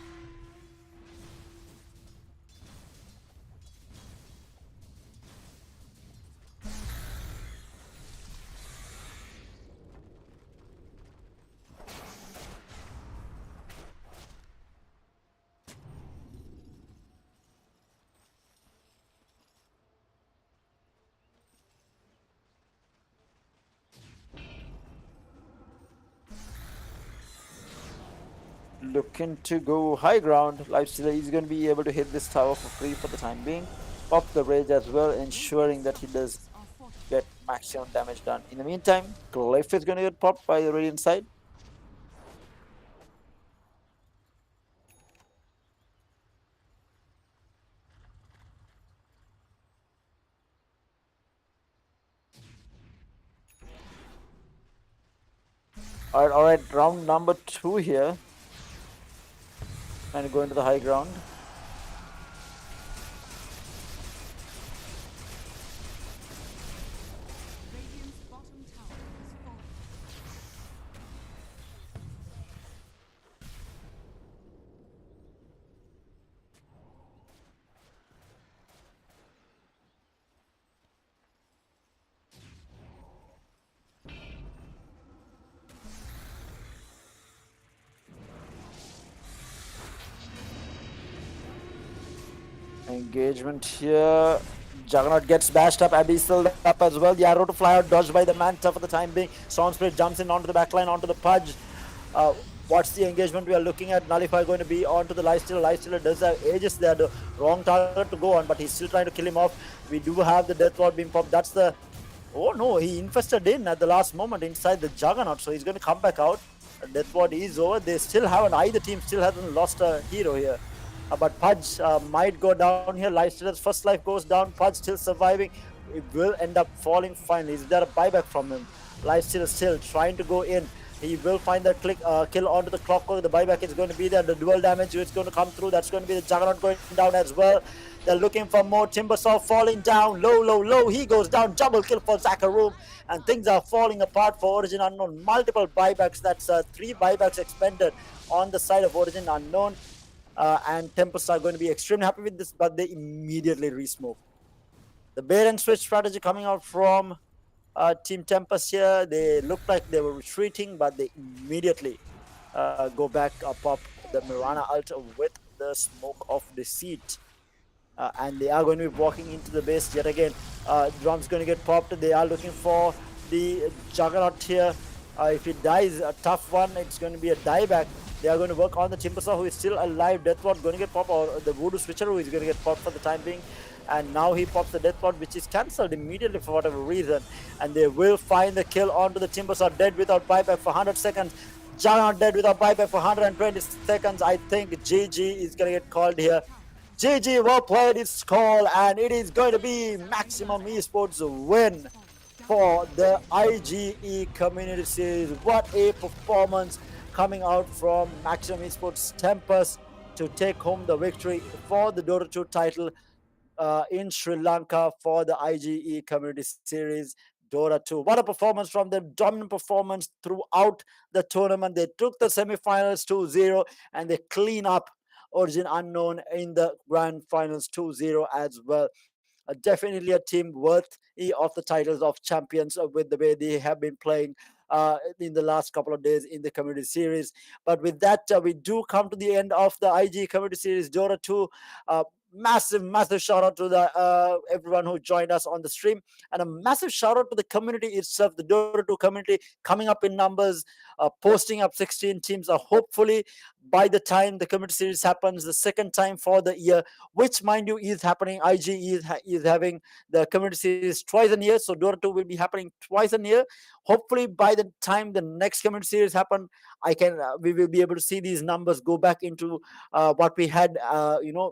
Looking to go high ground. Lifestealer is going to be able to hit this tower for free for the time being. Pop the rage as well, ensuring that he does Are fortified. get maximum damage done. In the meantime, Glyph is going to get popped by the Radiant side. Alright, round number 2 here. And go into the high ground. Radiant's bottom tower has fallen. Engagement here. Juggernaut gets bashed up. Abyssal up as well. The arrow to fly out, dodged by the Manta for the time being. Storm Spirit jumps in onto the backline, onto the Pudge. Uh, what's the engagement we are looking at? Nullify going to be onto the Lifestealer. Lifestealer does have Aegis there, the wrong target to go on, but he's still trying to kill him off. We do have the Death Lord being popped. That's the... Oh no, he infested in at the last moment inside the Juggernaut, so he's going to come back out. Death Ward is over. They still haven't, either team still hasn't lost a hero here. But Pudge might go down here. Lifestealer's first life goes down. Pudge still surviving. It will end up falling finally. Is there a buyback from him? Lifestealer still trying to go in. He will find the kill onto the clockwork. The buyback is going to be there. The dual damage is going to come through. That's going to be the Juggernaut going down as well. They're looking for more. Timbersaw falling down. Low, low, low. He goes down. Double kill for Zakaroom. And things are falling apart for Origin Unknown. Multiple buybacks. That's 3 buybacks expended on the side of Origin Unknown. And Tempest are going to be extremely happy with this, but they immediately resmoke. The bait and switch strategy coming out from Team Tempest here. They looked like they were retreating, but they immediately go back, pop the Mirana ult with the smoke of deceit. And they are going to be walking into the base yet again. Drum's going to get popped. They are looking for the Juggernaut here. If it dies, a tough one, it's going to be a dieback. They are going to work on the Timbersaw, who is still alive. Deathward going to get popped, or the Voodoo Switcher, who is going to get popped for the time being. And now he pops the Deathward, which is cancelled immediately for whatever reason. And they will find the kill onto the Timbersaw, dead without buyback for 100 seconds. Juggernaut dead without buyback for 120 seconds. I think GG is going to get called here. GG, well played, it's called, and it is going to be Maximum Esports win for the IGE Community Series. What a performance coming out from Maximum Esports Tempest to take home the victory for the Dota 2 title in Sri Lanka for the IGE Community Series Dota 2. What a performance from them. Dominant performance throughout the tournament. They took the semifinals 2-0 and they clean up Origin Unknown in the Grand Finals 2-0 as well. Definitely a team worthy of the titles of champions with the way they have been playing in the last couple of days in the Community Series. But with that, we do come to the end of the IG Community Series Dota 2. Massive shout out to the everyone who joined us on the stream, and a massive shout out to the community itself, the Dota 2 community, coming up in numbers, posting up 16 teams. Hopefully by the time the Community Series happens, the second time for the year, which mind you is happening, IG is having the Community Series twice a year, so Dota 2 will be happening twice a year. Hopefully by the time the next Community Series happen, we will be able to see these numbers go back into what we had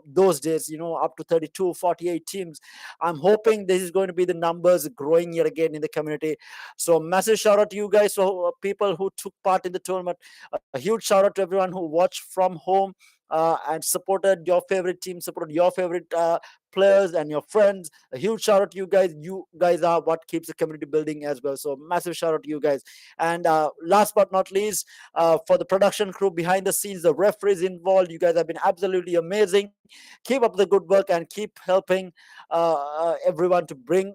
those days, up to 32 48 teams. I'm hoping this is going to be the numbers growing yet again in the community. So massive shout out to you guys, so people who took part in the tournament. A huge shout out to everyone who watched from home and supported your favorite team, supported your favorite players and your friends. A huge shout out to you guys. You guys are what keeps the community building as well. So massive shout out to you guys. And last but not least, for the production crew behind the scenes, the referees involved, you guys have been absolutely amazing. Keep up the good work and keep helping everyone to bring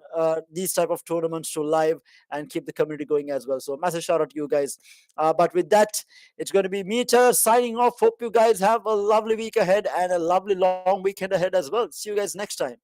these type of tournaments to live and keep the community going as well. So massive shout out to you guys. But with that, it's going to be Meter signing off. Hope you guys have a lovely week ahead and a lovely long weekend ahead as well. See you guys next time.